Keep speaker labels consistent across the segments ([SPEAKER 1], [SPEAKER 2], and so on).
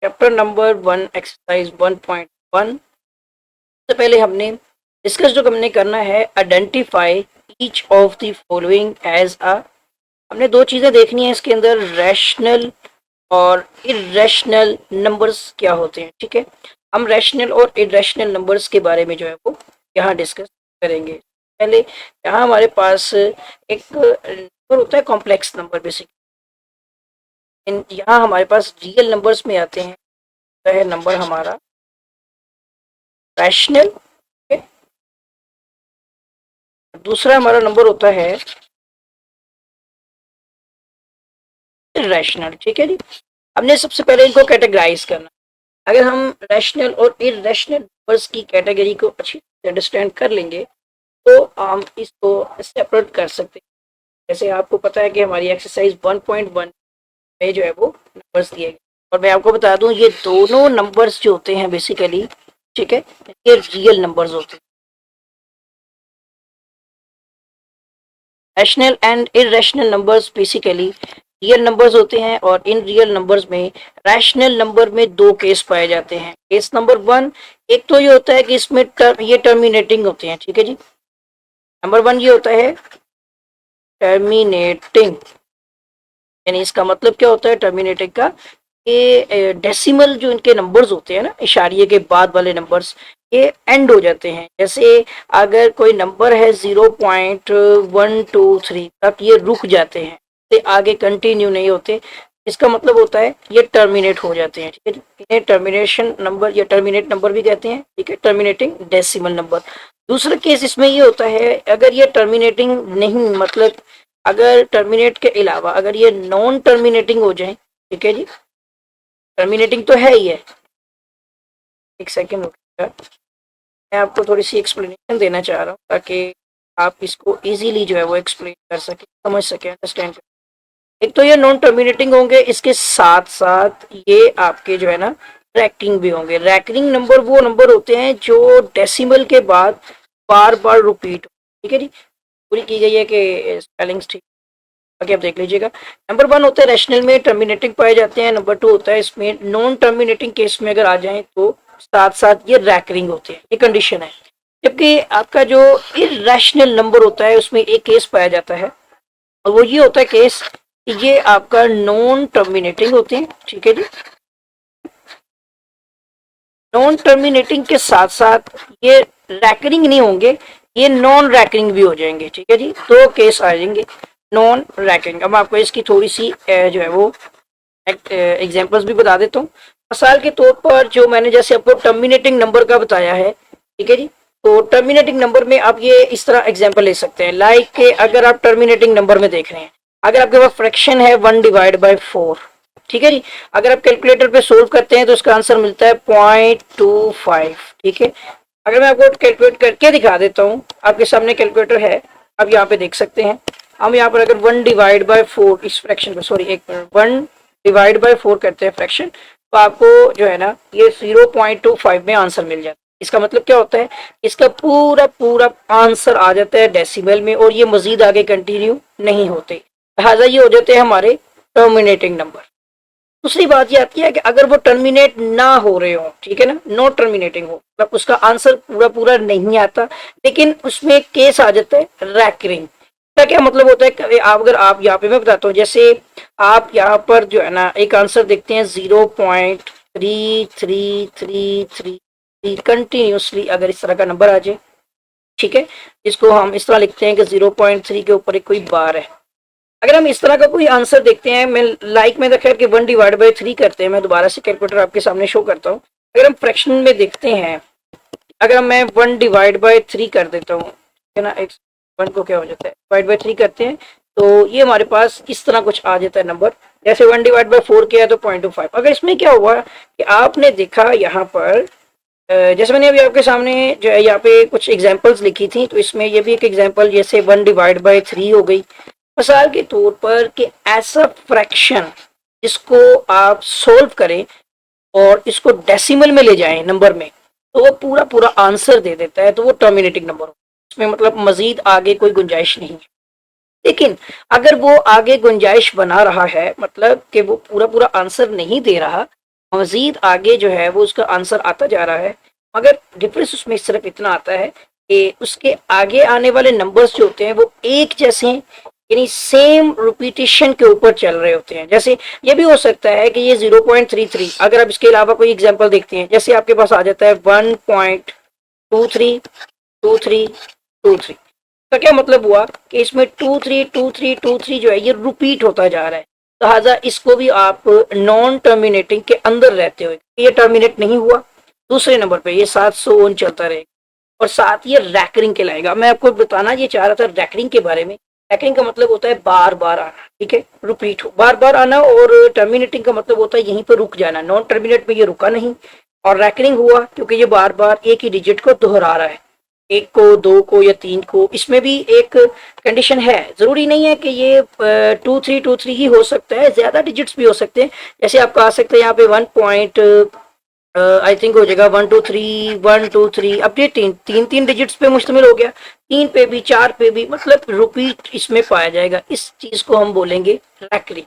[SPEAKER 1] Chapter number 1 exercise 1.1 से पहले हमने डिस्कस जो हमने करना है, identify each of the following as a. हमने दो चीजें देखनी है इसके अंदर, रैशनल और इरेशनल नंबर्स क्या होते हैं। ठीक है, हम रैशनल और इरेशनल नंबर्स के बारे में जो है वो यहाँ डिस्कस करेंगे। पहले यहाँ हमारे पास एक नंबर होता है कॉम्प्लेक्स नंबर। बेसिकली यहाँ हमारे पास रियल नंबर्स में आते हैं, है नंबर हमारा रैशनल। दूसरा हमारा नंबर होता है इरेशनल। ठीक है जी, हमने सबसे पहले इनको कैटेगराइज करना। अगर हम रैशनल और इरेशनल नंबर्स की कैटेगरी को अच्छी से अंडरस्टैंड कर लेंगे तो हम इसको सेपरेट कर सकते हैं। जैसे आपको पता है कि हमारी एक्सरसाइज 1.1 में जो है वो नंबर्स दिए गए, और मैं आपको बता दूं ये दोनों नंबर्स जो होते हैं बेसिकली, ठीक है, ये रियल नंबर्स होते हैं। Rational and irrational numbers basically real numbers होते हैं, और इन रियल नंबर्स में रैशनल नंबर में दो केस पाए जाते हैं। केस नंबर 1, एक तो ये होता है कि इसमें ये टर्मिनेटिंग होते हैं। ठीक है जी, नंबर 1 ये होता है टर्मिनेटिंग, यानी इसका मतलब क्या होता है टर्मिनेटिंग का, ये डेसिमल जो इनके नंबर्स होते हैं ना, इशारिये के बाद वाले नंबर्स, ये एंड हो जाते हैं। जैसे अगर कोई नंबर है 0.123 तक ये रुक जाते हैं, तो आगे कंटिन्यू नहीं होते। इसका मतलब होता है ये टर्मिनेट हो जाते हैं। ठीक है, इन्हें टर्मिनेशन नंबर या टर्मिनेट नंबर भी कहते हैं। ठीक है, टर्मिनेटिंग डेसिमल नंबर। दूसरा केस इसमें ये होता है, अगर ये टर्मिनेटिंग नहीं, मतलब अगर टर्मिनेट के अलावा अगर ये नॉन टर्मिनेटिंग हो जाए। ठीक है जी, टर्मिनेटिंग तो है ही है। एक सेकेंड रुकिएगा, मैं आपको थोड़ी सी एक्सप्लेनेशन देना चाह रहा हूँ ताकि आप इसको इजीली जो है वो एक्सप्लेन कर सके, समझ सके, अंडरस्टैंड कर। एक तो ये नॉन टर्मिनेटिंग होंगे, इसके साथ साथ ये आपके जो है ना रैकिंग भी होंगे। रैकिंग नंबर वो नंबर होते हैं जो डेसिमल के बाद बार बार रिपीट। ठीक है जी, पूरी की गई है कि स्पेलिंग्स ठीक, बाकी आप देख लीजिएगा। नंबर 1 होता है रैशनल में टर्मिनेटिंग पाए जाते हैं। नंबर 2 होता है इसमें नॉन टर्मिनेटिंग केस में अगर आ जाए तो साथ साथ ये रैकरिंग होते हैं। ये कंडीशन है। जबकि आपका जो इरेशनल नंबर होता है उसमें एक केस पाया जाता है, और वो ये होता है केस, ये आपका नॉन टर्मिनेटिंग होते हैं। ठीक है जी, नॉन टर्मिनेटिंग के साथ साथ ये रैकरिंग नहीं होंगे, ये नॉन रैकरिंग भी हो जाएंगे। ठीक है जी, दो केस आ जाएंगे नॉन रैकरिंग। अब आपको इसकी थोड़ी सी जो है वो एग्जांपल्स भी बता देता हूँ। मिसाल के तौर पर जो मैंने जैसे आपको टर्मिनेटिंग नंबर का बताया है, ठीक है जी, तो टर्मिनेटिंग नंबर में आप ये इस तरह एग्जांपल ले सकते हैं। लाइक के अगर आप टर्मिनेटिंग नंबर में देख रहे हैं, अगर आपके पास फ्रैक्शन है 1/4, ठीक है जी, अगर आप कैलकुलेटर पे सोल्व करते हैं तो इसका आंसर मिलता है 0.25। ठीक है, अगर मैं आपको कैलकुलेट करके दिखा देता हूँ, आपके सामने कैलकुलेटर है, आप यहाँ पे देख सकते हैं। हम यहाँ पर अगर 1/4 इस फ्रैक्शन को, सॉरी एक मिनट, 1/4 करते हैं फ्रैक्शन, तो आपको जो है ना ये 0.25 में आंसर मिल जाता है। इसका मतलब क्या होता है, इसका पूरा पूरा आंसर आ जाता है डेसिमल में, और ये मजीद आगे कंटिन्यू नहीं होते, लिहाजा ये हो जाते हैं हमारे टर्मिनेटिंग नंबर। दूसरी बात ये आती है कि अगर वो टर्मिनेट ना हो रहे हो, ठीक है ना, नॉट टर्मिनेटिंग हो, मतलब उसका आंसर पूरा पूरा नहीं आता, लेकिन उसमें केस आ जाता है रैकरिंग। इसका क्या मतलब होता है कि अगर आप यहाँ पे, मैं बताता हूँ, जैसे आप यहाँ पर जो है ना एक आंसर देखते हैं 0.3333 कंटिन्यूसली, अगर इस तरह का नंबर आ जाए, ठीक है, इसको हम इस तरह लिखते हैं कि 0.3 के ऊपर एक कोई बार है। अगर हम इस तरह का कोई आंसर देखते हैं, मैं लाइक में देखा कि 1/3 करते हैं, मैं दोबारा से कैलकुलेटर आपके सामने शो करता हूँ। अगर हम फ्रैक्शन में देखते हैं, अगर मैं 1/3 कर देता हूँ, है ना, एक 1 को क्या हो जाता है, 1/3 करते हैं तो ये हमारे पास इस तरह कुछ आ जाता है नंबर। जैसे 1/4 किया तो 0.25। अगर इसमें क्या हुआ कि आपने देखा यहाँ पर, जैसे मैंने अभी आपके सामने जो है यहाँ पे कुछ एग्जांपल्स लिखी थी, तो इसमें ये भी एक एग्जांपल, जैसे 1/3 हो गई। मिसाल के तौर पर कि ऐसा फ्रैक्शन जिसको आप सोल्व करें और इसको डेसिमल में ले जाएं नंबर में, तो वो पूरा पूरा आंसर दे देता है, तो वो टर्मिनेटिंग नंबर हो, इसमें मतलब मजीद आगे कोई गुंजाइश नहीं है। लेकिन अगर वो आगे गुंजाइश बना रहा है, मतलब कि वो पूरा पूरा आंसर नहीं दे रहा, मजीद आगे जो है वो उसका आंसर आता जा रहा है, मगर डिफरेंस उसमें सिर्फ इतना आता है कि उसके आगे आने वाले नंबर्स जो होते हैं वो एक जैसे हैं, यानी सेम रिपीटेशन के ऊपर चल रहे होते हैं। जैसे ये भी हो सकता है कि ये 0.33, अगर आप इसके अलावा कोई एग्जांपल देखते हैं, जैसे आपके पास आ जाता है 1.232323 का क्या मतलब हुआ कि इसमें 232323 जो है ये रिपीट होता जा रहा है, लिहाजा इसको भी आप नॉन टर्मिनेटिंग के अंदर रहते हुए, ये टर्मिनेट नहीं हुआ, दूसरे नंबर पे ये 700 चलता रहेगा और साथ ये रैकरिंग कहलाएगा। मैं आपको बताना ये चाह रहा था रैकरिंग के बारे में। रैकरिंग का मतलब होता है बार बार आना, ठीक है, रिपीट हो बार बार आना, और टर्मिनेटिंग का मतलब होता है यहीं पर रुक जाना। नॉन टर्मिनेट में ये रुका नहीं और रैकरिंग हुआ क्योंकि ये बार बार एक ही डिजिट को दोहरा रहा है, एक को, दो को या तीन को। इसमें भी एक कंडीशन है, जरूरी नहीं है कि ये 2323 ही हो सकता है, ज्यादा डिजिट्स भी हो सकते हैं। जैसे आपका आ सकता है यहाँ पे 1 आई थिंक हो जाएगा 123 अब ये तीन डिजिट्स पे मुश्तमिल हो गया, तीन पे भी, चार पे भी, मतलब रिपीट इसमें पाया जाएगा। इस चीज को हम बोलेंगे रैकरिंग।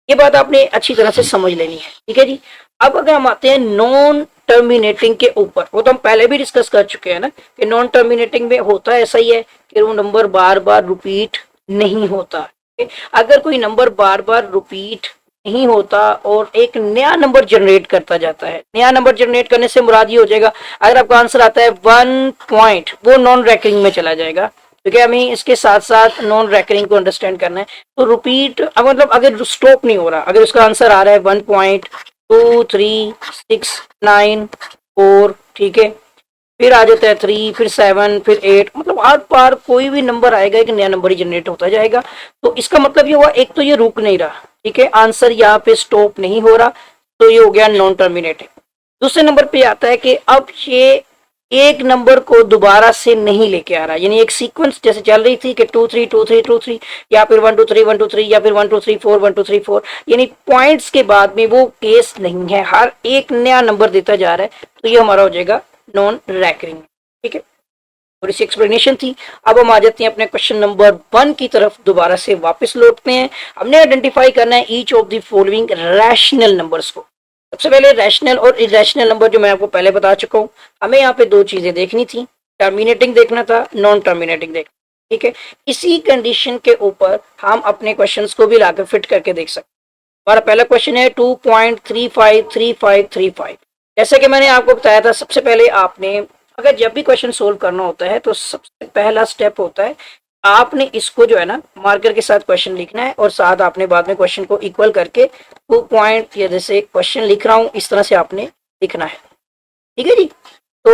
[SPEAKER 1] ये बात आपने अच्छी तरह से समझ लेनी है, ठीक है जी। अब अगर हम आते हैं नॉन टर्मिनेटिंग के ऊपर, वो तो हम पहले भी डिस्कस कर चुके हैं ना कि नॉन टर्मिनेटिंग में होता ऐसा ही है कि वो नंबर बार बार रिपीट नहीं होता। अगर कोई नंबर बार बार रिपीट नहीं होता और एक नया नंबर जनरेट करता जाता है, नया नंबर जनरेट करने से मुराद ये हो जाएगा, अगर आपका आंसर आता है 1 पॉइंट, वो नॉन रैकरिंग में चला जाएगा, क्योंकि हमें इसके साथ साथ नॉन रैकरिंग को अंडरस्टैंड करना है। तो रिपीट मतलब अगर स्टॉप नहीं हो रहा, अगर उसका आंसर आ रहा है 1.2369 ठीक है, फिर आ जाता है 3, फिर 7, फिर 8, मतलब आर पार कोई भी नंबर आएगा एक नया नंबर ही जनरेट होता जाएगा। तो इसका मतलब ये हुआ, एक तो ये रुक नहीं रहा, ठीक है, आंसर यहाँ पे स्टॉप नहीं हो रहा, तो ये हो गया नॉन टर्मिनेटिंग। दूसरे नंबर पे आता है कि अब ये एक नंबर को दोबारा से नहीं लेके आ रहा, यानी एक सीक्वेंस जैसे चल रही थी कि 2 3 2 3 2 3 या फिर 1 2 3 1 2 3 या फिर 1 2 3 4 1 2 3 4, यानी पॉइंट्स के बाद में वो केस नहीं है, हर एक नया नंबर देता जा रहा है, तो ये हमारा हो जाएगा नॉन रैकरिंग, ठीक है। थोड़ी सी एक्सप्लेनेशन थी। अब हम आ जाते हैं अपने क्वेश्चन नंबर 1 की तरफ, दोबारा से वापस लौटते हैं। हमने आइडेंटिफाई करना है each of the following rational numbers को। सबसे पहले रैशनल और इरेशनल नंबर जो मैं आपको पहले बता चुका हूँ, हमें यहाँ पे दो चीजें देखनी थी, टर्मिनेटिंग देखना था, नॉन टर्मिनेटिंग देखना, ठीक है। इसी कंडीशन के ऊपर हम अपने क्वेश्चंस को भी लाकर फिट करके देख सकते हैं। हमारा पहला क्वेश्चन है 2.353535। जैसे कि मैंने आपको बताया था, सबसे पहले आपने अगर जब भी क्वेश्चन सोल्व करना होता है तो सबसे पहला स्टेप होता है आपने इसको जो है ना मार्कर के साथ क्वेश्चन लिखना है, और साथ आपने बाद में क्वेश्चन को इक्वल करके 2 पॉइंट, या जैसे क्वेश्चन लिख रहा हूँ इस तरह से आपने लिखना है, ठीक है जी। तो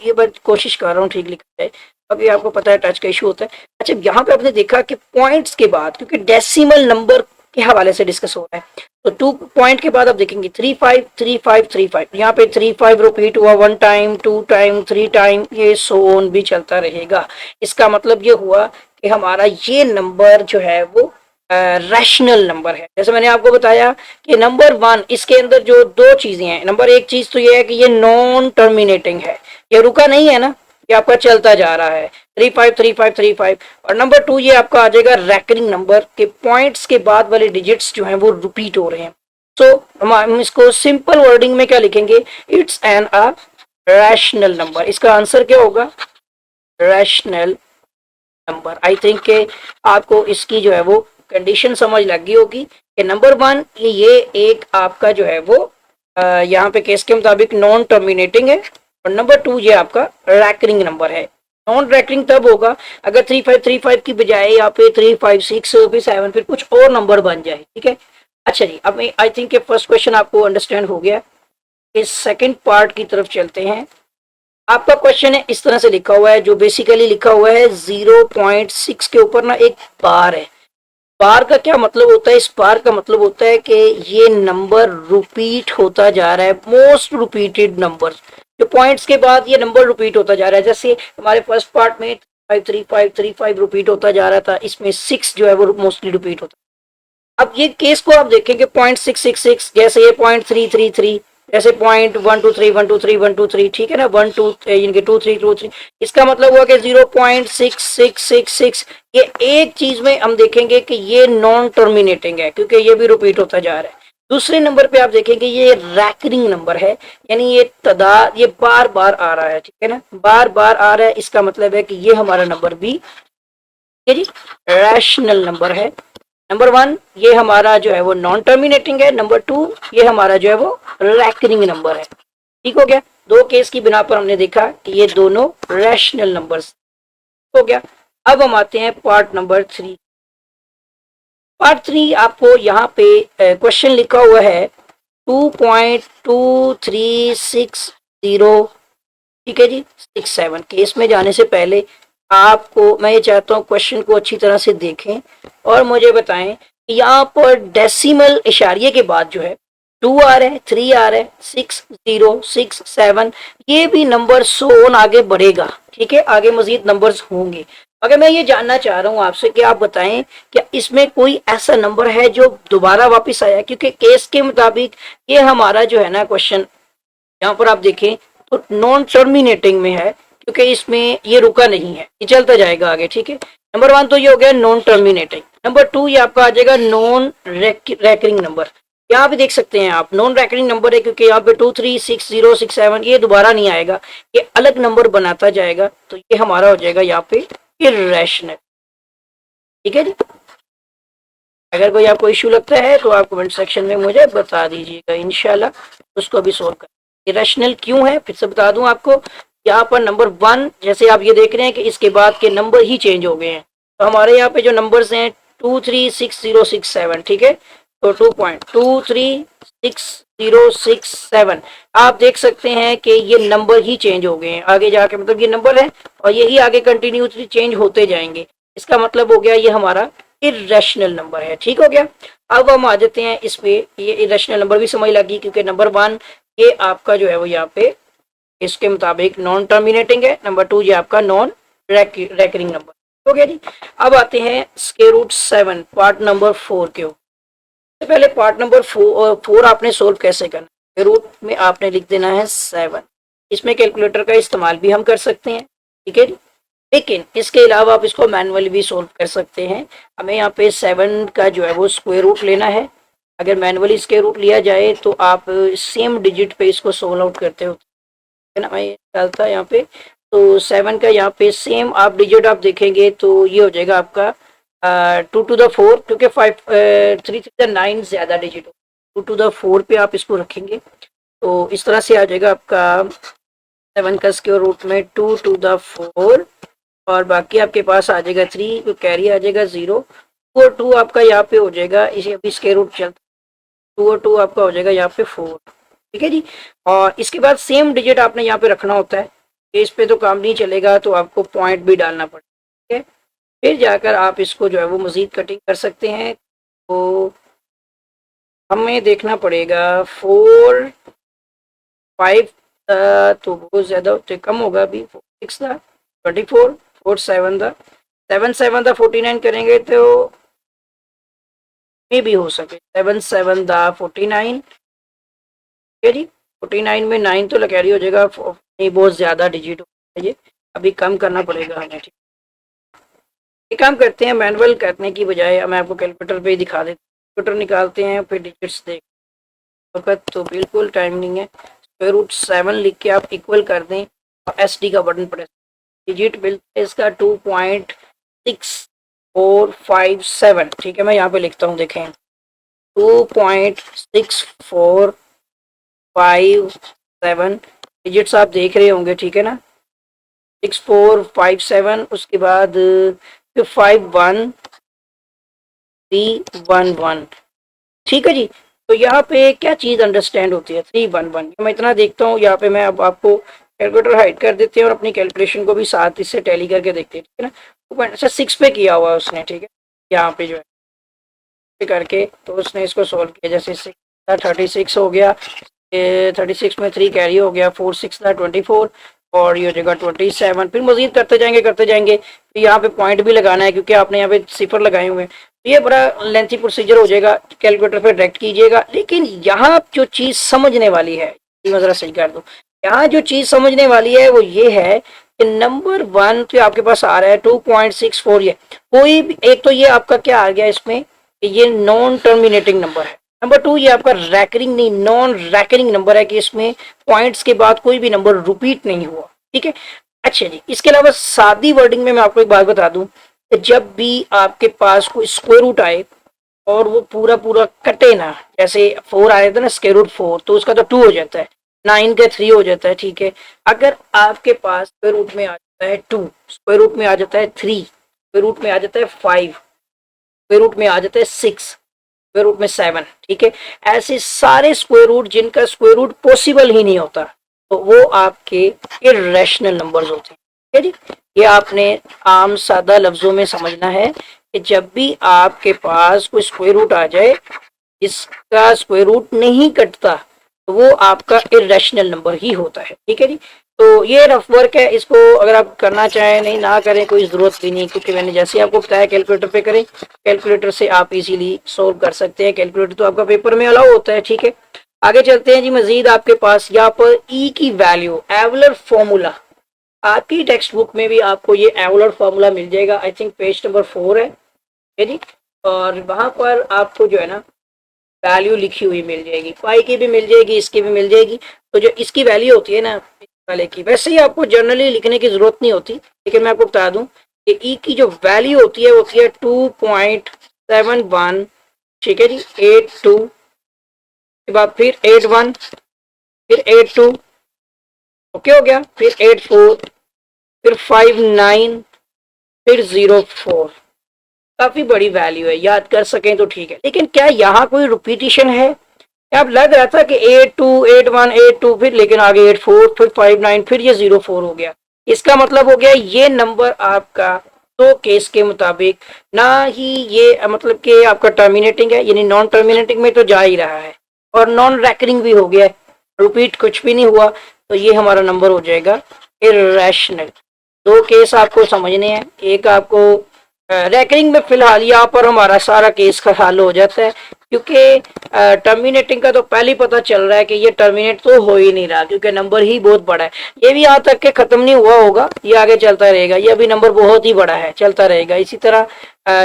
[SPEAKER 1] ये बात कोशिश कर रहा हूँ ठीक लिखा है। अभी आपको पता है टच का इशू होता है। अच्छा, यहाँ पे आपने देखा कि पॉइंट्स के बाद, क्योंकि डेसिमल नंबर के हवाले से डिस्कस हो रहा है, तो 2 पॉइंट के बाद आप देखेंगे 353535, यहाँ पे 35 रिपीट हुआ 1 टाइम, 2 टाइम, 3 टाइम, ये सो ऑन भी चलता रहेगा। इसका मतलब ये हुआ कि हमारा ये नंबर जो है वो रैशनल नंबर है। जैसे मैंने आपको बताया कि नंबर 1, इसके अंदर जो दो चीजें हैं, नंबर एक चीज तो ये है कि ये नॉन टर्मिनेटिंग है, ये रुका नहीं है ना, ये आपका चलता जा रहा है 353535। और नंबर 2 ये आपका आ जाएगा रैकरिंग नंबर के पॉइंट्स के बाद वाले डिजिट्स जो हैं वो रिपीट हो रहे हैं। सो हम इसको सिंपल वर्डिंग में क्या लिखेंगे, it's an a rational number. इसका आंसर क्या होगा, रैशनल नंबर। आई थिंक के आपको इसकी जो है वो कंडीशन समझ लग गई होगी कि नंबर 1 ये एक आपका जो है वो यहाँ पे केस के मुताबिक नॉन टर्मिनेटिंग है, और नंबर 2 ये आपका रैकरिंग नंबर है। नॉन रैकरिंग तब होगा अगर 3535 की बजाय यहाँ पे 356 फिर 7 फिर कुछ और नंबर बन जाए, ठीक है। अच्छा जी, अब आई थिंक के फर्स्ट क्वेश्चन आपको अंडरस्टैंड हो गया। इस सेकंड पार्ट की तरफ चलते हैं। आपका क्वेश्चन है इस तरह से लिखा हुआ है, जो बेसिकली लिखा हुआ है 0.6 के ऊपर ना एक बार है। बार का क्या मतलब होता है, इस बार का मतलब होता है कि ये नंबर रिपीट होता जा रहा है, मोस्ट रिपीटेड नंबर, जो पॉइंट्स के बाद ये नंबर रिपीट होता जा रहा है। जैसे हमारे फर्स्ट पार्ट में 53535 रिपीट होता जा रहा था, इसमें 6 जो है वो मोस्टली रिपीट होता है। अब ये केस को आप देखेंगे 0.666, जैसे ये 0.333, जैसे 0.123 ठीक है ना, 1 2 इनके 2 3 2 3, इसका मतलब हुआ कि 0.6666। ये एक चीज में हम देखेंगे कि ये नॉन टर्मिनेटिंग है, क्योंकि ये भी रिपीट होता जा रहा है। दूसरे नंबर पे आप देखेंगे ये रैकरिंग नंबर है, यानी ये तादाद ये बार बार आ रहा है, ठीक है ना, बार बार आ रहा है, इसका मतलब है कि ये हमारा नंबर भी है जी रैशनल नंबर है। नंबर वन ये हमारा जो है वो नॉन टर्मिनेटिंग है, नंबर टू ये हमारा जो है वो रैकरिंग नंबर है। ठीक हो गया, दो केस की बिना पर हमने देखा कि ये दोनों रैशनल नंबर्स हो गया। अब हम आते हैं part number three. Part three आपको यहाँ पे क्वेश्चन लिखा हुआ है 2.2360, ठीक है जी 67। केस में जाने से पहले आपको मैं ये चाहता हूँ क्वेश्चन को अच्छी तरह से देखें और मुझे बताएं कि यहाँ पर डेसिमल इशारिये के बाद जो है 2 आ रहा है, 3 आ रहा है, 6067, ये भी नंबर सोन आगे बढ़ेगा, ठीक है, आगे मजीद नंबर्स होंगे। अगर मैं ये जानना चाह रहा हूँ आपसे कि आप बताएं क्या इसमें कोई ऐसा नंबर है जो दोबारा वापस आया, क्योंकि केस के मुताबिक ये हमारा जो है ना क्वेश्चन यहाँ पर आप देखें तो नॉन टर्मिनेटिंग में है, क्योंकि इसमें ये रुका नहीं है, ये चलता जाएगा आगे, ठीक है। नंबर वन तो ये हो गया नॉन टर्मिनेटिंग। नंबर टू ये आपका आ जाएगा नॉन रैकरिंग नंबर। यहाँ पे देख सकते हैं आप नॉन रैकरिंग नंबर है, क्योंकि यहाँ पे 236067 ये दोबारा नहीं आएगा, ये अलग नंबर बनाता जाएगा, तो ये हमारा हो जाएगा यहाँ पे इर्रेशनल, ठीक है जी। अगर कोई आपको इश्यू लगता है तो आप कमेंट सेक्शन में मुझे बता दीजिएगा, इंशाल्लाह उसको भी सोल्व कर। इरेशनल क्यों है फिर से बता दूं आपको, यहाँ पर नंबर वन जैसे आप ये देख रहे हैं कि इसके बाद के नंबर ही चेंज हो गए हैं, तो हमारे यहाँ पे जो नंबर्स हैं 236067, ठीक है, तो 2.236067 आप देख सकते हैं कि ये नंबर ही चेंज हो गए हैं आगे जाके, मतलब ये नंबर है और यही आगे कंटिन्यूसली चेंज होते जाएंगे, इसका मतलब हो गया ये हमारा इरेशनल नंबर है। ठीक हो गया, अब हम आ जाते हैं इस पे, ये इरेशनल नंबर भी समझ लगी, क्योंकि नंबर वन ये आपका जो है वो यहाँ पे इसके मुताबिक नॉन टर्मिनेटिंग है, नंबर टू ये आपका नॉन रैकरिंग नंबर हो गया जी। अब आते हैं स्क्वायर रूट 7 पार्ट नंबर 4 के ऊपर। सबसे पहले पार्ट नंबर 4 आपने सोल्व कैसे करना, स्क्वायर रूट में आपने लिख देना है 7, इसमें कैलकुलेटर का इस्तेमाल भी हम कर सकते हैं, ठीक है जी, लेकिन इसके अलावा आप इसको मैनुअली भी सोल्व कर सकते हैं। हमें यहाँ पे 7 का जो है वो स्क्वायर रूट लेना है, अगर मैनुअली स्क्वायर रूट लिया जाए तो आप सेम डिजिट पे इसको सोल्व आउट करते हो, है ना, मैं डालता है यहाँ पे, तो 7 का यहाँ पे सेम आप डिजिट आप देखेंगे तो ये हो जाएगा आपका 2 to the 4, क्योंकि 3 to the 9 ज्यादा डिजिट हो, 2 to the 4 पे आप इसको रखेंगे तो इस तरह से आ जाएगा आपका 7 का स्क्वायर रूट में 2 to the 4, और बाकी आपके पास आ जाएगा 3, तो कैरी आ जाएगा 0, 2 और 2 आपका यहाँ पे हो जाएगा, इसे अभी स्क्वायर रूट चलता, 2 और 2 आपका हो जाएगा यहाँ पे 4, ठीक है जी। और इसके बाद सेम डिजिट आपने यहाँ पे रखना होता है, इस पे तो काम नहीं चलेगा, तो आपको पॉइंट भी डालना पड़ेगा, ठीक है, फिर जाकर आप इसको जो है वो मजीद कटिंग कर सकते हैं। तो हमें देखना पड़ेगा 4 5 तो बहुत ज्यादा तो कम होगा, अभी 6 था 24, 4 7 था 7 7 था 49 करेंगे तो में भी हो सके, 7 7 था 49, ठीक है जी, 49 में 9 तो कैरी हो जाएगा, नहीं बहुत ज्यादा डिजिट हो ये, अभी कम करना पड़ेगा हमें, ठीक, ये काम करते हैं मैनुअल करने की बजाय मैं आपको कैलकुलेटर पे ही दिखा देता हूँ, कैलकुलेटर निकालते हैं फिर डिजिट्स देख वक्त तो बिल्कुल टाइम नहीं है, स्क्वायर रूट 7 लिख के आप इक्वल कर दें और SD का बटन प्रेस, डिजिट मिलता है इसका 2.6457, ठीक है, मैं यहाँ पे लिखता हूँ, देखें 2.6457 डिजिट्स आप देख रहे होंगे, ठीक है ना, 6457, उसके बाद 51311, ठीक है जी। तो यहाँ पे क्या चीज अंडरस्टैंड होती है 311, मैं इतना देखता हूँ यहाँ पे, मैं अब आपको कैलकुलेटर हाइड कर देते हैं और अपनी कैलकुलेशन को भी साथ इससे टैली करके देखते हैं, ठीक है ना, 2.6 पे किया हुआ है उसने, ठीक है, यहाँ पे जो है करके तो उसने इसको सोल्व किया, जैसे 36 हो गया, 36 में 3 कैरी हो गया, 4 6 था 24, और ये जगह 27, फिर मजीद करते जाएंगे, तो यहाँ पे पॉइंट भी लगाना है क्योंकि आपने यहाँ पे सिफर लगाए हुए हैं, तो ये बड़ा लेंथी प्रोसीजर हो जाएगा, कैलकुलेटर पे डायरेक्ट कीजिएगा। लेकिन यहाँ जो चीज समझने वाली है, मैं जरा सही कर दूं, यहाँ जो चीज समझने वाली है वो ये है कि नंबर वन तो आपके पास आ रहा है 2.64, ये कोई भी एक, तो ये आपका क्या आ गया इसमें कि ये नॉन टर्मिनेटिंग नंबर है, नंबर 2 ये आपका रैकरिंग नहीं, नॉन रैकरिंग नंबर है कि इसमें पॉइंट्स के बाद कोई भी नंबर रिपीट नहीं हुआ, ठीक है। अच्छा जी, इसके अलावा सादी वर्डिंग में मैं आपको एक बात बता दूं कि जब भी आपके पास कोई स्क्वायर रूट आए और वो पूरा पूरा कटे ना, जैसे 4 आया था ना स्क्वायर रूट 4, तो उसका तो 2 हो जाता है, 9 का 3 हो जाता है, ठीक है। अगर आपके पास स्क्वायर रूट में आ जाता है 2, स्क्वायर रूट में आ जाता है 3, स्क्वायर रूट में आ जाता है 5, स्क्वायर रूट में आ जाता है 6, स्क्वायर रूट में 7, ठीक है। ऐसे सारे स्क्वायर रूट जिनका स्क्वायर रूट पॉसिबल ही नहीं होता, तो वो आपके इर्रेशनल नंबर्स होते हैं, ठीक है जी। ये आपने आम सादा लफ्जों में समझना है कि जब भी आपके पास कोई स्क्वायर रूट आ जाए जिसका स्क्वायर रूट नहीं कटता, तो वो आपका इर्रेशनल नंबर ही होता है, ठीक है जी। तो ये रफ वर्क है, इसको अगर आप करना चाहें नहीं ना करें कोई ज़रूरत भी नहीं, क्योंकि मैंने जैसे आपको बताया कैलकुलेटर पे करें, कैलकुलेटर से आप इजीली सोल्व कर सकते हैं। कैलकुलेटर तो आपका पेपर में अलाउ होता है, ठीक है। आगे चलते हैं जी। मजीद आपके पास यहाँ पर ई की वैल्यू, एवलर फॉर्मूला, आपकी टेक्स्ट बुक में भी आपको ये एवलर फॉर्मूला मिल जाएगा, आई थिंक पेज नंबर 4 है जी। और वहां पर आपको जो है ना वैल्यू लिखी हुई मिल जाएगी, पाई की भी मिल जाएगी, इसकी भी मिल जाएगी। तो जो इसकी वैल्यू होती है ना वाले की, वैसे ही आपको जनरली लिखने की जरूरत नहीं होती, लेकिन मैं आपको बता दूं कि ई की जो वैल्यू होती है वो होती है 2.71, ठीक है जी। 82 के बाद फिर 81, फिर 82, ओके हो गया, फिर 84, फिर 59, फिर 04। काफी बड़ी वैल्यू है, याद कर सकें तो ठीक है। लेकिन क्या यहाँ कोई रिपीटिशन है? अब लग रहा था कि 82, 81, 82, फिर लेकिन आगे 84, फिर 59, फिर ये 04 हो गया। इसका मतलब हो गया ये नंबर आपका दो केस के मुताबिक ना ही ये मतलब कि आपका टर्मिनेटिंग है, यानी नॉन टर्मिनेटिंग में तो जा ही रहा है, और नॉन रैकरिंग भी हो गया है, रिपीट कुछ भी नहीं हुआ, तो ये हमारा नंबर हो जाएगा इर्रेशनल। दो केस आपको समझने हैं, एक आपको रैकरिंग में फिलहाल यहाँ पर हमारा सारा केस का हल हो जाता है, क्योंकि टर्मिनेटिंग का तो पहले ही पता चल रहा है कि ये टर्मिनेट तो हो ही नहीं रहा, क्योंकि नंबर ही बहुत बड़ा है। ये भी यहाँ तक के खत्म नहीं हुआ होगा, ये आगे चलता रहेगा, ये अभी नंबर बहुत ही बड़ा है, चलता रहेगा इसी तरह।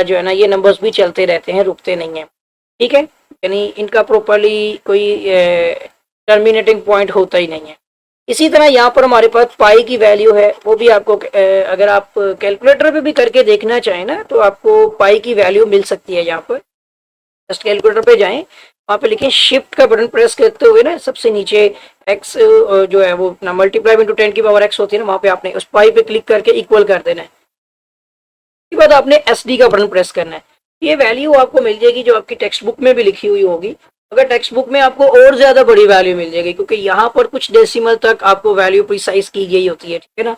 [SPEAKER 1] जो है ना ये नंबर्स भी चलते रहते हैं, रुकते नहीं है, ठीक है। यानी इनका प्रॉपरली कोई टर्मिनेटिंग पॉइंट होता ही नहीं है। इसी तरह यहाँ पर हमारे पास पाई की वैल्यू है, वो भी आपको अगर आप कैलकुलेटर पे भी करके देखना चाहें ना, तो आपको पाई की वैल्यू मिल सकती है। यहाँ पर जस्ट कैलकुलेटर पे जाएं, वहाँ पे लिखें शिफ्ट का बटन प्रेस करते हुए ना सबसे नीचे एक्स जो है वो अपना मल्टीप्लाई इंटू 10 की पावर एक्स होती है ना, वहाँ पे आपने उस पाई पे क्लिक करके इक्वल कर देना है। उसके बाद आपने एस डी का बटन प्रेस करना है, ये वैल्यू आपको मिल जाएगी जो आपकी टेक्स्ट बुक में भी लिखी हुई होगी। अगर टेक्स्ट बुक में आपको और ज्यादा बड़ी वैल्यू मिल जाएगी, क्योंकि यहाँ पर कुछ डेसिमल तक आपको वैल्यू प्रिसाइज की गई होती है, ठीक है ना।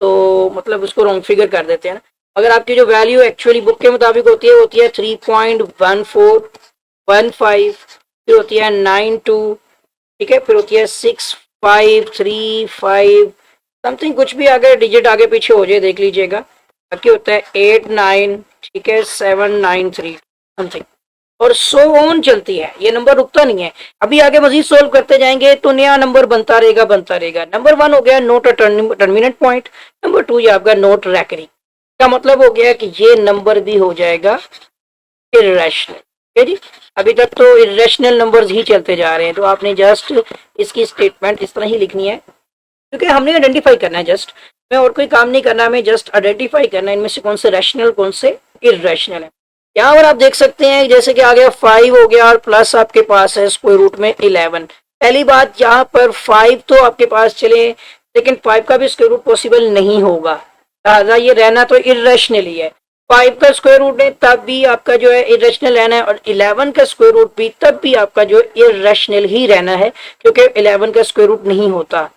[SPEAKER 1] तो मतलब उसको रॉन्ग फिगर कर देते हैं ना। अगर आपकी जो वैल्यू एक्चुअली बुक के मुताबिक होती है 3.1415, फिर होती है 92, ठीक है, फिर होती है 6535 समथिंग, कुछ भी आगे डिजिट आगे पीछे हो जाए देख लीजिएगा। बाकी होता है 89, ठीक है, 793 समथिंग, और सो ऑन चलती है, ये नंबर रुकता नहीं है। अभी आगे मजीद सोल्व करते जाएंगे तो नया नंबर बनता रहेगा बनता रहेगा। नंबर 1 हो गया नोट अ टर्मिनेट पॉइंट, नंबर 2 ये आपका नोट रैकरिंग, का मतलब हो गया कि ये नंबर भी हो जाएगा इर्रेशनल, ठीक है जी। अभी तक तो इर्रेशनल नंबर्स ही चलते जा रहे हैं, तो आपने जस्ट इसकी स्टेटमेंट इस तरह ही लिखनी है, क्योंकि हमने आइडेंटिफाई करना है, जस्ट मैं और कोई काम नहीं करना है, हमें जस्ट आइडेंटिफाई करना है इनमें से कौन से रैशनल कौन से इर्रेशनल है। यहाँ पर आप देख सकते हैं जैसे कि आ गया 5 हो गया, और प्लस आपके पास है स्क्वायर रूट में 11। पहली बात यहाँ पर 5 तो आपके पास चले, लेकिन 5 का भी स्क्वायर रूट पॉसिबल नहीं होगा, लिहाजा ये रहना तो इर्रेशनल ही है। 5 का स्क्वायर रूट है तब भी आपका जो है इरेशनल रहना है, और 11 का स्क्वायर रूट भी तब भी आपका जो इरेशनल ही रहना है, क्योंकि 11 का स्क्वायर रूट नहीं होता,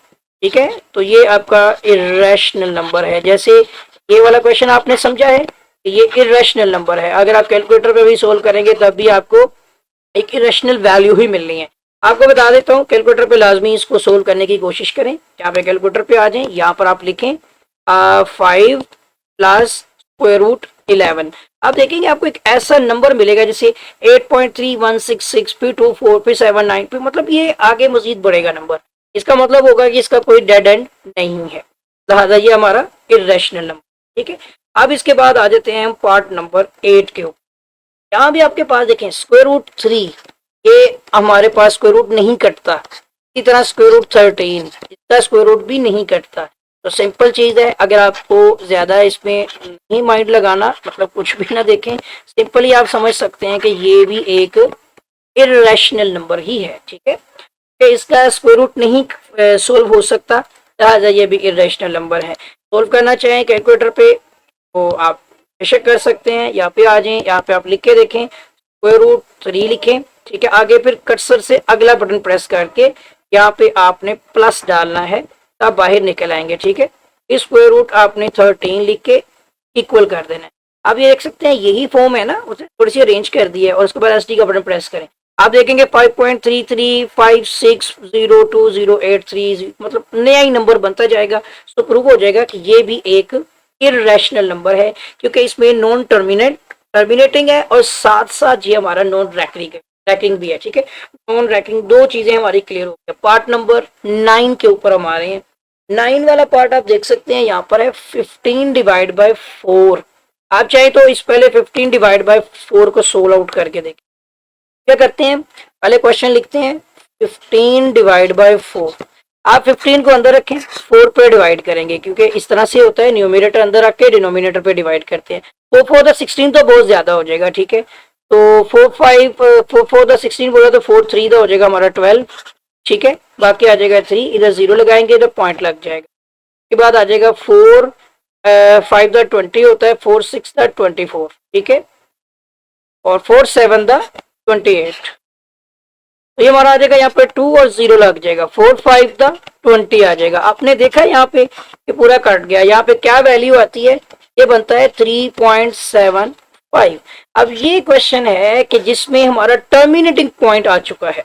[SPEAKER 1] ठीक है। तो ये आपका इरेशनल नंबर है। जैसे ये वाला क्वेश्चन आपने समझा है कि ये इरेशनल नंबर है, अगर आप कैलकुलेटर पे भी सोल्व करेंगे तब भी आपको एक इरेशनल वैल्यू ही मिलनी है। आपको बता देता हूँ कैलकुलेटर पे लाजमी इसको सोल्व करने की कोशिश करें। यहाँ पे कैलकुलेटर पे आ जाएं, यहाँ पर आप लिखें 5 प्लस स्क्वायर रूट 11। आप देखेंगे आपको एक ऐसा नंबर मिलेगा जैसे 8.3166, फिर 24, फिर 79, फिर मतलब ये आगे मजीद बढ़ेगा नंबर। इसका मतलब होगा कि इसका कोई डेड एंड नहीं है, लिहाजा ये हमारा इरेशनल नंबर, ठीक है। अब इसके बाद आ जाते हैं हम पार्ट नंबर 8 के ऊपर। यहाँ भी आपके पास देखें स्क्वायर रूट 3, ये हमारे पास स्क्वायर रूट नहीं कटता। इसी तरह स्क्वायर रूट 13 इसका स्क्वायर रूट भी नहीं कटता। तो सिंपल चीज है, अगर आपको ज्यादा इसमें नहीं माइंड लगाना, मतलब कुछ भी ना देखें, सिंपली आप समझ सकते हैं कि ये भी एक इर्रेशनल नंबर ही है। ठीक है, कि इसका स्क्वायर रूट नहीं सोल्व हो सकता, लिहाजा ये भी इर्रेशनल नंबर है। सोल्व करना चाहें कैलकुलेटर पे तो आप बेशक कर सकते हैं, यहाँ पे आ जाएं, यहाँ पे आप लिख के देखें स्क्वायर रूट 3 लिखें। ठीक है, आगे फिर कर्सर से अगला बटन प्रेस करके यहाँ पे आपने प्लस डालना है, तब बाहर निकल आएंगे। ठीक है, इस स्क्वायर रूट आपने 13 लिख के इक्वल कर देना है। आप ये देख सकते हैं यही फॉर्म है ना, उसे थोड़ी सी अरेंज कर दी है और उसके बाद एसटी का बटन प्रेस करें, आप देखेंगे 5.3356020830 मतलब नया ही नंबर बनता जाएगा। तो प्रूव हो जाएगा कि ये भी एक इर्रेशनल नंबर है, क्योंकि इसमें नॉन टर्मिनेटिंग है और साथ साथ ये हमारा नॉन रैकिंग भी है। ठीक है, नॉन रैकिंग, दो चीजें हमारी क्लियर हो गई। पार्ट नंबर 9 के ऊपर हम आ रहे हैं। 9 वाला पार्ट आप देख सकते हैं यहाँ पर है 15 डिवाइड बाय 4। आप चाहे तो इस पहले 15 डिवाइड बाय 4 को सोल्व आउट करके देखें। क्या करते हैं, पहले क्वेश्चन लिखते हैं 15 डिवाइड बाय 4। आप 15 को अंदर रखें, 4 पे डिवाइड करेंगे, क्योंकि इस तरह से होता है, न्यूमरेटर अंदर रख के डिनोमिनेटर पे डिवाइड करते हैं। 4 4 द 16 तो बहुत ज्यादा हो जाएगा। ठीक है, तो 4 4 द 16 बोला तो 4 3 दा हो जाएगा हमारा 12। ठीक है, बाकी आ जाएगा 3, इधर 0 लगाएंगे तो पॉइंट लग जाएगा। उसके बाद आ जाएगा 4 5 द 20 होता है, 4 6 द 24। ठीक है, और 4 7 द 28। तो ये हमारा आ जाएगा यहाँ पे 2 और 0 लग जाएगा, 4 5 द 20 आ जाएगा। आपने देखा यहाँ पे ये पूरा कट गया। यहाँ पे क्या वैल्यू आती है, ये बनता है 3.75। अब ये क्वेश्चन है कि जिसमें हमारा टर्मिनेटिंग पॉइंट आ चुका है,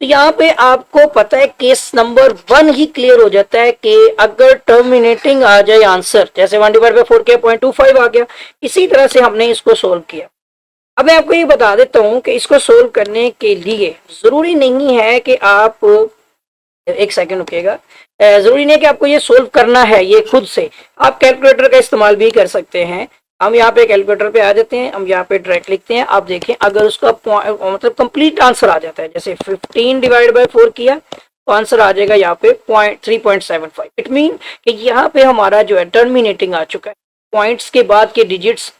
[SPEAKER 1] तो यहाँ पे आपको पता है केस नंबर 1 ही क्लियर हो जाता है कि अगर टर्मिनेटिंग आ जाए आंसर, जैसे 1 डिवाइड बाय 4 के 0.25 आ गया, इसी तरह से हमने इसको सोल्व किया। अब मैं आपको ये बता देता हूं कि इसको सोल्व करने के लिए जरूरी नहीं है कि आप, एक सेकंड रुकिएगा, जरूरी नहीं है कि आपको ये सोल्व करना है ये खुद से, आप कैलकुलेटर का इस्तेमाल भी कर सकते हैं। हम यहाँ पे कैलकुलेटर पे आ जाते हैं, हम यहाँ पे डायरेक्ट लिखते हैं। आप देखें अगर उसका मतलब कंप्लीट आंसर आ जाता है, जैसे 15 डिवाइड बाय 4 किया तो आंसर आ जाएगा यहाँ पे 3.75। इट मीन कि यहाँ पे हमारा जो है टर्मिनेटिंग आ चुका है, पॉइंट्स के बाद के डिजिट्स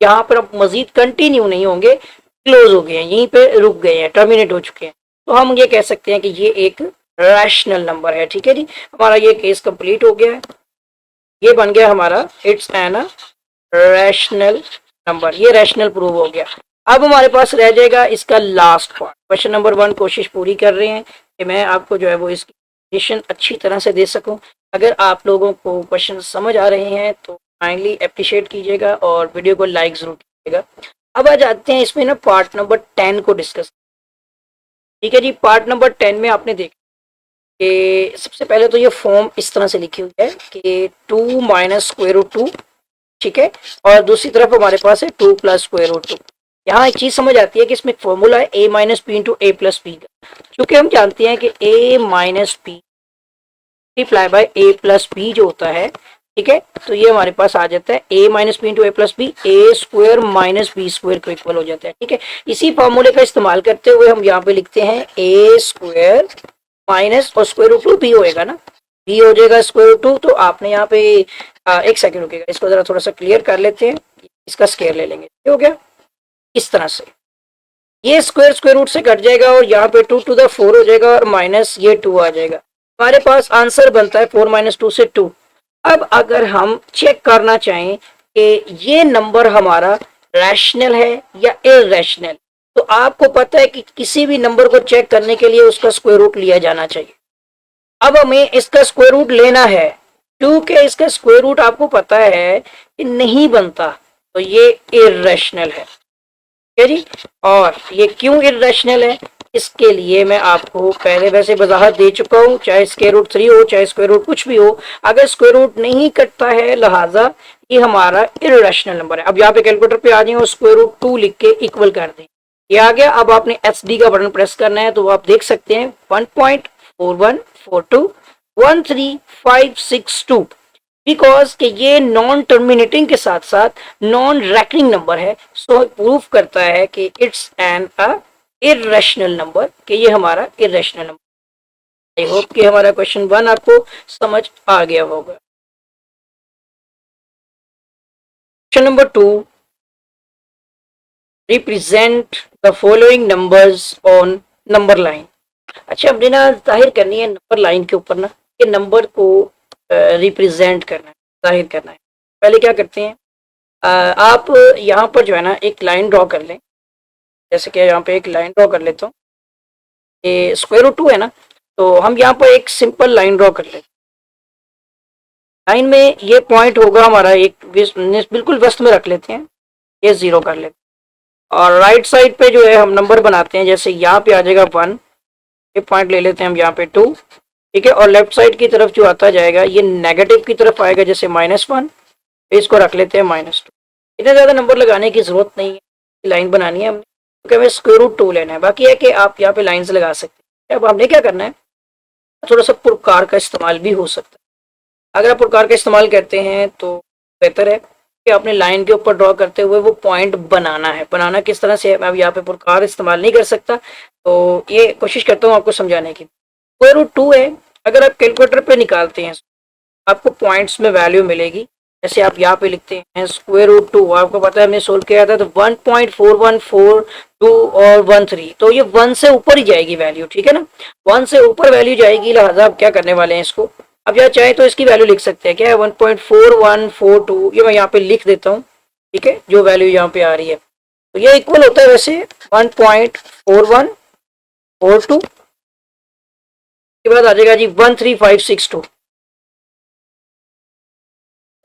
[SPEAKER 1] यहाँ पर अब मजीद कंटिन्यू नहीं होंगे, क्लोज हो गए हैं, यहीं पे रुक गए हैं, टर्मिनेट हो चुके हैं। तो हम ये कह सकते हैं कि ये एक रैशनल नंबर है। ठीक है जी, हमारा ये केस कंप्लीट हो गया है, ये बन गया हमारा इट्स एन रैशनल नंबर, ये रैशनल प्रूव हो गया। अब हमारे पास रह जाएगा इसका लास्ट पार्ट। क्वेश्चन नंबर 1 कोशिश पूरी कर रहे हैं कि मैं आपको जो है वो इसकी एक्सप्लेनेशन अच्छी तरह से दे सकूं। अगर आप लोगों को क्वेश्चन समझ आ रहे हैं तो काइंडली अप्रिशिएट कीजिएगा और वीडियो को लाइक जरूर कीजिएगा। अब आ जाते हैं इसमें ना पार्ट नंबर 10 को डिस्कस। ठीक है जी, पार्ट नंबर 10 में आपने देखा कि सबसे पहले तो ये फॉर्म इस तरह से लिखी हुई है कि 2 माइनस स्क्वायर रूट 2। ठीक है, और दूसरी तरफ हमारे पास है 2 प्लस स्क्वायर रूट 2। यहाँ एक चीज समझ आती है कि इसमें फॉर्मूला है a minus P into A plus P का, क्योंकि हम जानते हैं कि a minus P multiply by A plus B जो होता है। ठीक है, तो ये हमारे पास आ जाता है a minus P into A plus B, A square minus B square को इक्वल हो जाता है। ठीक है, इसी फॉर्मूले का इस्तेमाल करते हुए हम यहाँ पे लिखते हैं a स्क्वायर माइनस और स्क्वायर रूट 2 बी होएगा ना, बी हो जाएगा स्क्वायर रूट 2। तो आपने यहाँ पे एक सेकंड रुकेगा, इसको जरा थोड़ा सा क्लियर कर लेते हैं, इसका स्क्वायर ले लेंगे। हो गया, इस तरह से ये स्क्वायर रूट से कट जाएगा और यहाँ पे 2 टू द 4 हो जाएगा और माइनस ये 2 आ जाएगा। हमारे पास आंसर बनता है 4 माइनस 2 से 2। अब अगर हम चेक करना चाहें कि ये नंबर हमारा रैशनल है या इररेशनल, तो आपको पता है कि किसी भी नंबर को चेक करने के लिए उसका स्क्वायर रूट लिया जाना चाहिए। अब हमें इसका स्क्वायर रूट लेना है, क्योंकि इसका स्क्वायर रूट आपको पता है कि नहीं बनता, तो ये इररेशनल है। ठीक है जी, और ये क्यों इररेशनल है इसके लिए मैं आपको पहले वैसे वजाहत दे चुका हूँ, चाहे स्क्वायर रूट 3 हो चाहे स्क्वायर रूट कुछ भी हो, अगर स्क्वायर रूट नहीं कटता है लिहाजा ये हमारा इररेशनल नंबर है। अब यहाँ पे कैलकुलेटर पे आ जाए और स्क्वायर रूट 2 लिख के इक्वल कर दें, ये आ गया। अब आपने SD का बटन प्रेस करना है, तो आप देख सकते हैं 1.4142135562, बिकॉज कि ये नॉन टर्मिनेटिंग के साथ साथ नॉन रैकरिंग नंबर है, सो प्रूफ करता है कि इट्स एन इरेशनल नंबर कि ये हमारा इरेशनल नंबर। आई होप कि हमारा क्वेश्चन 1 आपको समझ आ गया होगा। Question number 2, represent the following numbers on number line. अच्छा, हमने ना जाहिर करनी है नंबर लाइन के ऊपर ना कि नंबर को रिप्रेजेंट करना है, जाहिर करना है। पहले क्या करते हैं, आप यहाँ पर जो है ना एक लाइन ड्रॉ कर लें। जैसे कि यहाँ पे एक लाइन ड्रॉ कर लेता हूँ, ये स्क्वायर रूट 2 है ना, तो हम यहाँ पर एक सिंपल लाइन ड्रॉ कर लेते हैं। लाइन में ये पॉइंट होगा हमारा एक, बिल्कुल वस्त में रख लेते हैं, ये 0 कर लेते हैं। और राइट साइड पे जो है हम नंबर बनाते हैं, जैसे यहाँ पे आ जाएगा 1, ये पॉइंट ले लेते हैं हम यहाँ पे 2, ठीक है। और लेफ्ट साइड की तरफ जो आता जाएगा ये नेगेटिव की तरफ आएगा, जैसे -1, इसको रख लेते हैं -2। इतना ज़्यादा नंबर लगाने की ज़रूरत नहीं है, लाइन बनानी है हमने, क्योंकि हमें स्क्वायर रूट 2 लेना है। बाकी है कि आप यहाँ पे लाइन्स लगा सकते हैं। अब हमने क्या करना है, थोड़ा सा पुरकार का इस्तेमाल भी हो सकता है। अगर आप पुरकार का इस्तेमाल करते हैं तो बेहतर है कि आपने लाइन के ऊपर ड्रॉ करते हुए वो पॉइंट बनाना है। बनाना किस तरह से है, मैं अब यहाँ पे पुरकार इस्तेमाल नहीं कर सकता, तो ये कोशिश करता हूँ आपको समझाने की। स्क्वायर रूट 2 है, अगर आप कैलकुलेटर पे निकालते हैं आपको पॉइंट्स में वैल्यू मिलेगी। जैसे आप यहाँ पे लिखते हैं स्क्वायर रूट 2, आपको पता है हमने सोल्व किया था, तो 1.4142 और 13, तो ये 1 से ऊपर ही जाएगी वैल्यू, ठीक है ना। 1 से ऊपर वैल्यू जाएगी, लिहाजा आप क्या करने वाले हैं इसको, अब यहाँ चाहे तो इसकी वैल्यू लिख सकते हैं, क्या है 1.4142, ये मैं यहाँ पे लिख देता हूँ, ठीक है, जो वैल्यू यहाँ पे आ रही है। तो ये इक्वल होता है वैसे 1.4142 के बाद आ जाएगा जी 13562,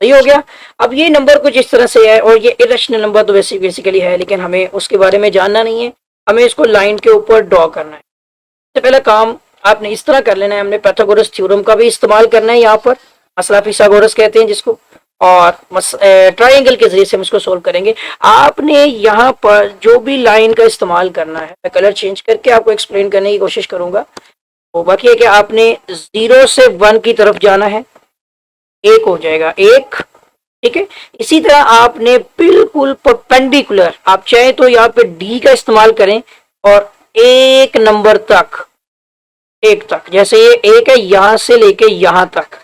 [SPEAKER 1] सही हो गया। अब ये नंबर कुछ इस तरह से है, और ये इरेशनल नंबर तो बेसिकली है, लेकिन हमें उसके बारे में जानना नहीं है, हमें इसको लाइन के ऊपर ड्रॉ करना है। सबसे पहला काम आपने इस तरह कर लेना है, हमने पाइथागोरस थ्योरम का भी इस्तेमाल करना है यहाँ पर, मसला फिसागोरस कहते हैं जिसको, और ट्राइंगल के जरिए से हम इसको सोल्व करेंगे। आपने यहाँ पर जो भी लाइन का इस्तेमाल करना है, मैं कलर चेंज करके आपको एक्सप्लेन करने की कोशिश करूंगा। तो बाकी है कि आपने 0 से 1 की तरफ जाना है, 1 हो जाएगा 1, ठीक है। इसी तरह आपने बिल्कुल परपेंडिकुलर, आप चाहे तो यहाँ पे डी का इस्तेमाल करें और एक नंबर तक, 1 तक, जैसे ये 1 है यहां से लेके यहां तक,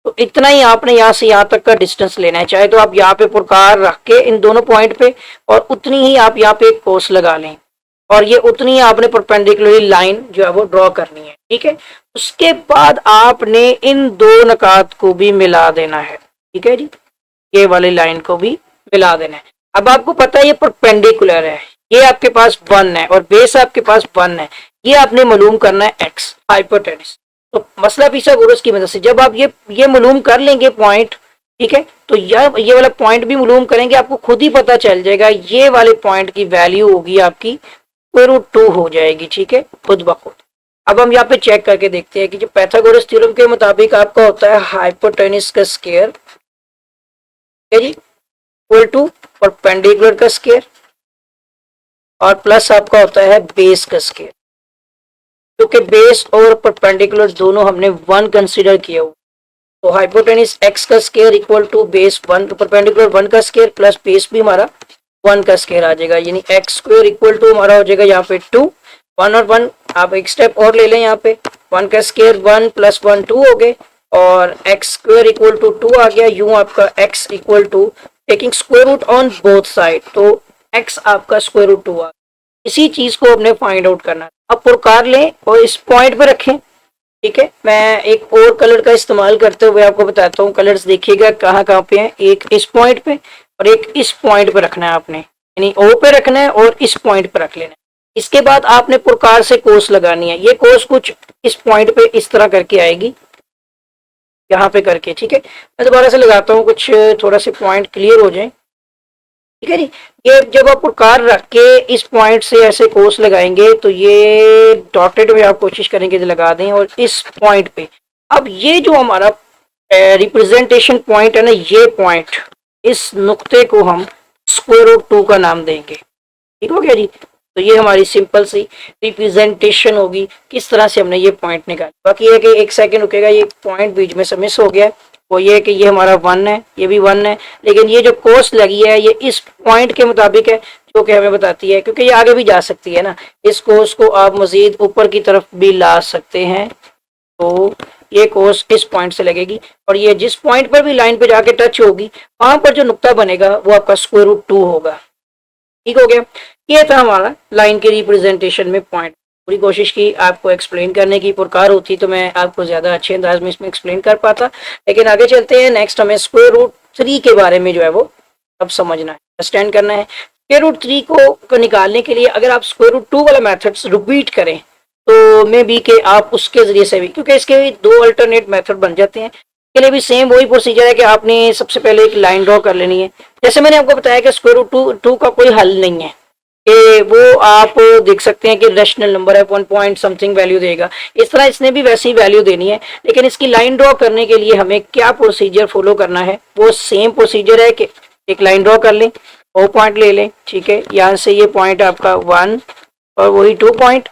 [SPEAKER 1] तो इतना ही आपने यहां से यहां तक का डिस्टेंस लेना है। चाहे तो आप यहाँ पे पुरकार रख के इन दोनों पॉइंट पे, और उतनी ही आप यहाँ पे एक कोस लगा लें, और ये उतनी ही आपने परपेंडिकुलरली लाइन जो है वो ड्रॉ करनी है, ठीक है। उसके बाद आपने इन दो नकात को भी मिला देना है, ठीक है जी, ये वाली लाइन को भी मिला देना है। अब आपको पता है ये परपेंडिकुलर है, ये आपके पास 1 है और बेस आपके पास 1 है, ये आपने मालूम करना है x हाइपोटेनस। तो मसला फिसागोरस की मदद से जब आप ये मालूम कर लेंगे पॉइंट, ठीक है, तो ये वाला पॉइंट भी मालूम करेंगे, आपको खुद ही पता चल जाएगा, ये वाले पॉइंट की वैल्यू होगी आपकी √2 हो जाएगी, ठीक है, खुद ब खुद। अब हम यहाँ पे चेक करके देखते हैं कि जो पाइथागोरस थ्योरम के मुताबिक आपका होता है हाइपोटेनस का स्क्वायर जी इक्वल टू परपेंडिकुलर का स्क्वायर, और प्लस आपका होता है बेस का स्क्वायर, क्योंकि बेस और परपेंडिकुलर दोनों हमने 1 कंसीडर किया हुआ, तो हाइपोटेनस x का स्क्वायर इक्वल टू बेस 1, तो परपेंडिकुलर 1 का स्क्वायर प्लस बेस भी हमारा 1 का स्क्वायर आ जाएगा, यानी x स्क्वायर इक्वल टू हमारा हो जाएगा यहाँ पे 2, 1 और 1 आप एक स्टेप और ले लें, यहाँ पे 1 का स्क्वायर 1 प्लस 1 2 हो गए, और x स्क्वायर इक्वल टू 2 आ गया। यूं आपका x equal to taking square root on both side, तो x आपका स्क्वायर रूट 2 आ गया। इसी चीज को हमने फाइंड आउट करना है। अब पुरकार लें और इस पॉइंट पे रखें, ठीक है। मैं एक और कलर का इस्तेमाल करते हुए आपको बताता हूँ, कलर्स देखिएगा कहाँ कहाँ पे हैं, एक इस पॉइंट पे और एक इस पॉइंट पे रखना है आपने, यानी ओ पे रखना है और इस पॉइंट पे रख लेना है। इसके बाद आपने पुरकार से कोस लगानी है, ये कोस कुछ इस पॉइंट पे इस तरह करके आएगी, यहाँ पे करके, ठीक है। मैं दोबारा से लगाता हूँ, कुछ थोड़ा से पॉइंट क्लियर हो जाए, ठीक है जी। ये जब आप पुरकार रख के इस पॉइंट से ऐसे कोस लगाएंगे तो ये डॉटेड में आप कोशिश करेंगे लगा दें, और इस पॉइंट पे अब ये जो हमारा रिप्रेजेंटेशन पॉइंट है ना, ये पॉइंट, इस नुक्ते को हम स्क्वायर रूट 2 का नाम देंगे, ठीक हो गया जी। तो ये हमारी सिंपल सी रिप्रेजेंटेशन होगी, किस तरह से हमने ये पॉइंट निकाला। बाकी ये कि एक सेकंड रुकेगा, ये पॉइंट बीच में से मिस हो गया है, वो ये कि ये हमारा 1 है, ये भी 1 है, लेकिन ये जो कोस लगी है ये इस पॉइंट के मुताबिक है जो कि हमें बताती है, क्योंकि ये आगे भी जा सकती है ना, इस कोस को आप मजीद ऊपर की तरफ भी ला सकते हैं। तो ये कोस इस पॉइंट से लगेगी और ये जिस पॉइंट पर भी लाइन पे जाके टच होगी वहां पर जो नुक्ता बनेगा वो आपका √2 होगा। ठीक हो गया। ये था हमारा लाइन के रिप्रेजेंटेशन में पॉइंट। पूरी कोशिश की आपको एक्सप्लेन करने की, पुरकार होती तो मैं आपको ज्यादा अच्छे अंदाज में इसमें एक्सप्लेन कर पाता, लेकिन आगे चलते हैं। नेक्स्ट हमें √3 के बारे में जो है वो अब समझना है, अंडरस्टैंड करना है। √3 को निकालने के लिए अगर आप √2 वाला मेथड रिपीट करें तो मे बी के आप उसके जरिए से भी, क्योंकि इसके भी 2 अल्टरनेट मेथड बन जाते हैं, के लिए भी सेम वही प्रोसीजर है कि आपने सबसे पहले एक लाइन ड्रॉ कर लेनी है। जैसे मैंने आपको बताया कि √2 का कोई हल नहीं है, कि वो आप देख सकते हैं कि रैशनल नंबर है, 1 पॉइंट समथिंग वैल्यू देगा, इस तरह इसने भी वैसी ही वैल्यू देनी है। लेकिन इसकी लाइन ड्रॉ करने के लिए हमें क्या प्रोसीजर फॉलो करना है, वो सेम प्रोसीजर है कि एक लाइन ड्रॉ कर लें, वो पॉइंट ले लें, ठीक है, यहाँ से ये पॉइंट आपका 1 और वही 2 पॉइंट,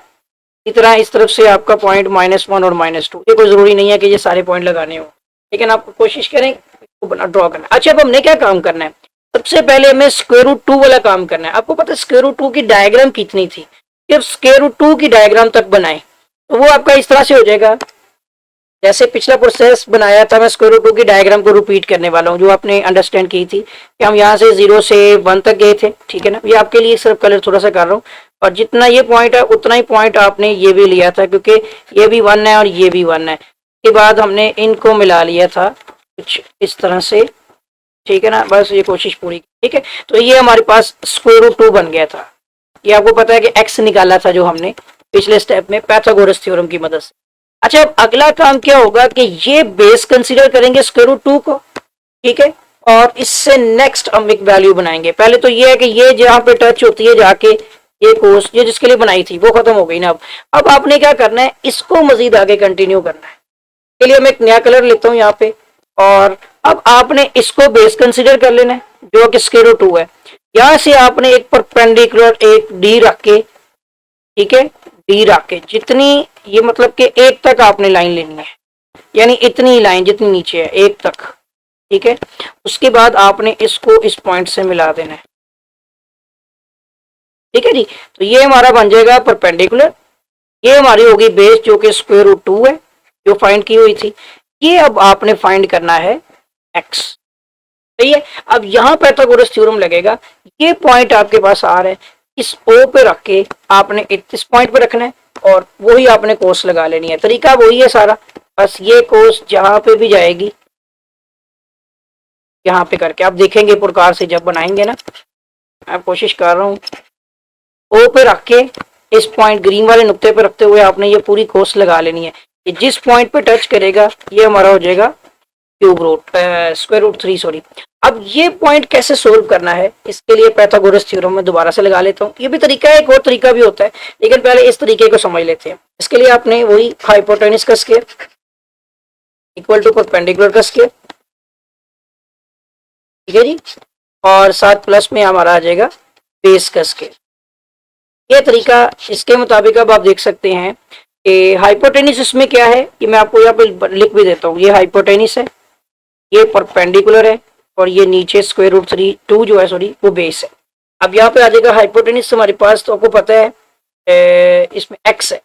[SPEAKER 1] इस तरफ से आपका पॉइंट -1 और -2। ये कोई जरूरी नहीं है कि ये सारे पॉइंट लगाने हो, लेकिन आप कोशिश करें बना ड्रॉ करना। अच्छा, अब हमने क्या काम करना है, सबसे पहले हमें √2 वाला काम करना है। आपको पता है √2 की डायग्राम कितनी थी, जब √2 की डायग्राम तक बनाए तो वो आपका इस तरह से हो जाएगा। जैसे पिछला प्रोसेस बनाया था, मैं √2 की डायग्राम को रिपीट करने वाला हूँ, जो आपने अंडरस्टैंड की थी कि हम यहाँ से 0 से 1 तक गए थे, ठीक है ना। ये आपके लिए सिर्फ कलर थोड़ा सा कर रहा हूँ, और जितना ये पॉइंट है उतना ही पॉइंट आपने ये भी लिया था, क्योंकि ये भी 1 है और ये भी 1 है। इसके बाद हमने इनको मिला लिया था कुछ इस तरह से, ठीक है ना, बस ये कोशिश पूरी, ठीक है। तो ये हमारे पास √2 बन गया था। ये आपको पता है कि x निकाला था जो हमने पिछले स्टेप में पाइथागोरस थ्योरम की मदद से। अच्छा, अब अगला काम क्या होगा कि ये बेस कंसीडर करेंगे √2 को, ठीक है, और इससे नेक्स्ट हम एक वैल्यू बनाएंगे। पहले तो ये है कि ये जहाँ पे टच होती है जाके ये कोस ये जिसके लिए बनाई थी वो खत्म हो गई ना। अब आपने क्या करना है, इसको मजीद आगे कंटिन्यू करना है। के लिए मैं एक नया कलर लेता हूँ यहाँ पे, और अब आपने इसको बेस कंसीडर कर लेना है जो कि √2 है। यहां से आपने एक परपेंडिकुलर एक डी रख के, ठीक है, डी रख के जितनी, ये मतलब कि 1 तक आपने लाइन लेनी है, यानी इतनी लाइन जितनी नीचे है 1 तक, ठीक है। उसके बाद आपने इसको इस पॉइंट से मिला देना है, ठीक है जी। तो ये हमारा बन जाएगा परपेंडिकुलर, ये हमारी होगी बेस जो कि √2 है जो फाइंड की हुई थी। ये अब आपने फाइंड करना है x, सही है। अब यहाँ पाइथागोरस थ्योरम लगेगा, ये पॉइंट आपके पास आ रहा है, इस O पे रख के आपने इस पॉइंट पे रखना है और वही आपने कोस लगा लेनी है। तरीका वही है सारा, बस ये कोस जहां पे भी जाएगी यहाँ पे करके आप देखेंगे प्रकार से जब बनाएंगे ना, मैं कोशिश कर रहा हूँ O पे रख के इस पॉइंट ग्रीन वाले नुक्ते पे रखते हुए आपने ये पूरी कोस लगा लेनी है। ये जिस पॉइंट पे टच करेगा ये हमारा हो जाएगा √3, सॉरी। अब ये पॉइंट कैसे सोल्व करना है, इसके लिए पाइथागोरस थ्योरम में दोबारा से लगा लेता हूँ। ये भी तरीका है, एक और तरीका भी होता है, लेकिन पहले इस तरीके को समझ लेते हैं। इसके लिए आपने वही हाइपोटेनस का स्क्वायर इक्वल टू परपेंडिकुलर का स्क्वायर, ठीक है जी, और साथ प्लस में हमारा आ जाएगा बेस का स्क्वायर। ये तरीका, इसके मुताबिक अब आप देख सकते हैं कि हाइपोटेनस इसमें क्या है, ये मैं आपको यहाँ पे लिख भी देता हूँ। ये हाइपोटेनस है, ये परपेंडिकुलर है, और ये नीचे √2 जो है, सॉरी, वो बेस है। अब यहाँ पे आ जाएगा हाइपोटेनस हमारे पास, तो आपको पता है इसमें x है,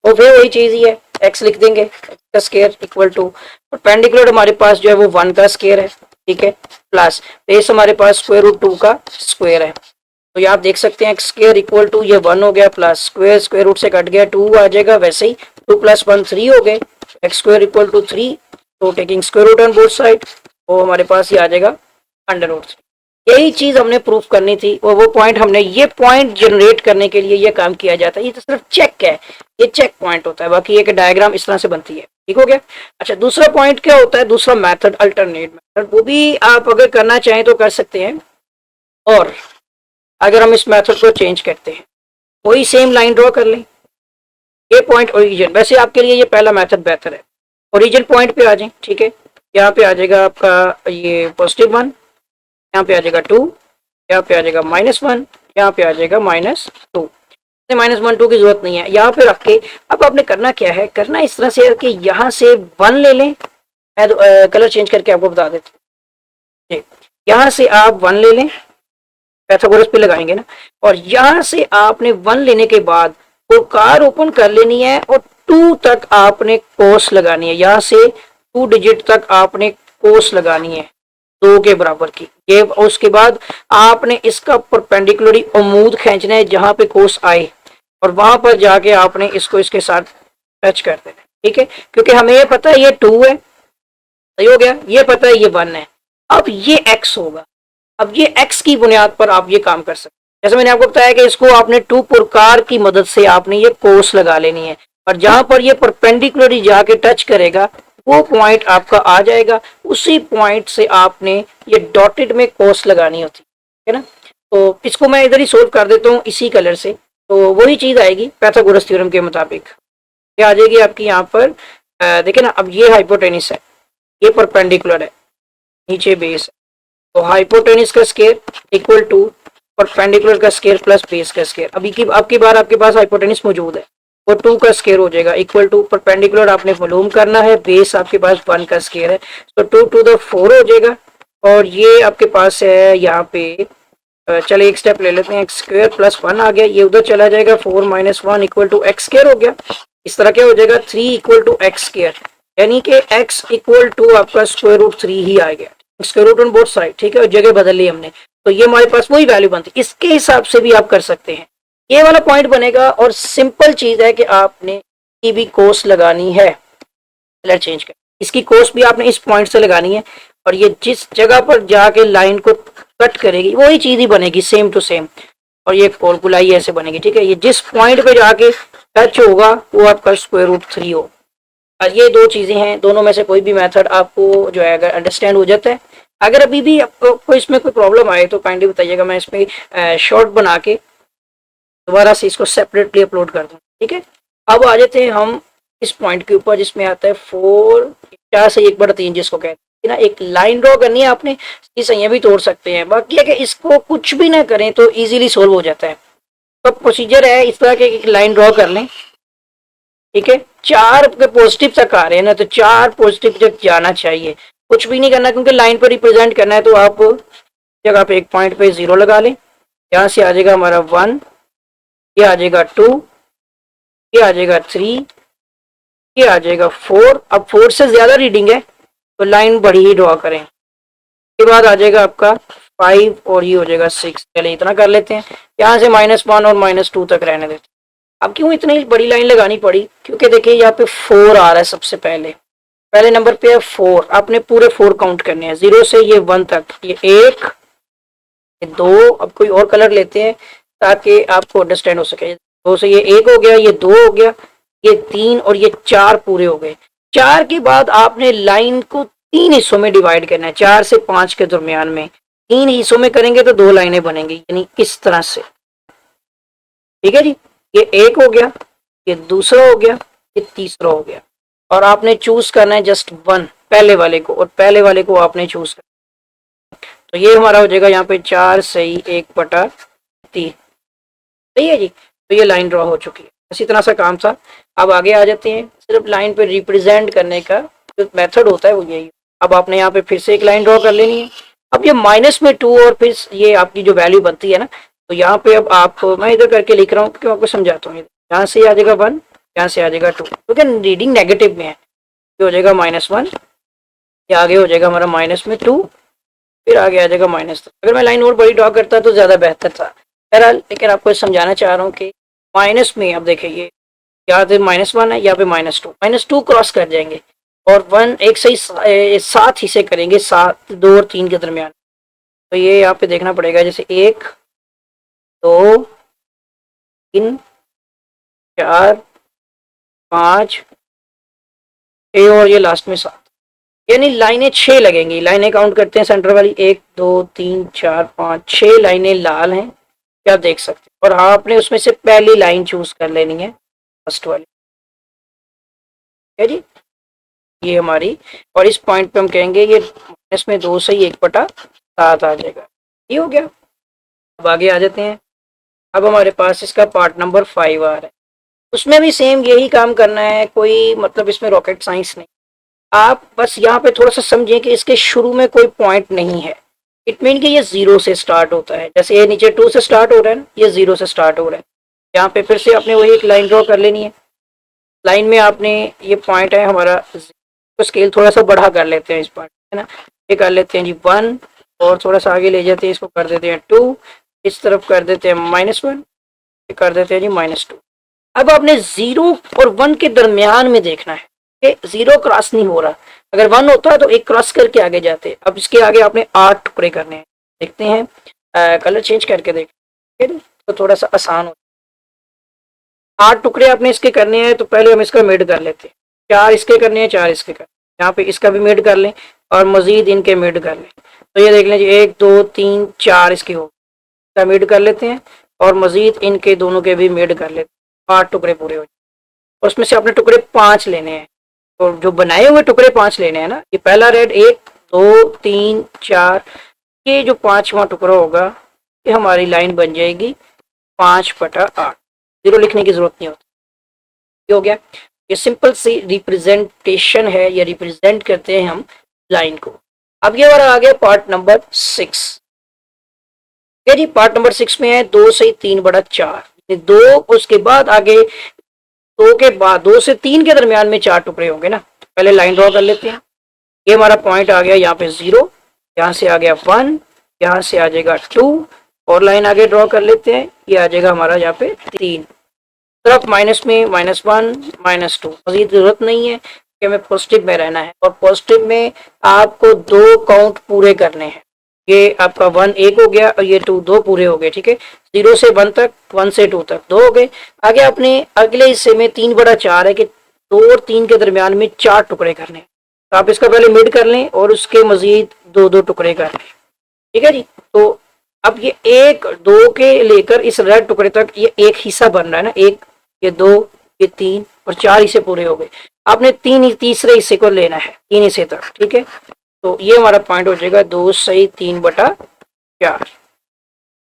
[SPEAKER 1] और फिर वही चीज ही है, x लिख देंगे, x का स्क्वायर इक्वल टू परपेंडिकुलर हमारे पास जो है वो 1 का स्क्वायर है, ठीक है, प्लस बेस हमारे पास √2 का स्क्वायर है। तो ये आप देख सकते हैं x स्क्वायर इक्वल टू ये 1 हो गया, प्लस स्क्वायर रूट से कट गया 2 आ जाएगा, वैसे ही 2 + 1 3 हो गए, x स्क्वायर इक्वल टू 3, तो taking square root on both side, वो हमारे पास ये आ जाएगा √3। यही चीज हमने प्रूफ करनी थी, और वो पॉइंट हमने, ये पॉइंट जनरेट करने के लिए ये काम किया जाता है। ये तो सिर्फ चेक है, ये चेक पॉइंट होता है, बाकी एक डायग्राम इस तरह से बनती है, ठीक हो गया। अच्छा, दूसरा पॉइंट क्या होता है, दूसरा मेथड अल्टरनेट मेथड, वो भी आप अगर करना चाहें तो कर सकते हैं। और अगर हम इस मेथड को चेंज करते हैं, वही सेम लाइन ड्रॉ कर लें, ये पॉइंट ओरिजिन, वैसे आपके लिए ये पहला मेथड बेहतर है। ओरिजिन पॉइंट पे आ जाए, ठीक है, यहाँ पे आ जाएगा आपका ये +1, यहाँ पे आ जाएगा 2, यहाँ पे आ जाएगा -1, यहाँ पे आ जाएगा -2। -1 2 की जरूरत नहीं है, यहाँ पे रख के अब आपने करना क्या है, करना इस तरह से कि यहाँ से 1 ले लें, मैं कलर चेंज करके आपको बता देता हूँ। यहाँ से आप 1 ले लें, पैथागोरस पे लगाएंगे ना, और यहाँ से आपने 1 लेने के बाद वो कार ओपन कर लेनी है और 2 तक आपने कोस लगानी है, यहाँ से 2 डिजिट तक आपने कोस लगानी है 2 के बराबर की। ये उसके बाद आपने इसका परपेंडिकुलरी अमूद खींचना है जहां पे कोस आए, और वहां पर जाके आपने इसको इसके साथ टच कर देना है, ठीक है। क्योंकि हमें ये पता है ये 2 है, सही हो गया, ये पता है ये 1 है, अब ये x होगा। अब ये x की बुनियाद पर आप ये काम कर सकते हैं। जैसे मैंने आपको बताया कि इसको आपने 2 प्रकार की मदद से आपने ये कोस लगा लेनी है, और जहां पर ये परपेंडिकुलरली जाके टच करेगा वो पॉइंट आपका आ जाएगा, उसी पॉइंट से आपने ये डॉटेड में कोस लगानी होती है ना। तो इसको मैं इधर ही सोल्व कर देता हूँ इसी कलर से, तो वही चीज आएगी पाइथागोरस थ्योरम के मुताबिक। ये आ जाएगी आपकी यहाँ पर, देखिए ना, अब ये हाइपोटेनिस है, ये परपेंडिकुलर है, नीचे बेस है, तो हाइपोटेनिस का स्केयर इक्वल टू परपेंडिकुलर का स्केयर प्लस बेस का स्केयर। अभी की आपकी बार आपके पास हाइपोटेनिस मौजूद है, वो 2 का स्केयर हो जाएगा इक्वल टू परपेंडिकुलर आपने मालूम करना है, बेस आपके पास 1 का स्केयर है, तो 2 टू द 4 हो जाएगा। और ये आपके पास है यहाँ पे, चले एक स्टेप ले लेते हैं, एक्स स्क्वायर प्लस 1 आ गया, ये उधर चला जाएगा, 4 minus 1 equal to X square हो गया। इस तरह क्या हो जाएगा, 3 इक्वल टू एक्स स्क्वायर, यानी कि x इक्वल टू आपका स्क्वायर रूट 3 ही आ गया, square root on both side, ठीक है, और जगह बदल ली हमने, तो ये हमारे पास वही वैल्यू बनती है। इसके हिसाब से भी आप कर सकते हैं, ये वाला पॉइंट बनेगा। और सिंपल चीज है कि आपने की भी कोस लगानी है, कलर चेंज कर, इसकी कोस भी आपने इस पॉइंट से लगानी है, और ये जिस जगह पर जाके लाइन को कट करेगी वही चीज ही बनेगी, सेम टू सेम, और ये फॉर्मूला ऐसे बनेगी, ठीक है। ये जिस पॉइंट पे जाके टच होगा वो आपका स्क्वायर रूट 3 हो। ये 2 चीजें हैं, दोनों में से कोई भी मेथड आपको जो है अगर अंडरस्टैंड हो जाता है, अगर अभी भी आपको इसमें कोई प्रॉब्लम आए तो काइंडली बताइएगा, मैं इसमें शॉर्ट बना के दोबारा से इसको सेपरेटली अपलोड कर दूँ, ठीक है। अब आ जाते हैं हम इस पॉइंट के ऊपर जिसमें आता है 4 से 1/3 जिसको कहते हैं ना, एक लाइन ड्रॉ करनी है आपने, इसे ये भी तोड़ सकते हैं, बाकी है कि इसको कुछ भी ना करें तो इजीली सोल्व हो जाता है। तो प्रोसीजर है इस तरह के, एक लाइन ड्रॉ कर लें, ठीक है, 4 के पॉजिटिव तक आ रहे हैं ना, तो 4 पॉजिटिव तक जाना चाहिए, कुछ भी नहीं करना, क्योंकि लाइन पर रिप्रेजेंट करना है। तो आप जगह पे एक पॉइंट पे 0 लगा लें, यहाँ से आ जाएगा हमारा 1, ये आ जाएगा 2, ये आ जाएगा 3, ये आ जाएगा 4। अब 4 से ज्यादा रीडिंग है तो लाइन बड़ी ही ड्रॉ करें, उसके बाद आ जाएगा आपका 5 और ये हो जाएगा 6। चलिए इतना कर लेते हैं, यहाँ से -1 और -2 तक रहने देते हैं। अब क्यों इतनी बड़ी लाइन लगानी पड़ी, क्योंकि देखिए यहाँ पे 4 आ रहा है, सबसे पहले नंबर पे है 4, आपने पूरे 4 काउंट करने हैं, 0 से ये 1 तक, ये 1, ये 2, अब कोई और कलर लेते हैं ताकि आपको अंडरस्टैंड हो सके। 2 से ये 1 हो गया, ये 2 हो गया, ये 3 और ये 4 पूरे हो गए। 4 के बाद आपने लाइन को 3 हिस्सों में डिवाइड करना है, 4 से 5 के दरमियान में 3 हिस्सों में करेंगे तो 2 लाइनें बनेंगी, यानी इस तरह से, ठीक है जी। ये 1 हो गया, ये दूसरा हो गया, ये तीसरा हो गया, और आपने चूज करना है जस्ट 1 पहले वाले को, और पहले वाले को आपने चूज करना। तो ये हमारा हो जाएगा यहाँ पे 4 सही 1/3, सही है जी। तो ये लाइन ड्रॉ हो चुकी है, इसी तरह से काम था। अब आगे आ जाते हैं, सिर्फ लाइन पे रिप्रेजेंट करने का जो मेथड होता है वो यही। अब आपने यहाँ पे फिर से एक लाइन ड्रॉ कर लेनी है। अब ये -2 और फिर ये आपकी जो वैल्यू बनती है ना, तो यहाँ पे अब आप, मैं इधर करके लिख रहा हूँ क्योंकि आपको समझाता हूँ। यहाँ से आ जाएगा 1, यहाँ से आ जाएगा 2, क्योंकि रीडिंग नेगेटिव में है, ये हो जाएगा -1, ये आगे हो जाएगा हमारा -2, फिर आगे आ जाएगा -3। अगर मैं लाइन और बड़ी ड्रॉ करता तो ज़्यादा बेहतर था बहरहाल, लेकिन आपको समझाना चाह रहा हूँ कि माइनस में अब देखिए ये यहाँ पे -1 है, यहाँ पे -2 क्रॉस कर जाएंगे, और 1 एक सही 7 हिस्से करेंगे, 7, 2 और 3 के दरमियान। तो ये यहाँ पे देखना पड़ेगा, जैसे 1, 2, 3, 4, 5, 6 और ये लास्ट में 7, यानी लाइनें 6 लगेंगी। लाइनें काउंट करते हैं सेंटर वाली, 1, 2, 3, 4, 5, 6 लाइनें लाल हैं, क्या देख सकते हैं। और आपने उसमें से पहली लाइन चूज कर लेनी है, फर्स्ट वाली, है जी, ये हमारी। और इस पॉइंट पे हम कहेंगे ये -2 से 1/7 आ जाएगा, ये हो गया। अब आगे आ जाते हैं, अब हमारे पास इसका पार्ट नंबर 5 आ रहा है, उसमें भी सेम यही काम करना है, कोई मतलब इसमें रॉकेट साइंस नहीं। आप बस यहाँ पे थोड़ा सा समझें कि इसके शुरू में कोई पॉइंट नहीं है, इट मीन कि ये 0 से स्टार्ट होता है। जैसे ये नीचे 2 से स्टार्ट हो रहा है ना, ये 0 से स्टार्ट हो रहा है। यहाँ पे फिर से आपने वही एक लाइन ड्रॉ कर लेनी है। लाइन में आपने ये पॉइंट है हमारा, तो स्केल थोड़ा सा बढ़ा कर लेते हैं इस पॉइंट, है ना। ये कर लेते हैं जी 1, और थोड़ा सा आगे ले जाते हैं, इसको कर देते हैं 2, इस तरफ कर देते हैं -1, ये कर देते हैं जी -2। अब आपने 0 और 1 के दरमियान में देखना है कि 0 क्रॉस नहीं हो रहा। अगर 1 होता है तो एक क्रॉस करके आगे जाते। अब इसके आगे आपने 8 टुकड़े करने हैं। देखते हैं, कलर चेंज करके देखते हैं तो थोड़ा सा आसान हो। 8 टुकड़े आपने इसके करने हैं, तो पहले हम इसका मिड कर लेते हैं। 4 इसके करने हैं, 4 इसके करने हैं। यहाँ पे इसका भी मिड कर लें और मजीद इनके मिड कर लें। तो ये देख लें जी 1 2 3 4 इसके हो, इसका मिड कर लेते हैं और मजीद इनके दोनों के भी मिड कर लेते हैं। 8 टुकड़े पूरे हो जाए। और उसमें से आपने टुकड़े 5 लेने हैं। तो जो बनाए हुए टुकड़े 5 लेने हैं ना, ये पहला रेड 1 2 3 4, ये जो 5वां टुकड़ा होगा ये हमारी लाइन बन जाएगी 5/8। 0 लिखने की जरूरत नहीं होती। ये हो गया। ये सिंपल सी रिप्रेजेंटेशन है, या रिप्रेजेंट करते हैं हम लाइन को। अब ये हमारा आ गया पार्ट नंबर 6। जी पार्ट नंबर 6 में है 2 से 3/4। 2 उसके बाद आगे 2 के बाद 2 से 3 के दरमियान में 4 टुकड़े होंगे ना। पहले लाइन ड्रॉ कर लेते हैं। ये हमारा पॉइंट आ गया यहाँ पे 0, यहाँ से आ गया 1, यहाँ से आ जाएगा 2, और लाइन आगे ड्रॉ कर लेते हैं। ये आ जाएगा हमारा यहाँ पे 3। तरफ माइनस में -1 -2, मजीद जरूरत नहीं है कि हमें पॉजिटिव में रहना है। और पॉजिटिव में आपको 2 काउंट पूरे करने हैं। ये आपका 1 1 हो गया और ये 2 2 पूरे हो गए, ठीक है। 0 से 1 तक, 1 से 2 तक 2 हो गए। आगे अपने अगले हिस्से में 3/4 है कि 2 और 3 के दरमियान में 4 टुकड़े करने हैं। तो आप इसका पहले मिड कर लें और उसके मजीद 2 2 टुकड़े कर लें, ठीक है जी। तो अब ये 1 2 के लेकर इस रेड टुकड़े तक ये एक हिस्सा बन रहा है ना। 1 ये 2 ये 3 और 4 हिस्से पूरे हो गए। आपने तीसरे हिस्से को लेना है, 3 हिस्से तक, ठीक है। तो ये हमारा पॉइंट हो जाएगा 2 से 3/4।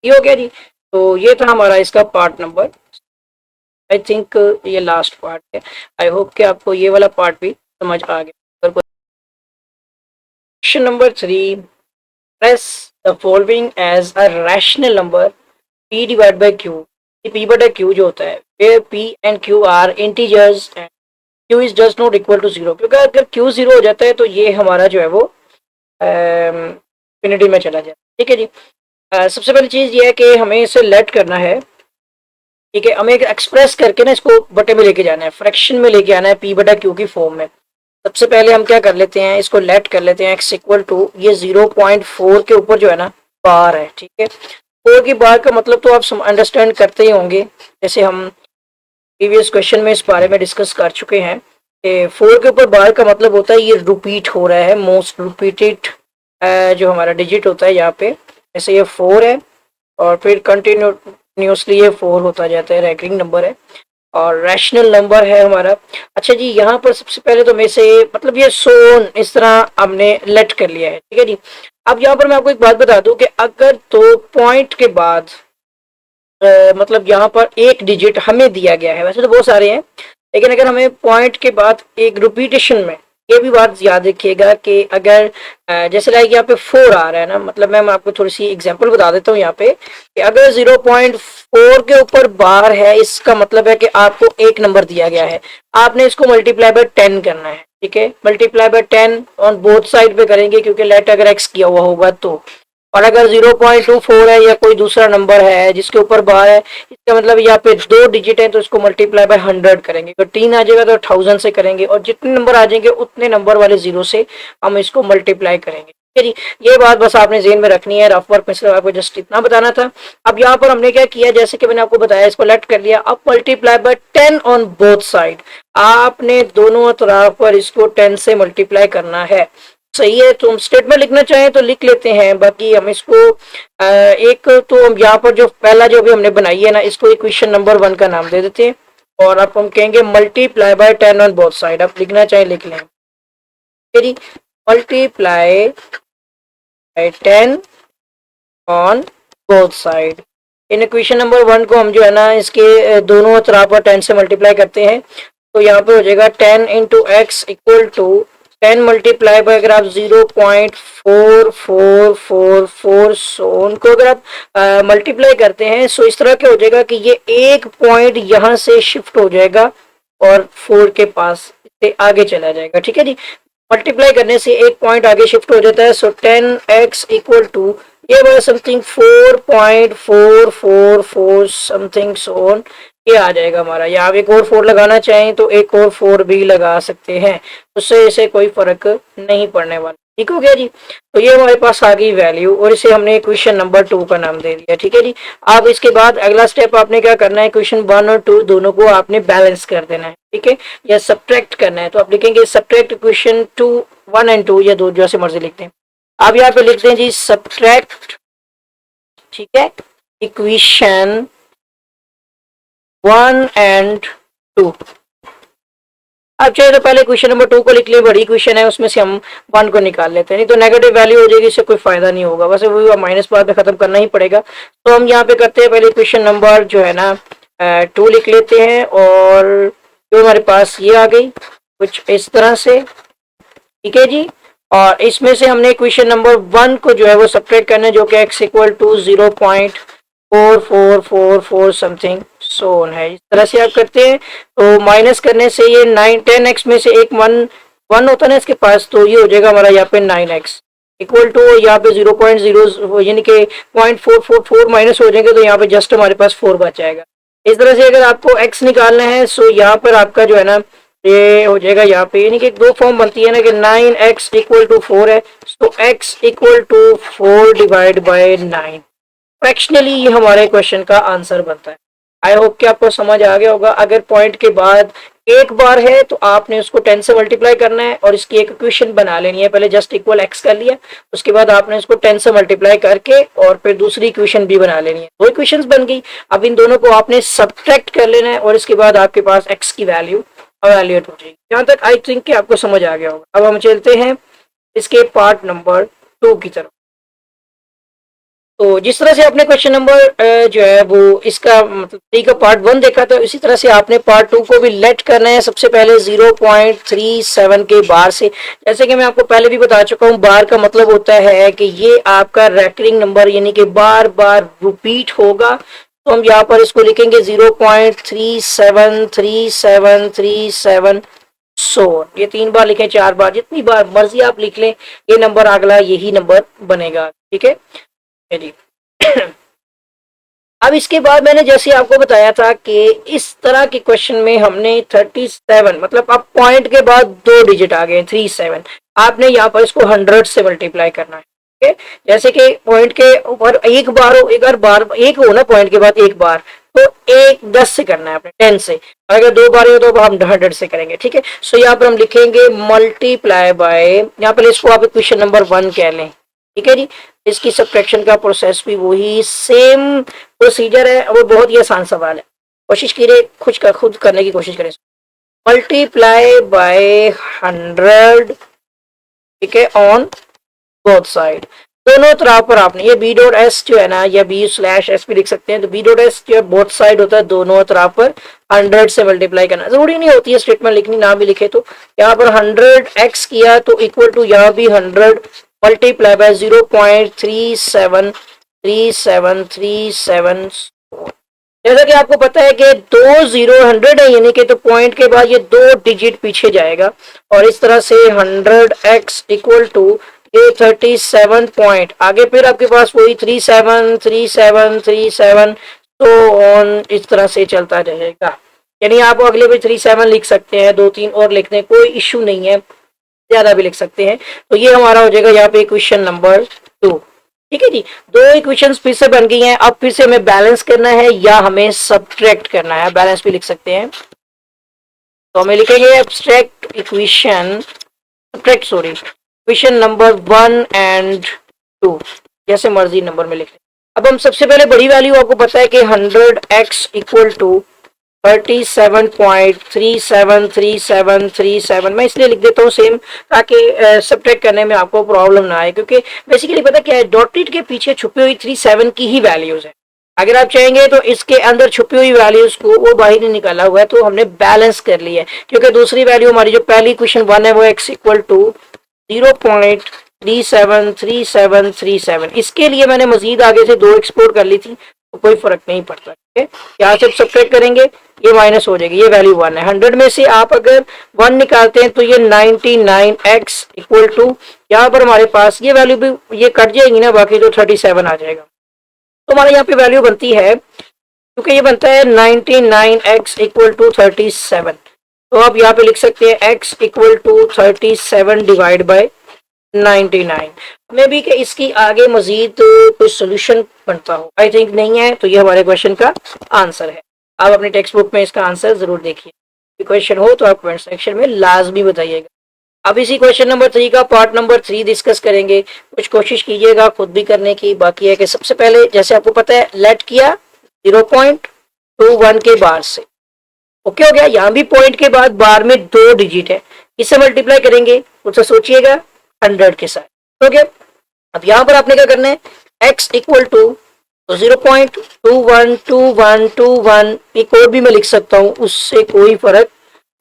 [SPEAKER 1] ये हो गया जी। तो ये था हमारा इसका पार्ट नंबर, आई थिंक ये लास्ट पार्ट है। आई होप कि आपको ये वाला पार्ट भी समझ आ गया। Question number 3, press the following as a rational number p divide by q। p/q जो होता है, where p and q are integers and q is just not equal to 0। क्योंकि अगर q 0 हो जाता है तो ये हमारा जो है वो इंफिनिटी में चला जाता है, ठीक है जी। सबसे पहली चीज ये है कि हमें इसे लेट करना है, ठीक है। हमें एक्सप्रेस करके ना इसको बटे में लेके जाना है, फ्रैक्शन में लेके आना है p/q की फॉर्म में। सबसे पहले हम क्या कर लेते हैं, इसको लेट कर लेते हैं x इक्वल टू ये 0.4 के ऊपर जो है ना बार है, ठीक है। 4 की बार का मतलब तो आप अंडरस्टैंड करते ही होंगे, जैसे हम प्रीवियस क्वेश्चन में इस बारे में डिस्कस कर चुके हैं कि 4 के ऊपर बार का मतलब होता है ये रिपीट हो रहा है, मोस्ट रिपीटेड जो हमारा डिजिट होता है यहाँ पे। जैसे ये 4 है और फिर कंटिन्यूसली ये 4 होता जाता है, रैंकिंग नंबर है और रैशनल नंबर है हमारा। अच्छा जी, यहाँ पर सबसे पहले तो मैं से मतलब ये सोन इस तरह हमने लेट कर लिया है, ठीक है जी। अब यहाँ पर मैं आपको एक बात बता दूं कि अगर तो पॉइंट के बाद मतलब यहाँ पर एक डिजिट हमें दिया गया है, वैसे तो बहुत सारे हैं, लेकिन अगर हमें पॉइंट के बाद एक रिपीटेशन में, ये भी बात याद रखिएगा कि अगर जैसे लाइक यहाँ पे 4 आ रहा है ना, मतलब मैं आपको थोड़ी सी एग्जांपल बता देता हूँ यहाँ पे कि अगर 0.4 के ऊपर बार है, इसका मतलब है कि आपको एक नंबर दिया गया है, आपने इसको मल्टीप्लाई बाय 10 करना है, ठीक है। Multiply by 10 on both side पे करेंगे क्योंकि लेट अगर एक्स किया हुआ होगा तो। और अगर 0.24 है या कोई दूसरा नंबर है जिसके ऊपर बार है, इसका मतलब यहाँ पे 2 डिजिट है तो इसको मल्टीप्लाई बाय 100 करेंगे। अगर 3 आ जाएगा तो 1000 से करेंगे और जितने नंबर आ जाएंगे उतने नंबर वाले 0 से हम इसको मल्टीप्लाई करेंगे, ठीक है जी। ये बात बस आपने ज़हन में रखनी है, रफ वर्क में सिर्फ आपको जस्ट इतना बताना था। अब यहाँ पर हमने क्या किया, जैसे कि मैंने आपको बताया, इसको लेट कर लिया। अब multiply by 10 on both side, आपने दोनों तरफ पर इसको 10 से मल्टीप्लाई करना है, सही है। तो हम स्टेटमेंट लिखना चाहें तो लिख लेते हैं, बाकी हम इसको एक तो हम यहाँ पर जो पहला जो भी हमने बनाई है ना, इसको इक्वेशन नंबर 1 का नाम दे देते हैं और अब हम कहेंगे multiply by 10 on both side. आप लिखना चाहें लिख लें, multiply by 10 on both side. In equation number 1 को हम जो है ना इसके दोनों तरफ पर 10 से मल्टीप्लाई करते हैं, तो यहाँ पे हो जाएगा 10 into X equal to 10 multiply by अगर आप 0.4444 सोन को अगर आप मल्टीप्लाई करते हैं, सो इस तरह क्या हो जाएगा कि ये एक पॉइंट यहाँ से शिफ्ट हो जाएगा और 4 के पास से आगे चला जाएगा। ठीक है जी, मल्टीप्लाई करने से एक पॉइंट आगे शिफ्ट हो जाता है। सो 10x इक्वल टू ये वाला समथिंग 4.444 समथिंग सोन ये आ जाएगा हमारा। या आप एक और 4 लगाना चाहें तो एक और 4 भी लगा सकते हैं, उससे इसे कोई फर्क नहीं पड़ने वाला। ठीक हो गया जी। तो ये हमारे पास आ गई वैल्यू और इसे हमने क्वेश्चन नंबर 2 का नाम दे दिया। ठीक है जी। अब इसके बाद अगला स्टेप आपने क्या करना है, क्वेश्चन 1 और 2 दोनों को आपने बैलेंस कर देना है। ठीक है, या सब्ट्रैक्ट करना है, तो आप लिखेंगे सब्ट्रैक्ट क्वेश्चन 2 1 एंड 2 या दो जैसे मर्जी लिखते हैं। अब यहाँ पे लिखते हैं जी सब्ट्रैक्ट, ठीक है, इक्वेशन 1 एंड 2। अब चाहिए तो पहले क्वेश्चन नंबर 2 को लिख लिए, बड़ी क्वेश्चन है उसमें से हम 1 को निकाल लेते हैं, नहीं तो नेगेटिव वैल्यू हो जाएगी, इससे कोई फायदा नहीं होगा, वैसे वो माइनस बाद में खत्म करना ही पड़ेगा। तो हम यहाँ पे करते हैं पहले क्वेश्चन नंबर जो है ना 2 लिख लेते हैं और जो हमारे पास ये आ गई कुछ इस तरह से। ठीक है जी, और इसमें से हमने क्वेश्चन नंबर 1 को जो है वो सब्ट्रैक्ट करना है, जो कि x इक्वल टू 0.4444 समथिंग सोन है। इस तरह से आप करते हैं तो माइनस करने से ये 10x में से एक 1 होता है ना इसके पास, तो ये हो जाएगा हमारा यहाँ पे 9x इक्वल टू यहाँ पे 0.0 यानी कि 0.444 माइनस हो जाएंगे, तो यहाँ पे जस्ट हमारे पास 4 बच जाएगा। इस तरह से अगर आपको x निकालना है सो यहाँ पर आपका जो है ना ये हो जाएगा यहाँ पे, यानी कि दो फॉर्म बनती है ना कि 9x इक्वल टू 4 है, तो x equal to 4 divide by 9 fractionally ये हमारे क्वेश्चन का आंसर बनता है। आई होप कि आपको समझ आ गया होगा। अगर पॉइंट के बाद एक बार है तो आपने उसको 10 से मल्टीप्लाई करना है और इसकी एक इक्वेशन बना लेनी है। पहले जस्ट इक्वल x कर लिया, उसके बाद आपने इसको 10 से मल्टीप्लाई करके और फिर दूसरी इक्वेशन भी बना लेनी है। दो इक्वेशंस बन गई। अब इन दोनों को आपने सब्ट्रैक्ट कर लेना है और इसके बाद आपके पास x की वैल्यू एवेल्युएट हो जाएगी। यहाँ तक आई थिंक कि आपको समझ आ गया होगा। अब हम चलते हैं इसके पार्ट नंबर 2 की तरफ। तो जिस तरह से आपने क्वेश्चन नंबर जो है वो इसका मतलब 3 का पार्ट 1 देखा था, इसी तरह से आपने पार्ट 2 को भी लेट करना है। सबसे पहले 0.37 के बार से, जैसे कि मैं आपको पहले भी बता चुका हूँ, बार का मतलब होता है कि ये आपका रेकरिंग नंबर यानी कि बार बार रिपीट होगा। तो हम यहाँ पर इसको लिखेंगे 0.373737 सो ये 3 बार लिखें, 4 बार, जितनी बार मर्जी आप लिख लें, ये नंबर अगला यही नंबर बनेगा। ठीक है जी। अब इसके बाद मैंने जैसे आपको बताया था कि इस तरह के क्वेश्चन में हमने 37 मतलब अब पॉइंट के बाद 2 डिजिट आ गए 37, आपने यहाँ पर इसको 100 से मल्टीप्लाई करना है। ठीक है, जैसे कि पॉइंट के ऊपर एक बार हो, एक बार एक हो ना पॉइंट के बाद एक बार, तो एक 10 से करना है आपने 10 से, अगर 2 बार हो तो हम 100 से करेंगे। ठीक है, सो यहाँ पर हम लिखेंगे मल्टीप्लाई बाय, यहाँ पर इसको आप क्वेश्चन नंबर 1 कह लें। ठीक है जी, इसकी सब्ट्रैक्शन का प्रोसेस भी वही सेम प्रोसीजर है और बहुत ही आसान सवाल है। कोशिश कीजिए खुद करने की कोशिश करें। मल्टीप्लाई बाय 100, ठीक है, ऑन बोथ साइड, दोनों तरफ पर आपने ये बी डॉट एस जो है ना, या बी स्लैश एस भी लिख सकते हैं, तो बी डॉट एस जो है बोथ साइड होता है, दोनों तरफ पर 100 से मल्टीप्लाई करना। जरूरी नहीं होती है स्टेटमेंट लिखनी, ना भी लिखे तो यहाँ पर 100x किया तो इक्वल टू यहाँ भी 100 मल्टीप्लाई बाय 0.373737। जैसा कि आपको पता है कि 2 है, यानी कि तो पॉइंट के बाद ये 2 डिजिट पीछे जाएगा और इस तरह से 100x इक्वल टू ये 37 पॉइंट आगे, फिर आपके पास वही 373737 तो ऑन इस तरह से चलता रहेगा। यानी आप अगले भी 37 लिख सकते हैं, 2-3 और लिखने कोई इश्यू नहीं है, ज्यादा भी लिख सकते हैं। तो ये हमारा हो जाएगा यहाँ पे क्वेश्चन नंबर 2। ठीक है जी, 2 इक्वेशंस फिर से बन गई हैं। अब फिर से हमें बैलेंस करना है या हमें सब्ट्रैक्ट करना है, बैलेंस भी लिख सकते हैं। तो हमें लिखेंगे abstract equation, subtract sorry, equation number 1 and 2, जैसे मर्जी नंबर में लिख लें। अब हम सबसे पहले बड़ी वैल्यू, आपको पता है कि 100x इक्वल टू 37.373737, मैं इसलिए लिख देता हूँ सेम, ताकि सब्ट्रैक्ट करने में आपको प्रॉब्लम ना आए, क्योंकि बेसिकली पता क्या है, डॉटेड के पीछे छुपी हुई 37 की ही वैल्यूज है। अगर आप चाहेंगे तो इसके अंदर छुपी हुई वैल्यूज को वो बाहर नहीं निकाला हुआ है, तो हमने बैलेंस कर लिया है, क्योंकि दूसरी वैल्यू हमारी जो पहली क्वेश्चन 1 है वो x इक्वल टू 0.373737, इसके लिए मैंने मजीद आगे से 2 एक्सप्लोर कर ली थी, तो कोई फर्क नहीं पड़ता। ठीक है, यहाँ से सब्ट्रैक्ट करेंगे, ये माइनस हो जाएगी, ये वैल्यू 1 है। 100 में से आप अगर 1 निकालते हैं तो ये 99x इक्वल टू, यहाँ पर हमारे पास ये वैल्यू भी ये कट जाएगी ना, बाकी तो 37 आ जाएगा। तो हमारे यहाँ पे वैल्यू बनती है, क्योंकि ये बनता है 99x इक्वल टू 37, तो आप यहाँ पे लिख सकते हैं x equal to 37 divide by 99। मे भी कि इसकी आगे मजीद कोई सोल्यूशन बनता हो, आई थिंक नहीं है, तो ये हमारे क्वेश्चन का आंसर है। आप अपनी टेक्स्ट बुक में इसका आंसर जरूर देखिए, क्वेश्चन हो तो आप कमेंट सेक्शन में लाजमी बताइएगा। अब इसी क्वेश्चन नंबर 3 का पार्ट नंबर 3 डिस्कस करेंगे। कुछ कोशिश कीजिएगा खुद भी करने की। बाकी है कि सबसे पहले जैसे आपको पता है लेट किया 0.21 के बार से, ओके हो गया। यहाँ भी पॉइंट के बाद बार में 2 डिजिट है, इससे मल्टीप्लाई करेंगे, उससे सोचिएगा 100 के साथ, ओके। अब यहाँ पर आपने क्या करना है, x इक्वल टू 0.212121, एक और भी मैं लिख सकता हूँ, उससे कोई फर्क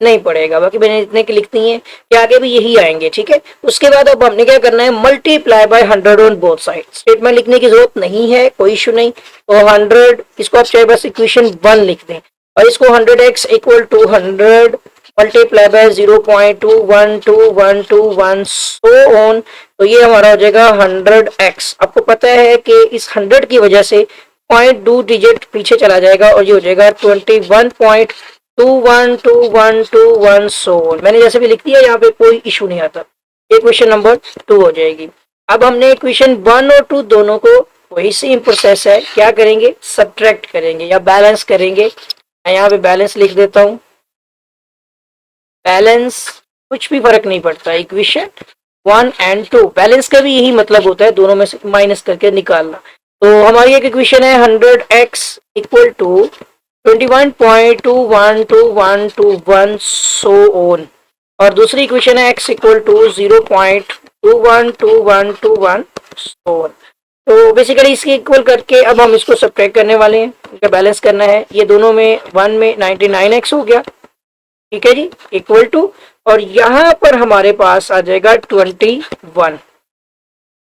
[SPEAKER 1] नहीं पड़ेगा, बाकी मैंने इतने की लिखती हैं कि आगे भी यही आएंगे। ठीक है, उसके बाद अब हमने क्या करना है, multiply by 100 on both side. Statement लिखने की जरूरत नहीं है, कोई इशू नहीं। तो 100 इसको आप चाहे बस इक्वेशन 1 लिख दें, और इसको 100x equal to 100 multiply by 0.212121 so on, तो ये हमारा हो जाएगा 100x। आपको पता है कि इस 100 की वजह से 0.2 डिजिट पीछे चला जाएगा, और ये हो जाएगा 21.212121 सो ऑन। मैंने जैसे भी लिख दिया, यहाँ पे कोई इशू नहीं आता। ये क्वेश्चन नंबर 2 हो जाएगी। अब हमने क्वेश्चन 1 और 2 दोनों को वही सेम प्रोसेस है, क्या करेंगे, सब्ट्रैक्ट करेंगे या बैलेंस करेंगे। मैं यहाँ पे बैलेंस लिख देता हूँ, बैलेंस कुछ भी फर्क नहीं पड़ता, इक्वेशन 1 एंड 2 बैलेंस का भी यही मतलब होता है, दोनों में से माइनस करके निकालना। तो हमारी एक इक्वेशन है 100x equal to 21.212121 so on, और दूसरी इक्वेशन है x equal to 0.212121 so on. तो बेसिकली इसके इक्वल करके अब हम इसको सब्ट्रैक्ट करने वाले हैं, इनका बैलेंस करना है। ये दोनों में 1 में 99x हो गया, ठीक है जी, इक्वल टू, और यहां पर हमारे पास आ जाएगा 21।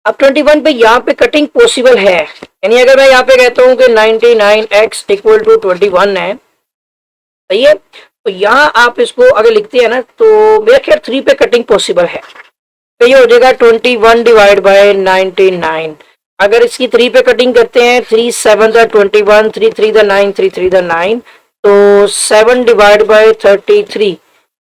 [SPEAKER 1] अब 21 पे यहाँ पे कटिंग पॉसिबल है, यानी अगर मैं यहाँ पे कहता हूँ कि 99x इक्वल टू 21 है, सही है, तो यहाँ आप इसको अगर लिखते हैं ना, तो मेरा ख्याल 3 पे कटिंग पॉसिबल है, तो ये हो जाएगा 21 डिवाइड बाय 99। अगर इसकी 3 पे कटिंग करते हैं, 3 7 द 21, 3 3 द 9, 3 3 द 9, तो 7 डिवाइड बाय 33।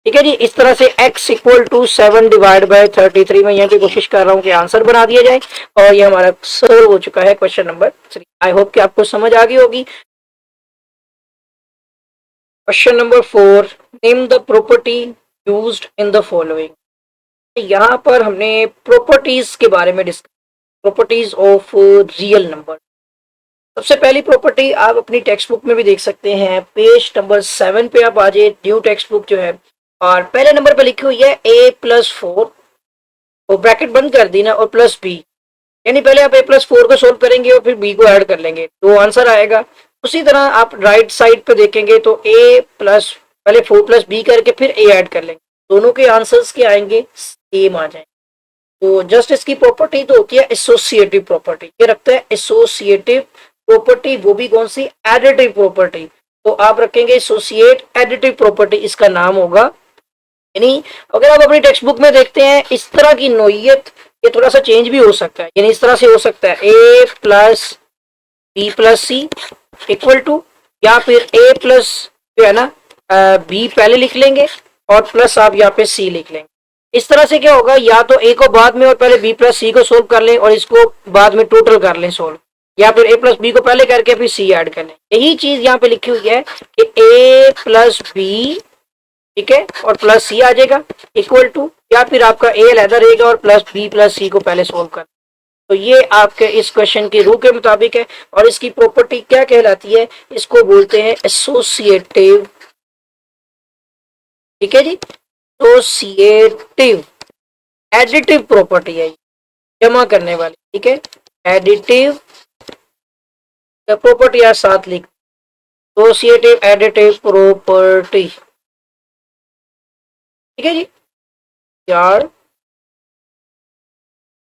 [SPEAKER 1] ठीक है जी, इस तरह से x equal to 7 divide by 33 में यहाँ की कोशिश कर रहा हूँ कि आंसर बना दिया जाए, और ये हमारा सॉल्व हो चुका है क्वेश्चन नंबर 3। आई होप कि आपको समझ आ गई होगी। Question number 4, name the property used in the following. यहाँ पर हमने प्रॉपर्टीज के बारे में discuss, properties of real number. सबसे पहली प्रॉपर्टी आप अपनी टेक्स्ट बुक में भी देख सकते हैं, पेज नंबर 7 पे आप आ जाए, न्यू टेक्स्ट बुक जो है, और पहले नंबर पर लिखी हुई है a+4, और ब्रैकेट बंद कर दी ना, और प्लस b, यानी पहले आप a+4 को सोल्व करेंगे और फिर b को ऐड कर लेंगे तो आंसर आएगा। उसी तरह आप राइट साइड पे देखेंगे तो पहले 4 + b करके फिर a ऐड कर लेंगे, दोनों के आंसर्स के आएंगे सेम आ जाएंगे। तो जस्ट इसकी प्रॉपर्टी तो होती है एसोसिएटिव प्रॉपर्टी, ये रखता है एसोसिएटिव प्रॉपर्टी, वो भी कौन सी, एडिटिव प्रॉपर्टी। तो आप रखेंगे एसोसिएट एडिटिव प्रॉपर्टी, इसका नाम होगा। यानी अगर आप अपनी टेक्स्ट बुक में देखते हैं, इस तरह की नोयत ये थोड़ा सा चेंज भी हो सकता है, यानी इस तरह से हो सकता है a+b+c इक्वल टू, या फिर a प्लस जो है ना b पहले लिख लेंगे और प्लस आप यहाँ पे c लिख लेंगे। इस तरह से क्या होगा, या तो a को बाद में और पहले b+c को सोल्व कर लें और इसको बाद में टोटल कर लें सोल्व, या फिर a+b को पहले करके फिर c ऐड कर लें। यही चीज यहाँ पे लिखी हुई है कि a+b, ठीक है, और प्लस सी आ जाएगा इक्वल टू, या फिर आपका ए अलहदा रहेगा और प्लस बी प्लस सी को पहले सोल्व कर। तो ये आपके इस क्वेश्चन की रूल के मुताबिक है, और इसकी प्रॉपर्टी क्या कहलाती है, इसको बोलते हैं एसोसिएटिव। ठीक है जी, एसोसिएटिव एडिटिव प्रॉपर्टी है, जमा करने वाली। ठीक है, एडिटिव या प्रॉपर्टी यार साथ लिख, एसोसिएटिव एडिटिव प्रॉपर्टी, ठीक है जी यार।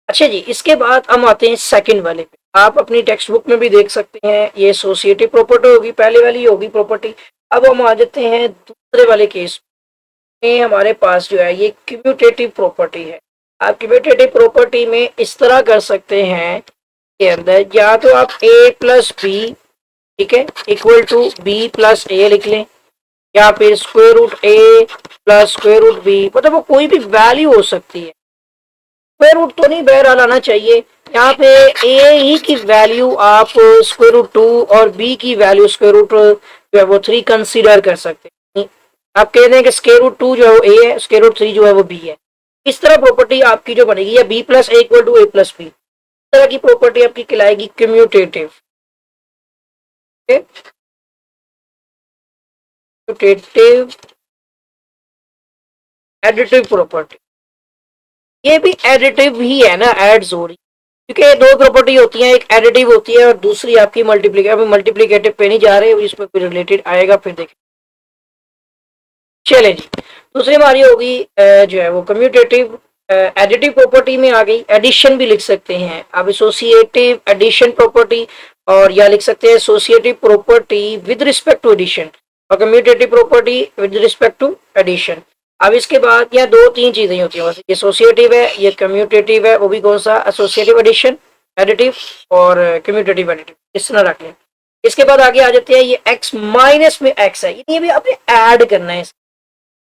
[SPEAKER 1] अच्छा जी, इसके बाद हम आते हैं सेकंड वाले पे। आप अपनी टेक्स्ट बुक में भी देख सकते हैं, ये एसोसिएटिव प्रॉपर्टी होगी, पहले वाली होगी प्रॉपर्टी। अब हम आ जाते हैं दूसरे वाले केस में। हमारे पास जो है ये कम्यूटेटिव प्रॉपर्टी है। आप कम्यूटेटिव प्रॉपर्टी में इस तरह कर सकते हैं के अंदर, या तो आप a प्लस बी, ठीक है, इक्वल टू बी प्लस ए लिख लें, या फिर स्क्वायर रूट ए प्लस स्क्वायर रूट बी, मतलब वो कोई भी वैल्यू हो सकती है, स्क्वायर रूट तो नहीं बहरहाल आना चाहिए। यहाँ पे ए ही की वैल्यू आप स्क्वायर रूट 2 और बी की वैल्यू स्क्वायर रूट जो है वो 3 कंसीडर कर सकते हैं। आप कह दें कि स्क्वायर रूट 2 जो है वो ए है, स्क्वायर रूट 3 जो है वो बी है। इस तरह प्रॉपर्टी आपकी जो बनेगी, या B plus A equal to A plus B, इस तरह की प्रॉपर्टी आपकी कहलाएगी कम्यूटेटिव। कम्यूटेटिव एडिटिव प्रॉपर्टी, ये भी एडिटिव ही है ना, एड्स हो रही, क्योंकि दो प्रॉपर्टी होती है, एक एडिटिव होती है और दूसरी आपकी मल्टीप्लिकेटिव। अभी मल्टीप्लिकेटिव पे नहीं जा रहे, इसमें कोई रिलेटेड आएगा फिर देखें। चले जी, दूसरी हमारी होगी जो है वो कम्यूटेटिव एडिटिव प्रॉपर्टी में आ गई। एडिशन भी लिख सकते हैं आप, एसोसिएटिव एडिशन प्रॉपर्टी, और या लिख सकते हैं associative property with respect to addition, और commutative property with respect to addition. अब इसके बाद या दो तीन चीजें होती हैं, ये एसोसिएटिव है, ये कम्यूटेटिव है, वो भी कौन सा, एसोसिएटिव एडिशन एडिटिव और कम्यूटेटिव एडिटिव, इस तरह रख लें। इसके बाद आगे आ जाते हैं, ये x माइनस में x है, ये भी आपने ऐड करना है।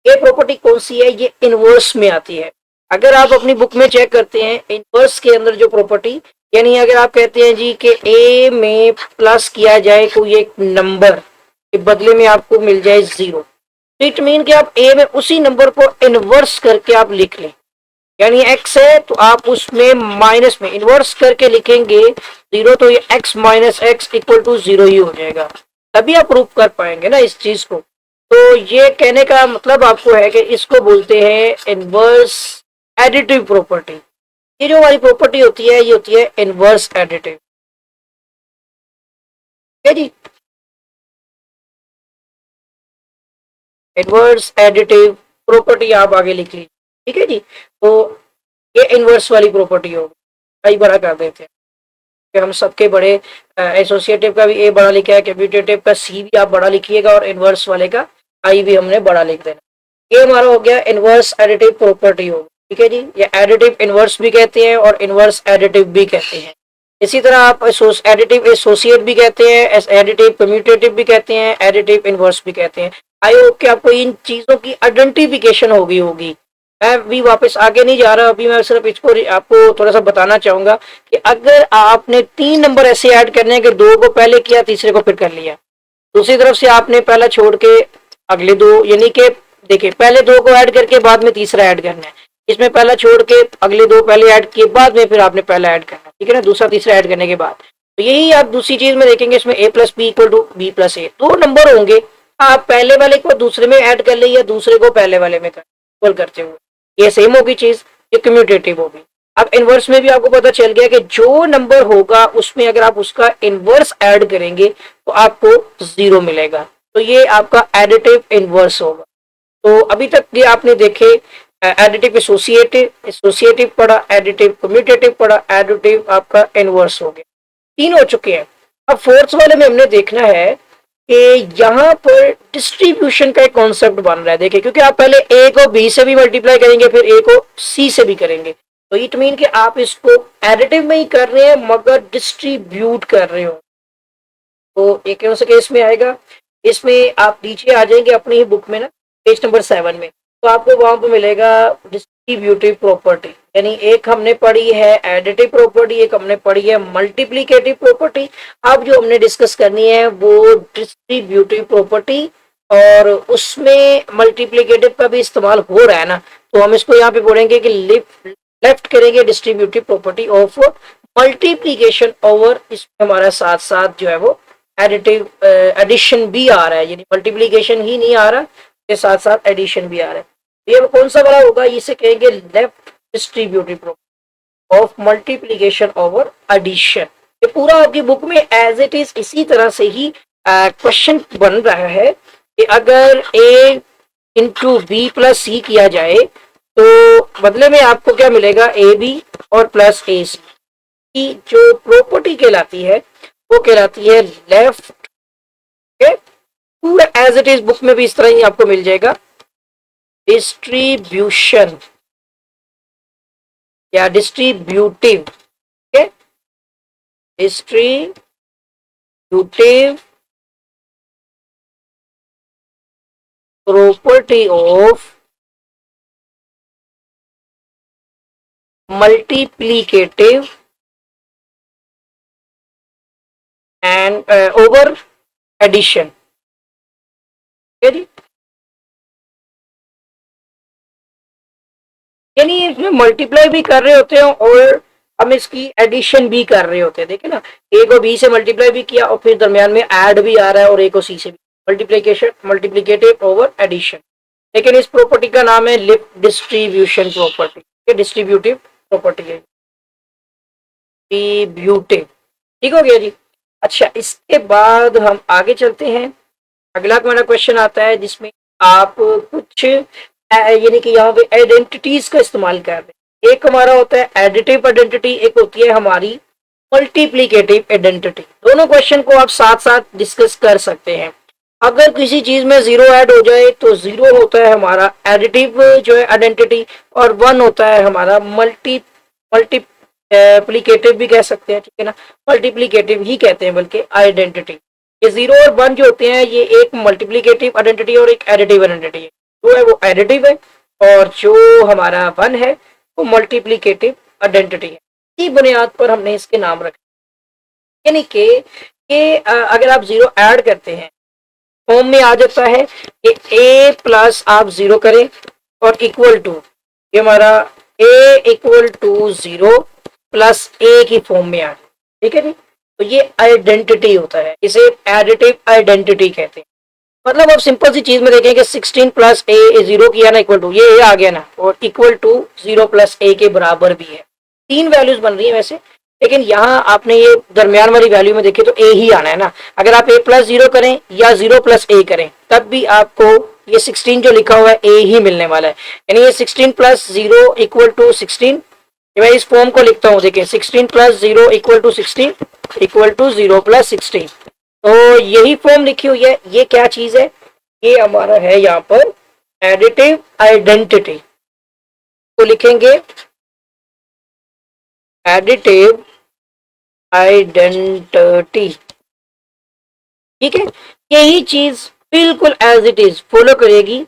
[SPEAKER 1] ये प्रॉपर्टी कौन सी है, ये इनवर्स में आती है। अगर आप अपनी बुक में चेक करते हैं इनवर्स के अंदर जो प्रॉपर्टी, यानी अगर आप कहते हैं जी कि a में प्लस किया जाए कोई एक नंबर के बदले में आपको मिल जाए 0, इट मीन कि आप a में उसी नंबर को इनवर्स करके आप लिख लें। यानी x है तो आप उसमें माइनस में इनवर्स करके लिखेंगे 0, तो ये x minus X equal to 0 ही हो जाएगा। तभी आप प्रूफ कर पाएंगे ना इस चीज को। तो ये कहने का मतलब आपको है कि इसको बोलते हैं इनवर्स एडिटिव प्रॉपर्टी। ये जो हमारी प्रॉपर्टी होती है, ये होती है इनवर्स एडिटिव, है जी। इनवर्स एडिटिव प्रॉपर्टी आप आगे लिख लीजिए, ठीक है जी। तो ये इनवर्स वाली प्रॉपर्टी होगी, कई बड़ा कर देते हैं कि हम सबके बड़े, एसोसिएटिव का भी ए बड़ा लिखा है, कम्यूटेटिव का सी भी आप बड़ा लिखिएगा, और इनवर्स वाले का आई भी हमने बड़ा लिख देना। ये हमारा हो गया इनवर्स एडिटिव प्रॉपर्टी होगी, ठीक है जी। ये एडिटिव इनवर्स भी कहते हैं और इनवर्स एडिटिव भी कहते हैं। इसी तरह आप एडिटिव एसोसिएट भी कहते हैं, एडिटिव कम्यूटेटिव भी कहते हैं, एडिटिव इनवर्स भी कहते हैं। आई होप कि आपको इन चीजों की आइडेंटिफिकेशन होगी। मैं भी वापस आगे नहीं जा रहा, अभी मैं सिर्फ इसको आपको थोड़ा सा बताना चाहूंगा कि अगर आपने 3 नंबर ऐसे ऐड करने हैं कि 2 को पहले किया, तीसरे को फिर कर लिया, दूसरी तरफ से आपने पहला छोड़ के अगले 2, यानी कि देखिए पहले 2 को ऐड करके बाद में तीसरा ऐड करना है, इसमें पहला छोड़ के अगले 2 पहले ऐड किए, बाद में फिर आपने पहला ऐड करना है, ठीक है ना, दूसरा तीसरा ऐड करने के बाद। तो यही आप दूसरी चीज में देखेंगे, इसमें a plus B equal to B plus A, 2 number होंगे, आप पहले वाले को दूसरे में ऐड कर ले या दूसरे को पहले वाले में इक्वल करते हुए, ये सेम होगी चीज, ये कम्यूटेटिव होगी। अब इनवर्स में भी आपको पता चल गया कि जो नंबर होगा उसमें अगर आप उसका इनवर्स ऐड करेंगे तो आपको 0 मिलेगा, तो ये आपका एडिटिव इनवर्स होगा। तो अभी तक ये आपने देखे एडिटिव एसोसिएटिव, एसोसिएटिव पढ़ा, एडिटिव कम्यूटेटिव पढ़ा, एडिटिव आपका इनवर्स हो गया, 3 हो चुके हैं। अब फोर्थ वाले में हमने देखना है कि यहाँ पर डिस्ट्रीब्यूशन का एक कॉन्सेप्ट बन रहा है। देखिए, क्योंकि आप पहले ए को बी से भी मल्टीप्लाई करेंगे, फिर ए को सी से भी करेंगे, तो इट मीन कि आप इसको एडिटिव में ही कर रहे हैं मगर डिस्ट्रीब्यूट कर रहे हो। तो ये कौन से केस में आएगा, इसमें आप नीचे आ जाएंगे अपनी ही बुक में ना, पेज नंबर 7 में, तो आपको वहां पर मिलेगा डिस्ट्रीब्यूटिव प्रॉपर्टी। यानी एक हमने पढ़ी है एडिटिव प्रॉपर्टी, एक हमने पढ़ी है मल्टीप्लिकेटिव प्रॉपर्टी। अब जो हमने डिस्कस करनी है वो डिस्ट्रीब्यूटिव प्रॉपर्टी, और उसमें मल्टीप्लिकेटिव का भी इस्तेमाल हो रहा है ना, तो हम इसको यहाँ पे बोलेंगे कि लेफ्ट करेंगे distributive property of multiplication over, इसमें हमारा साथ साथ जो है वो एडिटिव एडिशन भी आ रहा है, यानी मल्टीप्लीकेशन ही नहीं आ रहा, के साथ साथ एडिशन भी आ रहा है। ये कौन सा वाला होगा, इसे कहेंगे left distributive property of multiplication over addition. ये पूरा आपकी बुक में एज इट इज इसी तरह से ही क्वेश्चन बन रहा है कि अगर ए इंटू बी प्लस सी किया जाए तो बदले में आपको क्या मिलेगा, ए बी और प्लस ए सी की जो प्रॉपर्टी कहलाती है वो कहलाती है लेफ्ट के। पूरा एज इट इज बुक में भी इस तरह ही आपको मिल जाएगा, डिस्ट्रीब्यूशन या डिस्ट्रीब्यूटिव, ठीक है, distributive property of multiplicative and over addition, ठीक है जी। यानी इसमें मल्टीप्लाई भी कर रहे होते हैं और हम इसकी एडिशन भी कर रहे होते हैं, देखिए ना, ए को बी से मल्टीप्लाई भी किया और फिर दरमियान में ऐड भी आ रहा है और ए को सी से भी, मल्टीप्लीकेशन, मल्टीप्लीकेटिव ओवर एडिशन। लेकिन इस प्रॉपर्टी का नाम है lift distribution property, distributive property है, डिस्ट्रीब्यूटिव, ठीक हो गया जी। अच्छा, इसके बाद हम आगे चलते हैं। अगला हमारा क्वेश्चन आता है जिसमें आप कुछ यानी कि यहाँ पे आइडेंटिटीज का इस्तेमाल कर रहे हैं। एक हमारा होता है एडिटिव आइडेंटिटी, एक होती है हमारी मल्टीप्लीकेटिव आइडेंटिटी। दोनों क्वेश्चन को आप साथ साथ डिस्कस कर सकते हैं। अगर किसी चीज में जीरो ऐड हो जाए तो जीरो होता है हमारा एडिटिव जो है आइडेंटिटी, और वन होता है हमारा मल्टीप्लीकेटिव भी कह सकते हैं, ठीक है ना, मल्टीप्लीकेटिव ही कहते हैं बल्कि आइडेंटिटी। ये जीरो और वन जो होते हैं ये एक मल्टीप्लीकेटिव आइडेंटिटी और एक एडिटिव आइडेंटिटी है। जो है वो एडिटिव है और जो हमारा वन है वो मल्टीप्लीकेटिव आइडेंटिटी है। इसी बुनियाद पर हमने इसके नाम रखे, यानी कि ये अगर आप जीरो ऐड करते हैं फॉर्म में आ जाता है कि ए प्लस आप जीरो करें और इक्वल टू, ये हमारा ए इक्वल टू जीरो प्लस ए की फॉर्म में आ जाए, ठीक है जी। तो ये आइडेंटिटी होता है, इसे एडिटिव आइडेंटिटी कहते हैं। मतलब आप सिंपल सी चीज में देखें कि 16 प्लस ए जीरो किया ना इक्वल टू, ये आ गया ना, और इक्वल टू जीरो प्लस ए के बराबर भी है। तीन वैल्यूज बन रही है वैसे, लेकिन यहाँ आपने ये दरमियान वाली वैल्यू में देखे तो ए ही आना है ना। अगर आप ए प्लस जीरो करें या जीरो प्लस ए करें तब भी आपको ये 16 जो लिखा हुआ है ए ही मिलने वाला है। यानी ये 16 प्लस जीरो इक्वल टू 16, मैं इस फॉर्म को लिखता हूँ, देखिए 16 plus zero equal to 16 equal to zero plus 16। तो यही फॉर्म लिखी हुई है। ये क्या चीज है, ये हमारा है यहाँ पर एडिटिव आइडेंटिटी। तो लिखेंगे एडिटिव आइडेंटिटी, ठीक है। यही चीज बिल्कुल एज इट इज फॉलो करेगी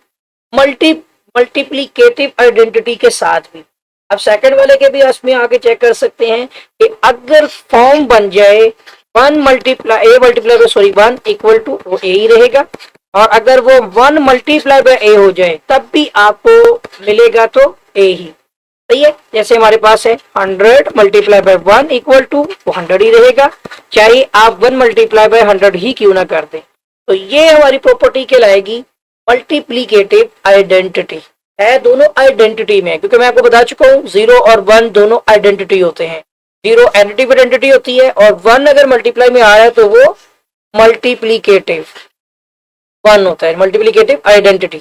[SPEAKER 1] मल्टीप्लीकेटिव आइडेंटिटी के साथ भी। अब सेकंड वाले के भी उसमें आके चेक कर सकते हैं कि अगर फॉर्म बन जाए one multiply A multiply by sorry one equal to, वो ए ही रहेगा, और अगर वो वन मल्टीप्लाई बाय ए हो जाए तब भी आपको मिलेगा तो ए ही, सही है। जैसे हमारे पास है 100 मल्टीप्लाई बाय 1 इक्वल टू 100 ही रहेगा, चाहे आप 1 मल्टीप्लाई बाय 100 ही क्यों ना कर दें। तो ये हमारी प्रॉपर्टी कहलाएगी मल्टीप्लीकेटिव आइडेंटिटी। है दोनों आइडेंटिटी में, क्योंकि मैं आपको बता चुका हूँ जीरो और वन दोनों आइडेंटिटी होते हैं। जीरो एडिटिव आइडेंटिटी होती है और वन अगर मल्टीप्लाई में आ रहा है तो वो मल्टीप्लीकेटिव वन होता है, मल्टीप्लीकेटिव आइडेंटिटी,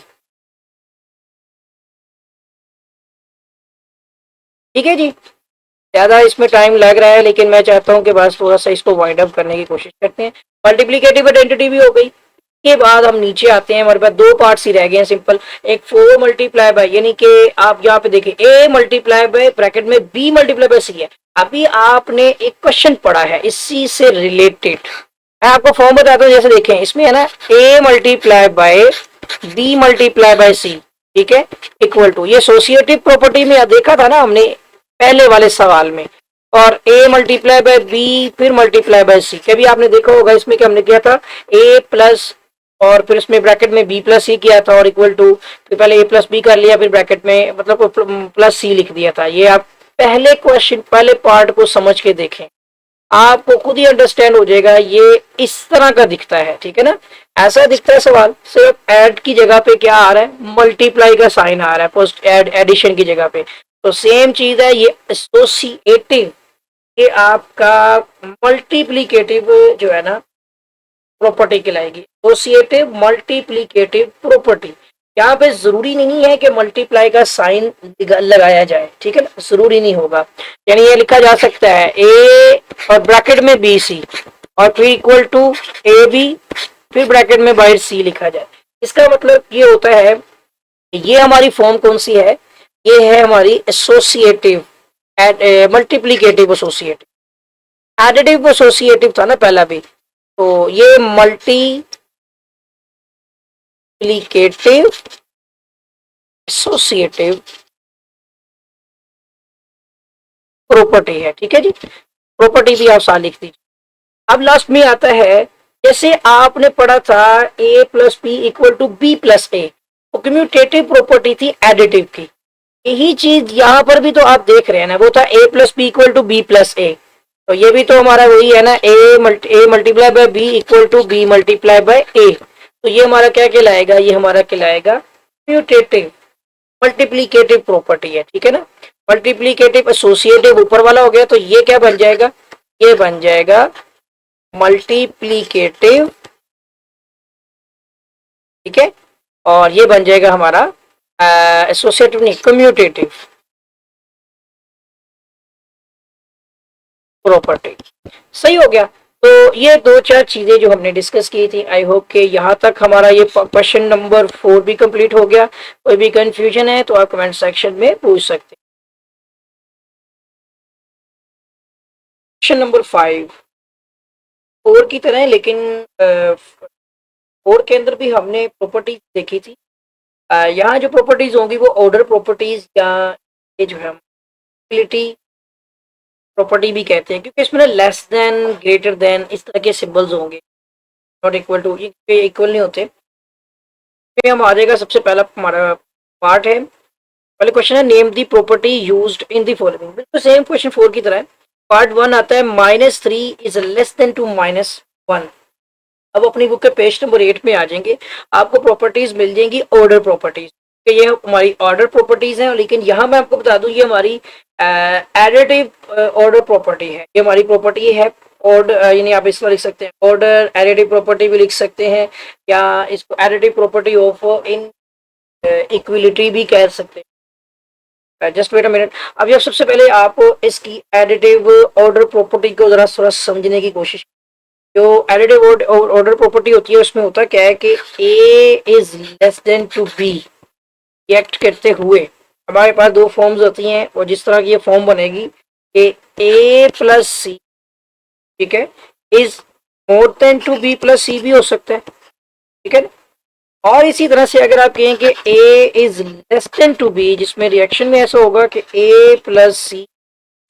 [SPEAKER 1] ठीक है जी। ज्यादा इसमें टाइम लग रहा है लेकिन मैं चाहता हूं कि बस थोड़ा सा इसको वाइंड अप करने की कोशिश करते हैं। मल्टीप्लीकेटिव आइडेंटिटी भी हो गई। के बाद हम नीचे आते हैं, हमारे पास दो पार्ट्स ही रह गए हैं सिंपल। एक 4 मल्टीप्लाई बाय, यानी कि आप यहाँ पे देखिए ए मल्टीप्लाई बाय ब्रैकेट में बी मल्टीप्लाई बाय सी है। अभी आपने एक क्वेश्चन पढ़ा है इसी से रिलेटेड, मैं आपको फॉर्म बताता हूँ। जैसे देखें इसमें है ना A multiply by B multiply by C, ठीक है, इक्वल टू, ये एसोसिएटिव प्रॉपर्टी में देखा था ना हमने पहले वाले सवाल में। और a मल्टीप्लाई बाय बी फिर मल्टीप्लाई बाय सी, कभी आपने देखा होगा इसमें कि हमने किया था a प्लस और फिर इसमें ब्रैकेट में b प्लस सी किया था और इक्वल टू, फिर पहले a प्लस बी कर लिया फिर ब्रैकेट में मतलब प्लस सी लिख दिया था। ये आप पहले क्वेश्चन पहले पार्ट को समझ के देखें, आपको खुद ही अंडरस्टैंड हो जाएगा। ये इस तरह का दिखता है, ठीक है ना, ऐसा दिखता है सवाल। सिर्फ ऐड की जगह पे क्या आ रहा है, मल्टीप्लाई का साइन आ रहा है पोस्ट एड एडिशन की जगह पे। तो सेम चीज है ये एसोसिएटिव ये आपका मल्टीप्लीकेटिव जो है ना प्रॉपर्टी कहलाएगी, एसोसिएटिव मल्टीप्लीकेटिव प्रॉपर्टी। यहाँ पे जरूरी नहीं है कि मल्टीप्लाई का साइन लगाया जाए, ठीक है ना, जरूरी नहीं होगा। यानी ये लिखा जा सकता है ए और ब्रैकेट में बी सी और फिर इक्वल टू ए बी, फिर ब्रैकेट में बाहर सी लिखा जाए। इसका मतलब ये होता है, ये हमारी फॉर्म कौन सी है, ये है हमारी associative multiplicative associative. Additive associative था ना पहला भी, तो ये मल्टीप्लीकेटिव एसोसिएटिव प्रॉपर्टी है, ठीक है जी। प्रॉपर्टी भी आप साथ लिख दीजिए। अब लास्ट में आता है, जैसे आपने पढ़ा था a plus B equal to B plus A, वो कम्यूटेटिव प्रॉपर्टी थी एडिटिव की। यही चीज यहाँ पर भी तो आप देख रहे हैं ना, वो था a plus B equal to B plus A, तो ये भी तो हमारा वही है ना, a multiply by B equal to B multiply by A. तो ये हमारा क्या कहलाएगा, ये हमारा कहलाएगा कम्यूटेटिव मल्टीप्लीकेटिव प्रॉपर्टी है, ठीक है ना। मल्टीप्लीकेटिव एसोसिएटिव ऊपर वाला हो गया, तो ये क्या बन जाएगा, ये बन जाएगा मल्टीप्लीकेटिव, ठीक है, और ये बन जाएगा हमारा एसोसिएटिव नहीं कम्यूटेटिव प्रॉपर्टी। सही हो गया। तो ये दो चार चीजें जो हमने डिस्कस की थी, आई होप कि यहाँ तक हमारा ये क्वेश्चन नंबर 4 भी कंप्लीट हो गया। कोई भी कंफ्यूजन है तो आप कमेंट सेक्शन में पूछ सकते हैं। क्वेश्चन नंबर 5 4 की तरह है, लेकिन 4 के अंदर भी हमने प्रॉपर्टीज देखी थी। यहाँ जो प्रॉपर्टीज होंगी वो ऑर्डर प्रॉपर्टीज या ये जो है प्रॉपर्टी भी कहते हैं, क्योंकि इसमें ना लेस देन ग्रेटर देन इस तरह के सिंबल्स होंगे, नॉट इक्वल टू, ये इक्वल नहीं होते। फिर हम आ जाएगा, सबसे पहला हमारा पार्ट है, पहले क्वेश्चन है name the property used in the following. बिल्कुल सेम क्वेश्चन 4 की तरह है। पार्ट 1 आता है -3 इज लेस देन टू -1। अब अपनी बुक के पेज नंबर 8 में आ जाएंगे, आपको प्रॉपर्टीज मिल जाएंगी ऑर्डर प्रॉपर्टीज। ये हमारी ऑर्डर प्रॉपर्टीज हैं, लेकिन यहाँ मैं आपको बता दूं ये हमारी एडिटिव ऑर्डर प्रॉपर्टी है। ये हमारी प्रॉपर्टी है ऑर्डर, यानी आप इसको लिख सकते हैं ऑर्डर एडिटिव प्रॉपर्टी भी लिख सकते हैं, या इसको additive property of inequality भी कह सकते हैं। Just wait a minute. अब ये सबसे पहले आप इसकी एडिटिव ऑर्डर प्रॉपर्टी को जरा थोड़ा समझने की कोशिश। जो एडिटिव ऑर्डर प्रॉपर्टी होती है उसमें होता क्या है कि a is less than to b act करते हुए हमारे पास दो फॉर्म्स होती हैं, और जिस तरह की ये फॉर्म बनेगी कि a प्लस सी, ठीक है, is more than to b plus C भी हो सकता है, ठीक है। और इसी तरह से अगर आप कहें कि a is less than to b, जिसमें रिएक्शन में ऐसा होगा कि a plus c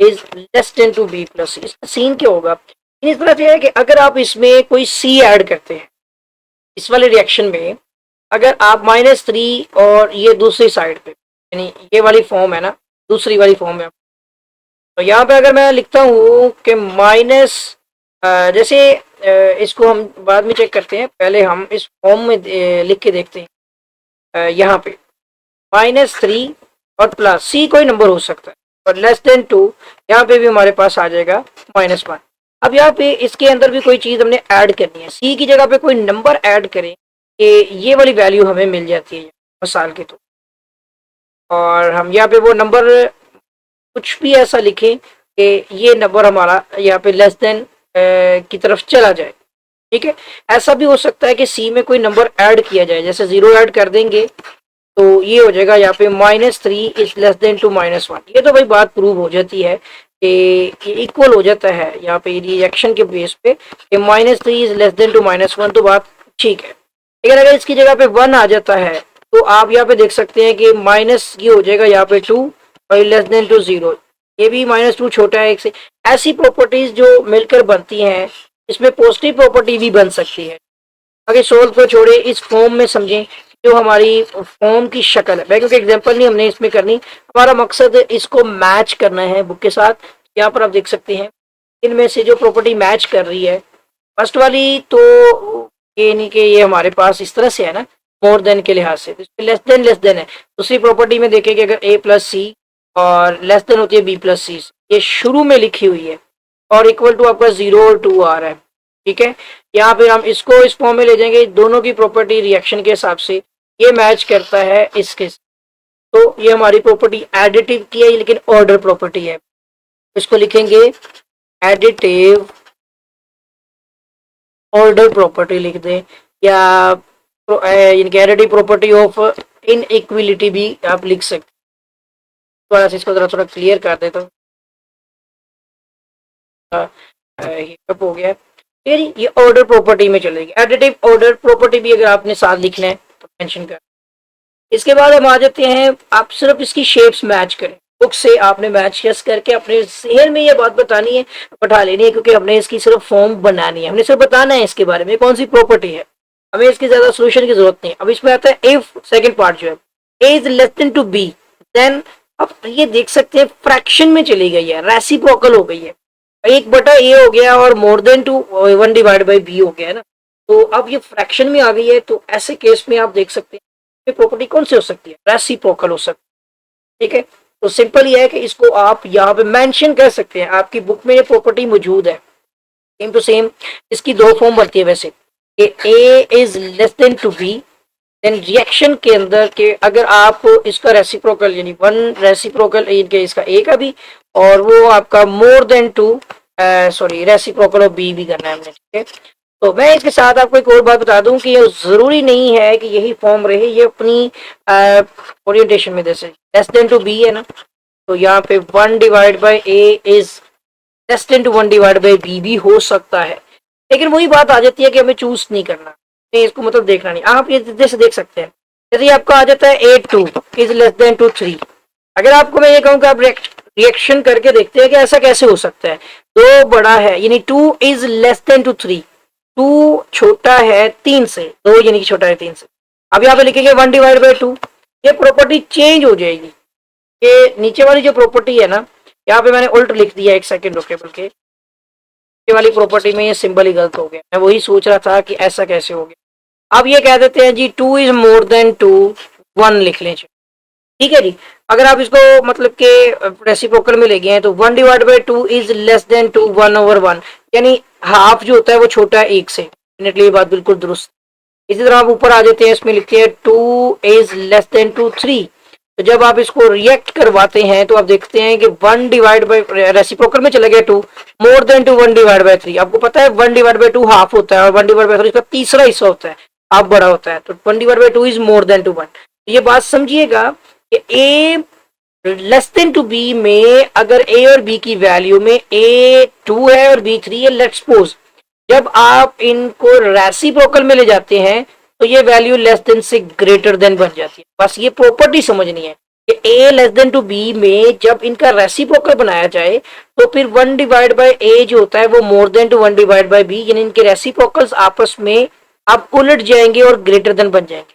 [SPEAKER 1] is less than to b plus c, इसका सीन क्या होगा, इस तरह से है कि अगर आप इसमें कोई सी ऐड करते हैं इस वाले रिएक्शन में, अगर आप -3 और ये दूसरी साइड पे, यानी ये वाली फॉर्म है ना, दूसरी वाली फॉर्म है, तो यहाँ पे अगर मैं लिखता हूँ कि माइनस, जैसे इसको हम बाद में चेक करते हैं, पहले हम इस फॉर्म में लिख के देखते हैं। यहाँ पे -3 और प्लस सी कोई नंबर हो सकता है, और लेस देन 2 यहाँ पे भी हमारे पास आ जाएगा -1। अब यहाँ पे इसके अंदर भी कोई चीज हमने ऐड करनी है, सी की जगह पे कोई नंबर ऐड करें कि ये वाली वैल्यू हमें मिल जाती है मिसाल के तो, और हम यहाँ पे वो नंबर कुछ भी ऐसा लिखें कि ये नंबर हमारा यहाँ पे लेस देन की तरफ चला जाए, ठीक है। ऐसा भी हो सकता है कि सी में कोई नंबर ऐड किया जाए, जैसे 0 ऐड कर देंगे तो ये हो जाएगा यहाँ पे -3 इज लेस देन टू -1। ये तो भाई बात प्रूव हो जाती है कि इक्वल हो जाता है यहाँ पे रिएक्शन के बेस पे कि -3 इज लेस देन टू -1, तो बात ठीक है। लेकिन अगर इसकी जगह पे 1 आ जाता है तो आप यहाँ पे देख सकते हैं कि माइनस ये हो जाएगा यहाँ पे 2 और लेस देन टू 0, ये भी -2 छोटा है 1 से। ऐसी प्रॉपर्टीज जो मिलकर बनती हैं, इसमें पॉजिटिव प्रॉपर्टी भी बन सकती है। आगे सोल्व को छोड़े, इस फॉर्म में समझें जो हमारी फॉर्म की शक्ल है, क्योंकि एग्जांपल नहीं हमने इसमें करनी, हमारा मकसद इसको मैच करना है बुक के साथ। यहाँ पर आप देख सकते हैं इनमें से जो प्रॉपर्टी मैच कर रही है, फर्स्ट वाली तो ये नहीं कि ये हमारे पास इस तरह से है ना मोर देन के लिहाज से, तो लेस देन है। दूसरी प्रॉपर्टी में देखें कि अगर a प्लस सी और लेस देन होती है b प्लस सी, ये शुरू में लिखी हुई है, और इक्वल टू आपका 0 और 2 आ रहा है, ठीक है। यहाँ पे हम इसको इस फॉर्म में ले जाएंगे, दोनों की प्रॉपर्टी रिएक्शन के हिसाब से ये मैच करता है इसके, तो ये हमारी प्रॉपर्टी एडिटिव की है, लेकिन ऑर्डर प्रॉपर्टी है। इसको लिखेंगे एडिटिव ऑर्डर प्रॉपर्टी लिख दें, या इनके एडिटिव प्रॉपर्टी ऑफ इनइक्विलिटी भी आप लिख सकते। थोड़ा सा इसको थोड़ा क्लियर कर देता हूँ, हो गया है ये ऑर्डर प्रॉपर्टी में चलेगी। एडिटिव ऑर्डर प्रॉपर्टी भी अगर आपने साथ लिखना है तो मेंशन कर। इसके बाद हम आ जाते हैं, आप सिर्फ इसकी शेप्स मैच करें, बुक से आपने मैच करके अपने जहन में ये बात बतानी है, बैठा लेनी है, क्योंकि हमने इसकी सिर्फ फॉर्म बनानी है, हमने सिर्फ बताना है इसके बारे में कौन सी प्रॉपर्टी है, हमें इसकी ज्यादा सोल्यूशन की जरूरत नहीं। अब इसमें आता है इफ सेकंड पार्ट जो है, a is less than to b, then अब ये देख सकते हैं फ्रैक्शन में चली गई है, रेसिप्रोकल हो गई है, 1/a हो गया और मोर देन टू 1/b हो गया है ना, तो अब ये फ्रैक्शन में आ गई है, तो ऐसे केस में आप देख सकते हैं प्रॉपर्टी कौन सी हो सकती है, रेसिप्रोकल हो सकती है, ठीक है। तो सिंपल ये है कि इसको आप यहाँ पे मेंशन कर सकते हैं, आपकी बुक में ये प्रॉपर्टी मौजूद है, सेम टू सेम। इसकी दो फॉर्म बनती है वैसे, कि a is less than to b, then reaction के अंदर के अगर आप इसका रेसिप्रोकल यानी वन रेसिप्रोकल इनके इसका ए का भी, और वो आपका more than to sorry reciprocal of B भी करना है हमने, ठीक है। तो मैं इसके साथ आपको एक और बात बता दूं कि ये जरूरी नहीं है कि यही फॉर्म रहे, ये अपनी ओरिएंटेशन में जैसे लेस देन टू बी है ना, तो यहाँ पे 1/a is less than to 1/b भी हो सकता है, लेकिन वही बात आ जाती है कि हमें चूज नहीं करना, इसको मतलब देखना नहीं। आप ये जैसे देख सकते हैं, यदि आपका आ जाता है 8/2 इज लेस देन टू 3, अगर आपको मैं ये कहूँ कि आप रिएक्शन करके देखते हैं कि ऐसा कैसे हो सकता है, 2 बड़ा है यानी 2 इज लेस देन टू 3, 2 छोटा है 3 से, 2 यानी कि छोटा है 3 से। अब यहाँ पे लिखेंगे 1/2, ये प्रॉपर्टी चेंज हो जाएगी, ये नीचे वाली जो प्रॉपर्टी है ना, यहाँ पे मैंने उल्ट लिख दिया, एक सेकंड रुके, बल्कि वाली प्रॉपर्टी में ये सिंबल ही गलत हो गया, मैं वही सोच रहा था कि ऐसा कैसे हो गया। अब ये कह देते हैं जी 2 इज मोर देन 2, 1 लिख लें, ठीक है जी। अगर आप इसको मतलब के रेसिप्रोकल में ले गए हैं तो 1/2 इज लेस देन टू 1/1, यानी हाफ जो होता है वो छोटा है 1 से, डेफिनेटली ये बात बिल्कुल दुरुस्त। इसी तरह आप ऊपर आ जाते हैं, इसमें लिखते हैं 2 इज लेस देन टू 3, तो जब आप इसको रिएक्ट करवाते हैं तो आप देखते हैं कि 1 रेसिप्रोकल में चला गया 2, मोर देन टू 1/3। आपको पता है 1/2 हाफ होता है और 1/3 इसका तीसरा हिस्सा होता है, हाफ बड़ा होता है, तो 1/2 इज मोर देन टू 1। ये बात समझिएगा कि ए लेस देन टू बी में अगर ए और बी की वैल्यू में ए 2 है और बी 3 है, लेट्स सपोज जब आप इनको रेसिप्रोकल में ले जाते हैं तो ये वैल्यू लेस देन से ग्रेटर देन बन जाती है। बस ये प्रॉपर्टी समझनी है कि a less than to b में जब इनका रेसिप्रोकल बनाया जाए तो फिर 1/a जो होता है वो मोर देन टू 1/b, यानी इनके रेसिप्रोकल्स आपस में अब उलट जाएंगे और ग्रेटर देन बन जाएंगे,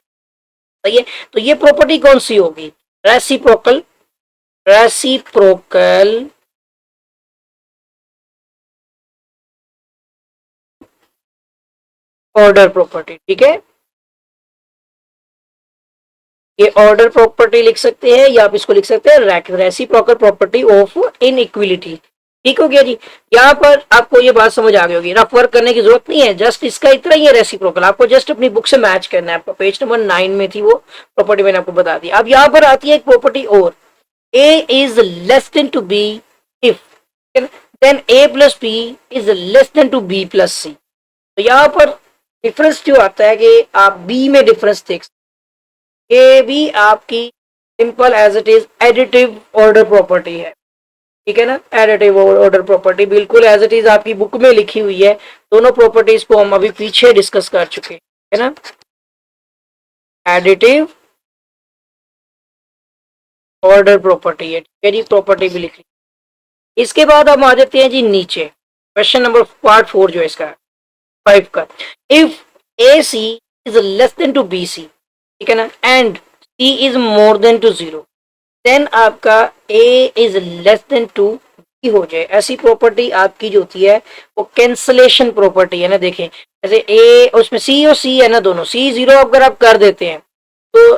[SPEAKER 1] सही है। तो ये प्रॉपर्टी कौन सी होगी, रेसिप्रोकल ऑर्डर प्रॉपर्टी, ठीक है। ये ऑर्डर प्रॉपर्टी लिख सकते हैं या आप इसको लिख सकते हैं रेसिप्रोकल प्रॉपर्टी ऑफ इनइक्विलिटी, ठीक हो गया जी। यहाँ पर आपको ये बात समझ आ गई होगी, रफ वर्क करने की जरूरत नहीं है, जस्ट इसका इतना ही है रेसिप्रोकल, आपको जस्ट अपनी बुक से मैच करना है। आपका पेज नंबर 9 में थी वो प्रॉपर्टी, मैंने आपको बता दी। अब यहाँ पर आती है एक प्रॉपर्टी और, a is less than to b if then a plus b is less than to b plus c। तो यहाँ पर डिफरेंस जो आता है कि आप b में डिफरेंस देख सकते, ये भी आपकी simple as it is additive order property है, ठीक है ना। एडिटिव ऑर्डर प्रॉपर्टी बिल्कुल एज इट इज आपकी बुक में लिखी हुई है, दोनों प्रॉपर्टीज को हम अभी पीछे डिस्कस कर चुके हैं, है ना। एडिटिव ऑर्डर प्रॉपर्टी है, ठीक है जी, प्रॉपर्टी भी लिख ली। इसके बाद हम आ जाते हैं जी नीचे, क्वेश्चन नंबर पार्ट 4 जो है इसका 5 का, if A C is less than to B C, ठीक है ना, and c is more than to 0, then आपका a is less than to b हो जाए। ऐसी प्रॉपर्टी आपकी जो होती है वो कैंसलेशन प्रॉपर्टी है ना। देखें जैसे a उसमें c और c है ना, दोनों c 0 अगर आप कर देते हैं तो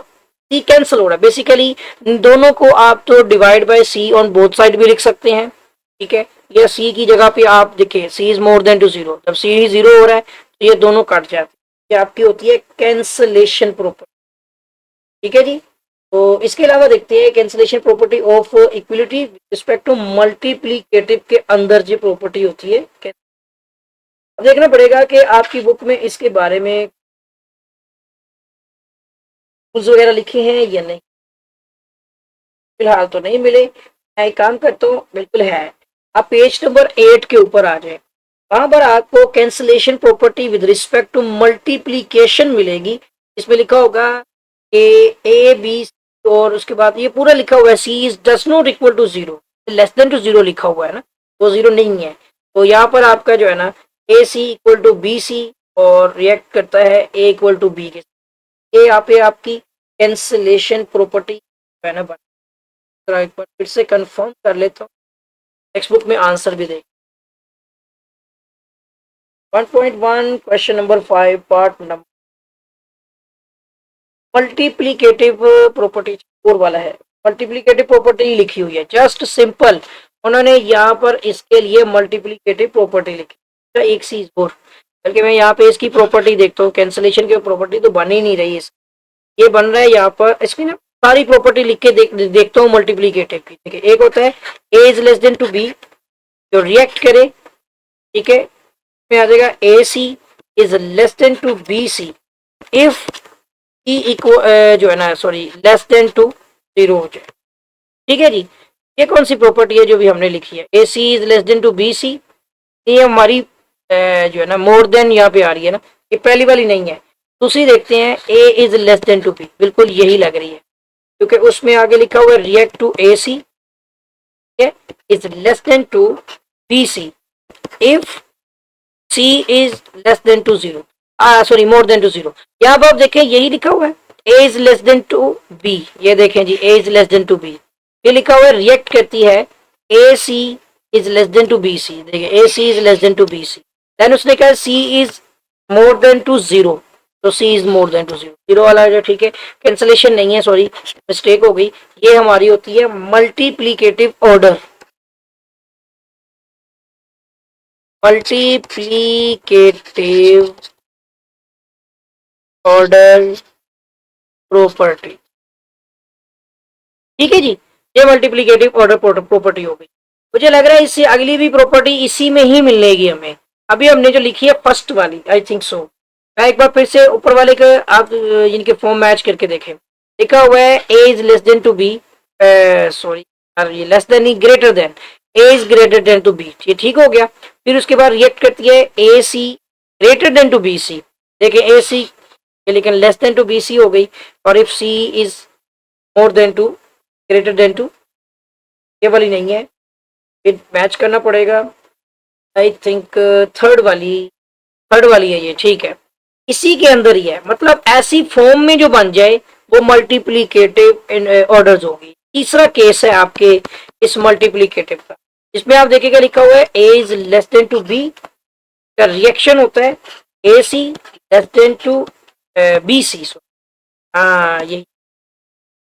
[SPEAKER 1] c कैंसिल हो रहा है। बेसिकली दोनों को आप तो divide by c on both side भी लिख सकते हैं, ठीक है, या सी की जगह पे आप देखिए c is more than to zero, जब सी जीरो हो रहा है तो ये दोनों कट जाते हैं, ये आपकी होती है कैंसलेशन प्रॉपर्टी। ठीक है जी। तो इसके अलावा देखते हैं cancellation property of equality respect to multiplicative के अंदर जो प्रॉपर्टी होती है। अब देखना पड़ेगा कि आपकी बुक में इसके बारे में रूल्स वगैरह लिखे हैं या नहीं, फिलहाल तो नहीं मिले। मैं एक काम करता हूँ, बिल्कुल है, आप पेज नंबर 8 के ऊपर आ जाए, वहां पर आपको cancellation property with respect to multiplication मिलेगी। इसमें लिखा होगा ए बी, और उसके बाद ये पूरा लिखा हुआ है c is does not equal to zero, less than to zero लिखा हुआ है ना, वो जीरो नहीं है। तो यहाँ पर आपका जो है ना ए सी इक्वल टू बी सी, और रिएक्ट करता है ए इक्वल टू बी के। ये यहाँ पे आपकी कैंसलेशन प्रॉपर्टी है ना। एक बार फिर से कंफर्म कर लेता हूँ, टेक्स्ट बुक में आंसर भी देख। 1.1 question number 5 part number multiplicative property 4 वाला है। मल्टीप्लीकेटिव प्रॉपर्टी लिखी हुई है, जस्ट सिंपल उन्होंने यहाँ पर इसके लिए मल्टीप्लीकेटिव प्रॉपर्टी लिखी। एक चीज और, बल्कि मैं यहाँ पे इसकी प्रॉपर्टी देखता हूँ, कैंसलेशन की प्रॉपर्टी तो बन ही नहीं रही है, ये बन रहा है यहाँ पर। इसकी ना सारी प्रॉपर्टी लिख के देखता हूँ मल्टीप्लीकेटिव की। ठीक है, एक होता है a is less than to b, जो रिएक्ट करे, ठीक है, में आ जाएगा a C is less than to B c if e equal जो है ना, sorry, less than to zero हो जाए। ठीक है जी। ये कौन सी प्रॉपर्टी है जो भी हमने लिखी है, a C is less than to B c, ये हमारी जो है ना मोर देन यहाँ पे आ रही है ना, ये पहली वाली नहीं है। दूसरी देखते हैं a is less than to b, बिल्कुल यही लग रही है, क्योंकि उसमें आगे लिखा हुआ है react to a C is less than to B c if c is less than to zero, sorry more than to zero. यहाँ पर आप देखें यही लिखा हुआ है a is less than to b, ये देखें जी a is less than to b, ये लिखा हुआ है रिएक्ट करती है a C is less than to B c, देखिए a C is less than to B c, then उसने कहा c is more than to zero, तो c is more than to zero, zero वाला जो, ठीक है, कैंसलेशन नहीं है, सॉरी मिस्टेक हो गई। ये हमारी होती है multiplicative order, multiplicative order property. ठीक है जी, ये मल्टीप्लीकेटिव ऑर्डर प्रॉपर्टी हो गई। मुझे लग रहा है इससे अगली भी प्रॉपर्टी इसी में ही मिलेगी हमें। अभी हमने जो लिखी है फर्स्ट वाली, आई थिंक सो, मैं एक बार फिर से ऊपर वाले का आप इनके फॉर्म मैच करके देखें। लिखा हुआ है a is less than to b, sorry ये लेस देन ही greater than, a is greater than to b, ये ठीक हो गया। फिर उसके बाद रिएक्ट करती है a c greater than to B c, देखिए ए सी लेकिन less than to B c हो गई, और if c is more than to greater than to, ये वाली नहीं है, फिर मैच करना पड़ेगा। आई थिंक थर्ड वाली है ये, ठीक है, इसी के अंदर ही है, मतलब ऐसी फॉर्म में जो बन जाए वो मल्टीप्लीकेटिव ऑर्डर्स होगी। तीसरा केस है आपके इस मल्टीप्लीकेटिव का, इसमें आप देखिएगा लिखा हुआ है a is less than to b, का रिएक्शन होता है a c less than to B c, हाँ यही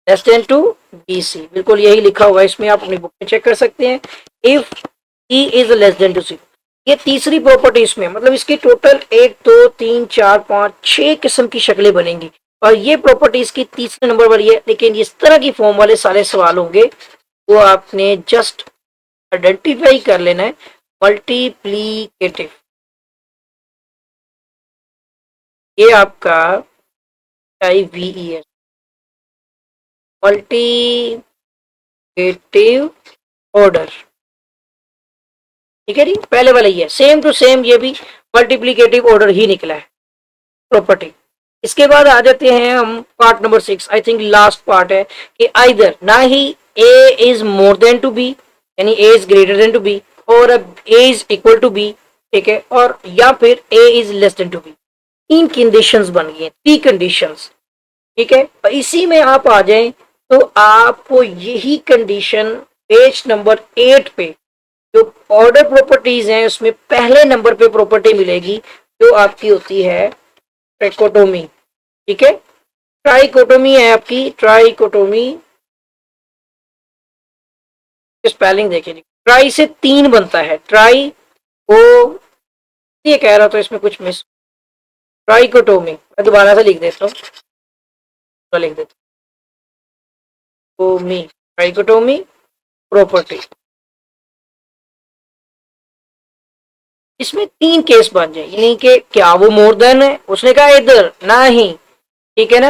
[SPEAKER 1] less than to B c, बिल्कुल यही लिखा हुआ है, इसमें आप अपनी बुक में चेक कर सकते हैं। If e is less than to c, ये तीसरी प्रॉपर्टी इसमें, मतलब इसकी टोटल 1 2 3 4 5 6 किस्म की शक्लें बनेंगी, और ये प्रॉपर्टी इसकी तीसरे नंबर वाली है। लेकिन इस तरह की फॉर्म वाले सारे सवाल होंगे, वो आपने जस्ट आइडेंटिफाई कर लेना है। मल्टीप्लीकेटिव, ये आपका IVES मल्टीप्लीकेटिव ऑर्डर, ठीक है जी, पहले वाला ही है, सेम टू सेम ये भी मल्टीप्लीकेटिव ऑर्डर ही निकला है प्रॉपर्टी। इसके बाद आ जाते हैं हम part number 6, I think last part है, कि आइदर ना ही a is more than to b, यानी a is greater than to b, और a is equal to b, ठीक है, और या फिर a is less than to b. तीन कंडीशंस बन गई हैं, 3 कंडीशंस, ठीक है। इसी में आप आ जाएं तो आपको यही कंडीशन पेज नंबर 8 पे जो ऑर्डर प्रॉपर्टीज हैं उसमें पहले नंबर पे प्रॉपर्टी मिलेगी, जो आपकी होती है ट्राइकोटोमी, ठीक है, ट्राइकोटोमी है आपकी, ट्राइकोटोमी, स्पेलिंग देखिए, ट्राई से 3 बनता है, ट्राई को ये कह रहा था इसमें कुछ मिस, ट्राइकोटोमी, मैं दोबारा से लिख देता हूँ, तो लिख देता हूँ ट्राइकोटोमी प्रॉपर्टी। इसमें 3 केस बन जाए, यानी कि क्या वो मोर देन है, उसने कहा इधर ना ही, ठीक है ना,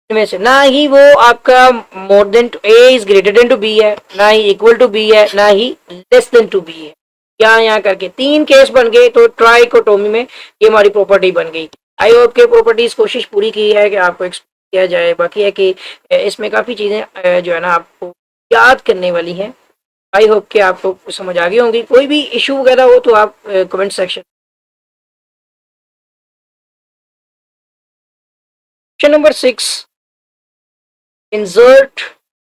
[SPEAKER 1] इनमें से ना ही वो आपका more than to A is greater than to B है, ना ही इक्वल टू बी है, ना ही लेस देन टू बी है। यहाँ करके 3 केस बन गए, तो ट्राइकोटोमी में ये हमारी प्रॉपर्टी बन गई। आई होप के प्रॉपर्टीज कोशिश पूरी की है कि आपको एक्सप्लेन किया जाए। बाकी है कि इसमें काफी चीजें जो है ना आपको याद करने वाली हैं। आई होप कि आपको समझ आ गई होंगी। कोई भी इशू वगैरह हो तो आप comment section. Question number 6, insert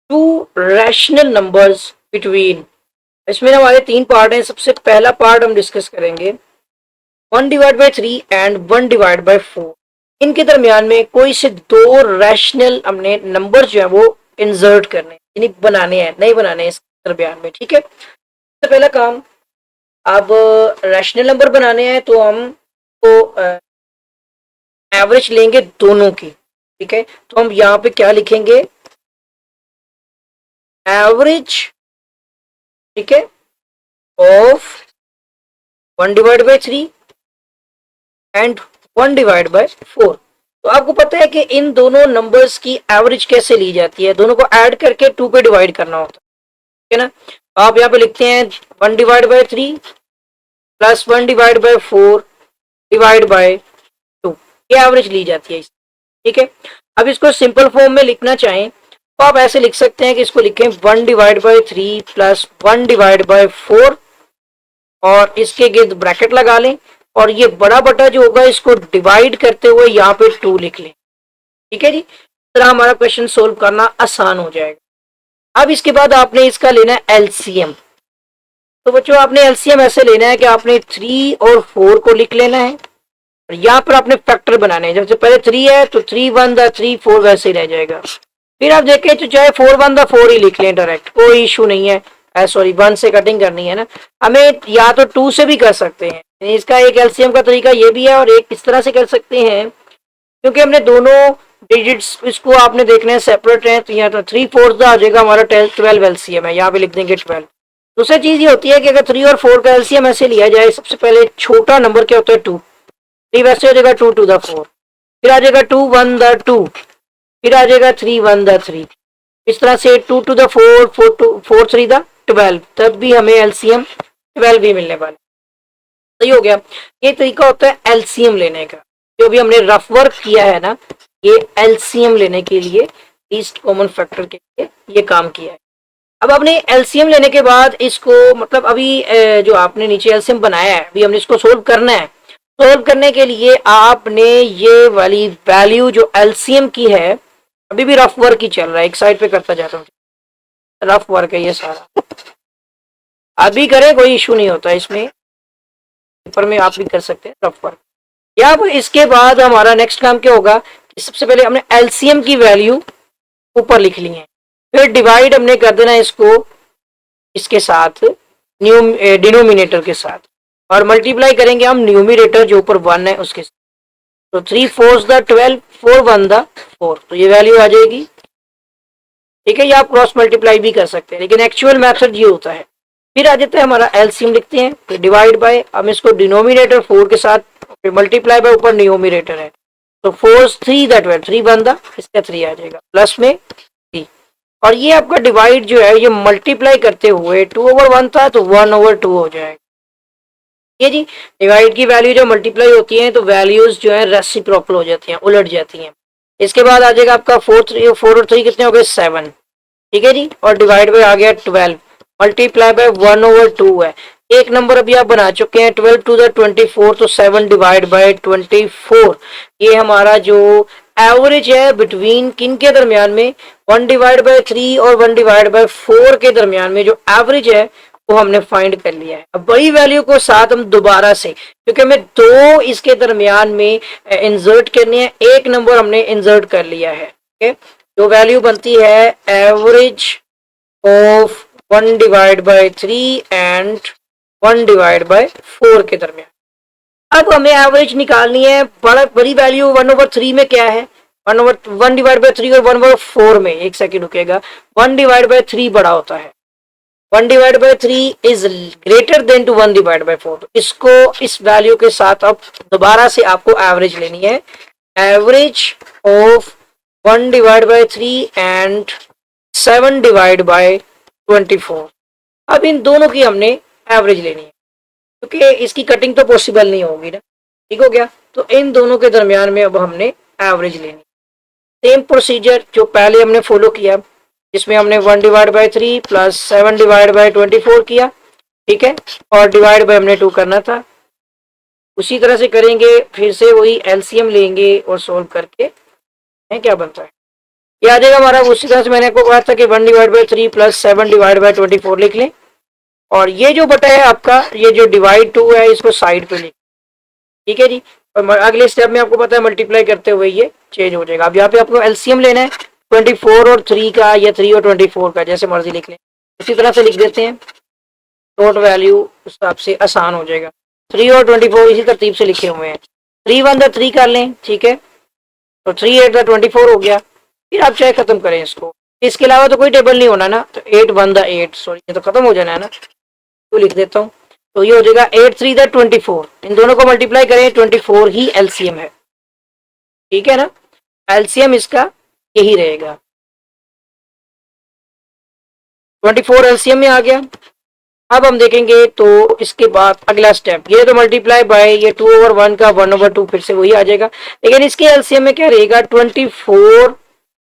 [SPEAKER 1] 2 rational numbers between. इसमें हमारे 3 पार्ट हैं। सबसे पहला पार्ट हम डिस्कस करेंगे 1/3 एंड 1/4। इनके दरमियान में कोई से 2 रैशनल हमने नंबर जो है वो इंसर्ट करने, यानी बनाने हैं, नहीं बनाने इसके दरमियान में, ठीक है। सबसे पहला काम, अब रैशनल नंबर बनाने हैं तो हम तो एवरेज लेंगे दोनों की, ठीक है। तो हम यहाँ पे क्या लिखेंगे, एवरेज, ठीक है, ऑफ 1/3 एंड 1/4। तो आपको पता है कि इन दोनों नंबर्स की एवरेज कैसे ली जाती है, दोनों को ऐड करके 2 पे डिवाइड करना होता है, ठीक है ना। आप यहाँ पे लिखते हैं 1/3 प्लस 1/4 डिवाइड बाय 2, ये एवरेज ली जाती है, ठीक है। अब इसको सिंपल फॉर्म में लिखना चाहें तो आप ऐसे लिख सकते हैं कि इसको लिखें 1/3 प्लस 1/4 और इसके गिर्द ब्रैकेट लगा लें, और ये बड़ा बटा जो होगा इसको डिवाइड करते हुए यहाँ पे 2 लिख लें, ठीक है जी। इस तरह हमारा क्वेश्चन सोल्व करना आसान हो जाएगा। अब इसके बाद आपने इसका लेना है एलसीएम। तो बच्चों आपने एलसीएम ऐसे लेना है कि आपने 3 और 4 को लिख लेना है, और यहाँ पर आपने फैक्टर बनाने हैं। जब से पहले 3 है तो 3 1 द 3 4 वैसे ही रह जाएगा। फिर आप देखें तो चाहे 4 1 द 4 ही लिख लें डायरेक्ट, कोई इशू नहीं है। सॉरी 1 से कटिंग करनी है ना हमें, या तो 2 से भी कर सकते हैं। इसका एक एलसीएम का तरीका ये भी है, और एक इस तरह से कर सकते हैं, क्योंकि हमने दोनों डिजिट्स इसको आपने देखना है सेपरेट है, तो यहाँ तो 3/4 आ जाएगा हमारा 12 एलसीएम है, यहाँ पे लिख देंगे 12। दूसरी चीज ये होती है कि अगर 3 और 4 का एलसीएम ऐसे लिया जाए, सबसे पहले छोटा नंबर क्या होता है 2, 3 वैसे हो जाएगा 2 to the 4, फिर आ जाएगा 2 1 the 2, फिर आ जाएगा 3 1 the 3, इस तरह से 2 to the 4 4 3 the 12, तब भी हमें एलसीएम 12 भी मिलने वाला। सही हो गया। ये तरीका होता है एलसीएम लेने का, जो भी हमने रफ वर्क किया है ना, ये एलसीएम लेने के लिए, लीस्ट कॉमन फैक्टर के लिए ये काम किया है। अब आपने एलसीएम लेने के बाद इसको, मतलब अभी जो आपने नीचे एलसीएम बनाया है, अभी हमने इसको सोल्व करना है। सोल्व करने के लिए आपने ये वाली वैल्यू जो एलसीएम की है, अभी भी रफ वर्क ही चल रहा है, एक साइड पे करता जाता हूँ, रफ वर्क है ये सारा, अभी करें कोई इशू नहीं होता इसमें, पेपर में आप भी कर सकते हैं रफ वर्क। या इसके बाद हमारा नेक्स्ट काम क्या होगा कि सबसे पहले हमने एलसीएम की वैल्यू ऊपर लिख ली है, फिर डिवाइड हमने कर देना इसको इसके साथ, डिनोमिनेटर के साथ, और मल्टीप्लाई करेंगे हम न्यूमिनेटर जो ऊपर 1 है उसके साथ। तो 3 4 द 12 4 1 द 4, तो ये वैल्यू आ जाएगी, ठीक है। ये आप क्रॉस मल्टीप्लाई भी कर सकते हैं, लेकिन एक्चुअल मेथड ये होता है। फिर आ जाता है हमारा एलसीएम लिखते हैं, फिर डिवाइड बाय, हम इसको डिनोमिनेटर 4 के साथ, फिर मल्टीप्लाई बाय ऊपर न्यूमिनेटर है, तो 4 3 द 12 3 1 द, इसका 3 आ जाएगा प्लस में 3, और ये आपका डिवाइड जो है ये मल्टीप्लाई करते हुए 2/1 था तो 1/2 हो जाएगा। ये जी डिवाइड की वैल्यू जो मल्टीप्लाई होती है तो वैल्यूज जो है रेसिप्रोकल हो जाती हैं, उलट जाती हैं। इसके बाद आ जाएगा आपका 4 और 3 कितने हो गए 7, ठीक है जी, और डिवाइड बाय आ गया 12, मल्टीप्लाई बाय 1/2 है। एक नंबर अभी आप बना चुके हैं 12 to the 24, तो 7 डिवाइड बाय 24, ये हमारा जो एवरेज है बिटवीन किन के दरमियान में, 1/3 और 1/4 के दरमियान में जो एवरेज है वो हमने फाइंड कर लिया है। अब वही वैल्यू को साथ हम दोबारा से, क्योंकि हमें 2 इसके दरमियान में इंसर्ट करनी है, एक नंबर हमने इंसर्ट कर लिया है, जो वैल्यू बनती है average of 1 divide by 3 and 1 divide by 4 के दरमियान। अब हमें एवरेज निकालनी है। बड़ी वैल्यू 1/3 में क्या है, 1 डिवाइड बाय 3 और 1/4 में, एक सेकेंड रुकेगा, 1 डिवाइड बाय 3 बड़ा होता है, 1 divide by 3 is greater than to 1 divide by 4। इसको इस वैल्यू के साथ अब दोबारा से आपको एवरेज लेनी है, average of 1 divide by 3 and 7 divide by 24। अब इन दोनों की हमने एवरेज लेनी है, क्योंकि इसकी कटिंग तो पॉसिबल नहीं होगी ना, ठीक हो गया। तो इन दोनों के दरमियान में अब हमने एवरेज लेनी, सेम प्रोसीजर जो पहले हमने फॉलो किया, जिसमें हमने 1 divide by 3 plus 7 divide by 24 किया, ठीक है, और डिवाइड बाय हमने 2 करना था। उसी तरह से करेंगे, फिर से वही एलसीएम लेंगे और सोल्व करके है क्या बनता है, ये आ जाएगा हमारा। उसी तरह से मैंने आपको कहा था कि 1 divide by 3 plus 7 divide by 24 लिख लें, और ये जो बटा है आपका, ये जो डिवाइड 2 है, इसको साइड पे लिख, ठीक है जी। और अगले स्टेप में आपको पता है मल्टीप्लाई करते हुए ये चेंज हो जाएगा। अब यहाँ पे आपको एलसीएम लेना है 24 और 3 का, या 3 और 24 का, जैसे मर्जी लिख लें, इसी तरह से लिख देते हैं, टोट वैल्यू उस हिसाब से आसान हो जाएगा। 3 और 24 इसी तरतीब से लिखे हुए हैं, 3 1 द 3 कर लें, ठीक है, तो 3 8 द 24 हो गया। फिर आप चाहे खत्म करें इसको, इसके अलावा तो कोई टेबल नहीं होना ना, तो 8 1 द 8, सॉरी ये तो खत्म हो जाना है ना, तो लिख देता हूँ, तो ये हो जाएगा 8 3 द 24। इन दोनों को मल्टीप्लाई करें, 24 ही एलसीएम है, ठीक है ना, एलसीएम इसका यही रहेगा, 24 एलसीएम में आ गया। अब हम देखेंगे तो इसके बाद अगला स्टेप, ये तो मल्टीप्लाई बाय ये 2/1 का 1/2 फिर से वही आ जाएगा, लेकिन इसके एलसीएम में क्या रहेगा 24,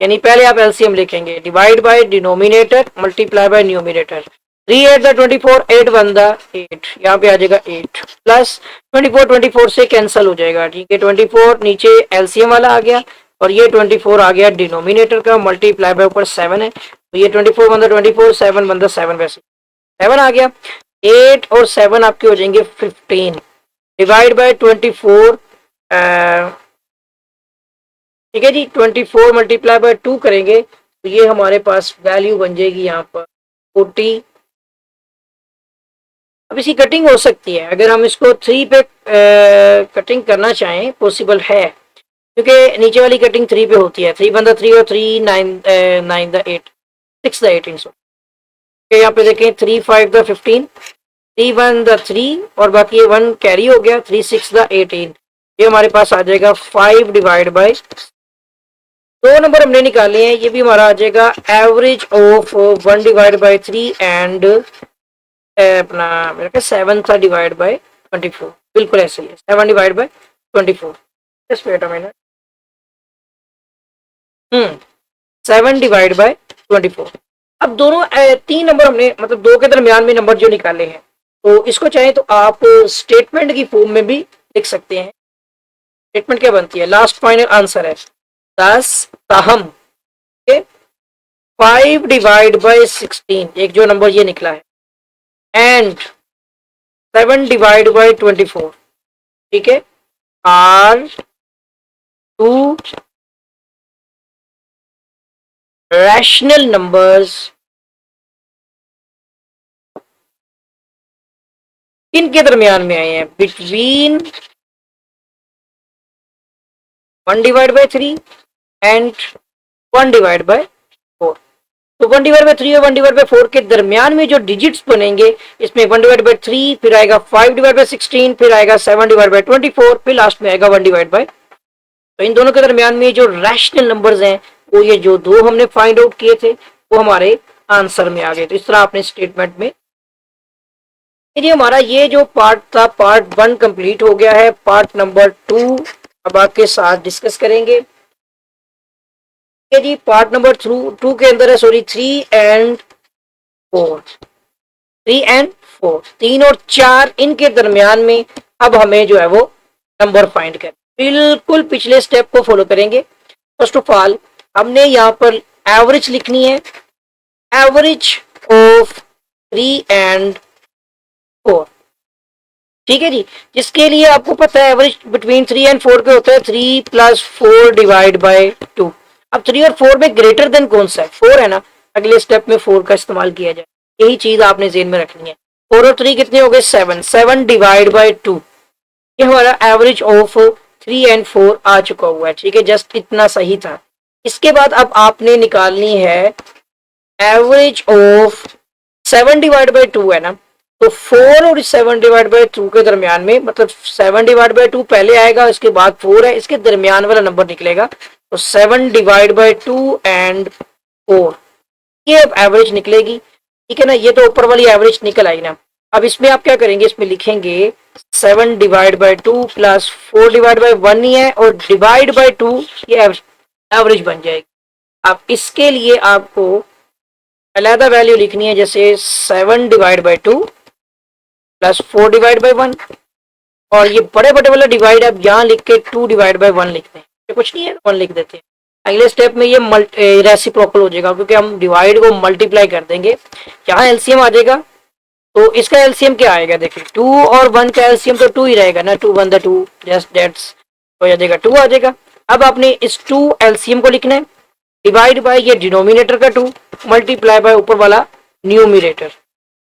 [SPEAKER 1] यानी पहले आप एलसीएम लिखेंगे, divide by denominator multiply by numerator, 3 8 the 24, 8 1 the 8, यहाँ पे आ जाएगा 8 प्लस 24, 24 से कैंसिल हो जाएगा, ठीक है, 24 नीचे एलसीएम वाला आ गया, और ये 24 आ गया डिनोमिनेटर का, मल्टीप्लाई बाय ऊपर 7 है, तो ये 24 1 द 24, 7 1 द 7, वैसे 7 आ गया, 8 और 7 आपके हो जाएंगे 15, डिवाइड बाय 24, ठीक है जी, 24 मल्टीप्लाई बाय 2 करेंगे, तो ये हमारे पास वैल्यू बन जाएगी यहाँ पर 40। अब इसकी कटिंग हो सकती है, अगर हम इसको 3 पे कटिंग करना चाहें, पॉसिबल है, क्योंकि नीचे वाली कटिंग 3 पे होती है, 3 1 द 3 और 3 9 9 द 8, 6 द 18, सो यहाँ पे देखें 3 5 द 15, 3 1 द 3 और बाकी ये 1 कैरी हो गया, 3 6 द 18, ये हमारे पास आ जाएगा 5 डिवाइड बाय, 2 नंबर हमने निकाले हैं, ये भी हमारा आ जाएगा average of 1 divide by 3 and अपना मेरा क्या 7 था डिवाइड बाय 24, बिल्कुल ऐसे ही है, 7 divide by 24, just wait a minute, 7 divide by 24। अब दोनों 3 नंबर हमने, मतलब 2 के दरमियान में नंबर जो निकाले हैं, तो इसको चाहे तो आप स्टेटमेंट की फॉर्म में भी लिख सकते हैं। स्टेटमेंट क्या बनती है, लास्ट फाइनल आंसर है 10 ताहम 5 डिवाइड बाय 16, एक जो नंबर ये निकला है, एंड 7 डिवाइड बाय 24, ठीक है, आर 2 रैशनल नंबर्स इनके दरमियान में आए हैं, between 1 divide by 3 and 1 divide by 4। तो 1 डिवाइड बाय 3 और 1 डिवाइड बाय 4 के दरमियान में जो डिजिट्स बनेंगे, इसमें 1 डिवाइड बाय 3, फिर आएगा 5 डिवाइड बाय 16, फिर आएगा 7 डिवाइड बाय 24, फिर लास्ट में आएगा 1 डिवाइड बाय। तो इन दोनों के दरमियान में जो रैशनल नंबर्स हैं, वो ये जो 2 हमने फाइंड आउट किए थे, वो हमारे आंसर में आ गए। तो इस तरह आपने स्टेटमेंट में, ये हमारा ये जो पार्ट था, पार्ट 1 कंप्लीट हो गया है। पार्ट नंबर 2 अब आपके साथ डिस्कस करेंगे जी। पार्ट नंबर 2 के अंदर है, सॉरी 3 एंड 4, 3 एंड 4, 3 और 4 इनके दरमियान में अब हमें जो है वो नंबर फाइंड कर, बिल्कुल पिछले स्टेप को फॉलो करेंगे। फर्स्ट ऑफ ऑल हमने यहाँ पर एवरेज लिखनी है, एवरेज ऑफ 3 एंड 4, ठीक है जी, जिसके लिए आपको पता है एवरेज बिटवीन 3 एंड 4 के होता है 3 + 4 डिवाइड बाय 2। अब 3 और 4 में ग्रेटर देन कौन सा है, 4 है ना, अगले स्टेप में 4 का इस्तेमाल किया जाए। यही चीज आपने जेन में रखनी है। 4 और 3 कितने हो गए 7, 7 डिवाइड बाई 2, ये हमारा एवरेज ऑफ 3 एंड 4 आ चुका हुआ है। ठीक है, जस्ट इतना सही था। इसके बाद अब आपने निकालनी है एवरेज ऑफ 7 डिवाइड बाई 2 है ना, तो 4 और 7 डिवाइड बाई 2 के दरमियान में, मतलब 7 डिवाइड बाई 2 पहले आएगा, इसके बाद 4 है, इसके दरमियान वाला नंबर निकलेगा, तो 7 डिवाइड बाई 2 एंड 4, ये अब एवरेज निकलेगी। ठीक है ना, ये तो ऊपर वाली एवरेज निकल आई ना। अब इसमें आप क्या करेंगे, इसमें लिखेंगे 7 divide by 2 plus 4 divide by 1 ही है, और डिवाइड बाई 2 ये एवरेज बन जाएगी। अब इसके लिए आपको अलहदा वैल्यू लिखनी है, जैसे 7 divide by 2 plus 4 divide by 1, और ये बड़े बड़े वाला डिवाइड आप यहाँ लिख के 2 डिवाइड बाई 1 लिखते हैं, ये कुछ नहीं है 1 लिख देते हैं। अगले स्टेप में ये रेसिप्रोकल हो जाएगा, क्योंकि हम डिवाइड को मल्टीप्लाई कर देंगे, यहाँ एलसीएम आ जाएगा, तो इसका एलसीएम क्या आएगा, देखिए 2 और 1 का एलसीएम तो 2 ही रहेगा ना, 2 1 2, जस्ट दैट्स हो जाएगा 2 आ जाएगा। अब आपने इस 2 एलसीएम को लिखना है, डिवाइड बाय ये डिनोमिनेटर का 2 मल्टीप्लाई बाय ऊपर वाला न्यूमिनेटर,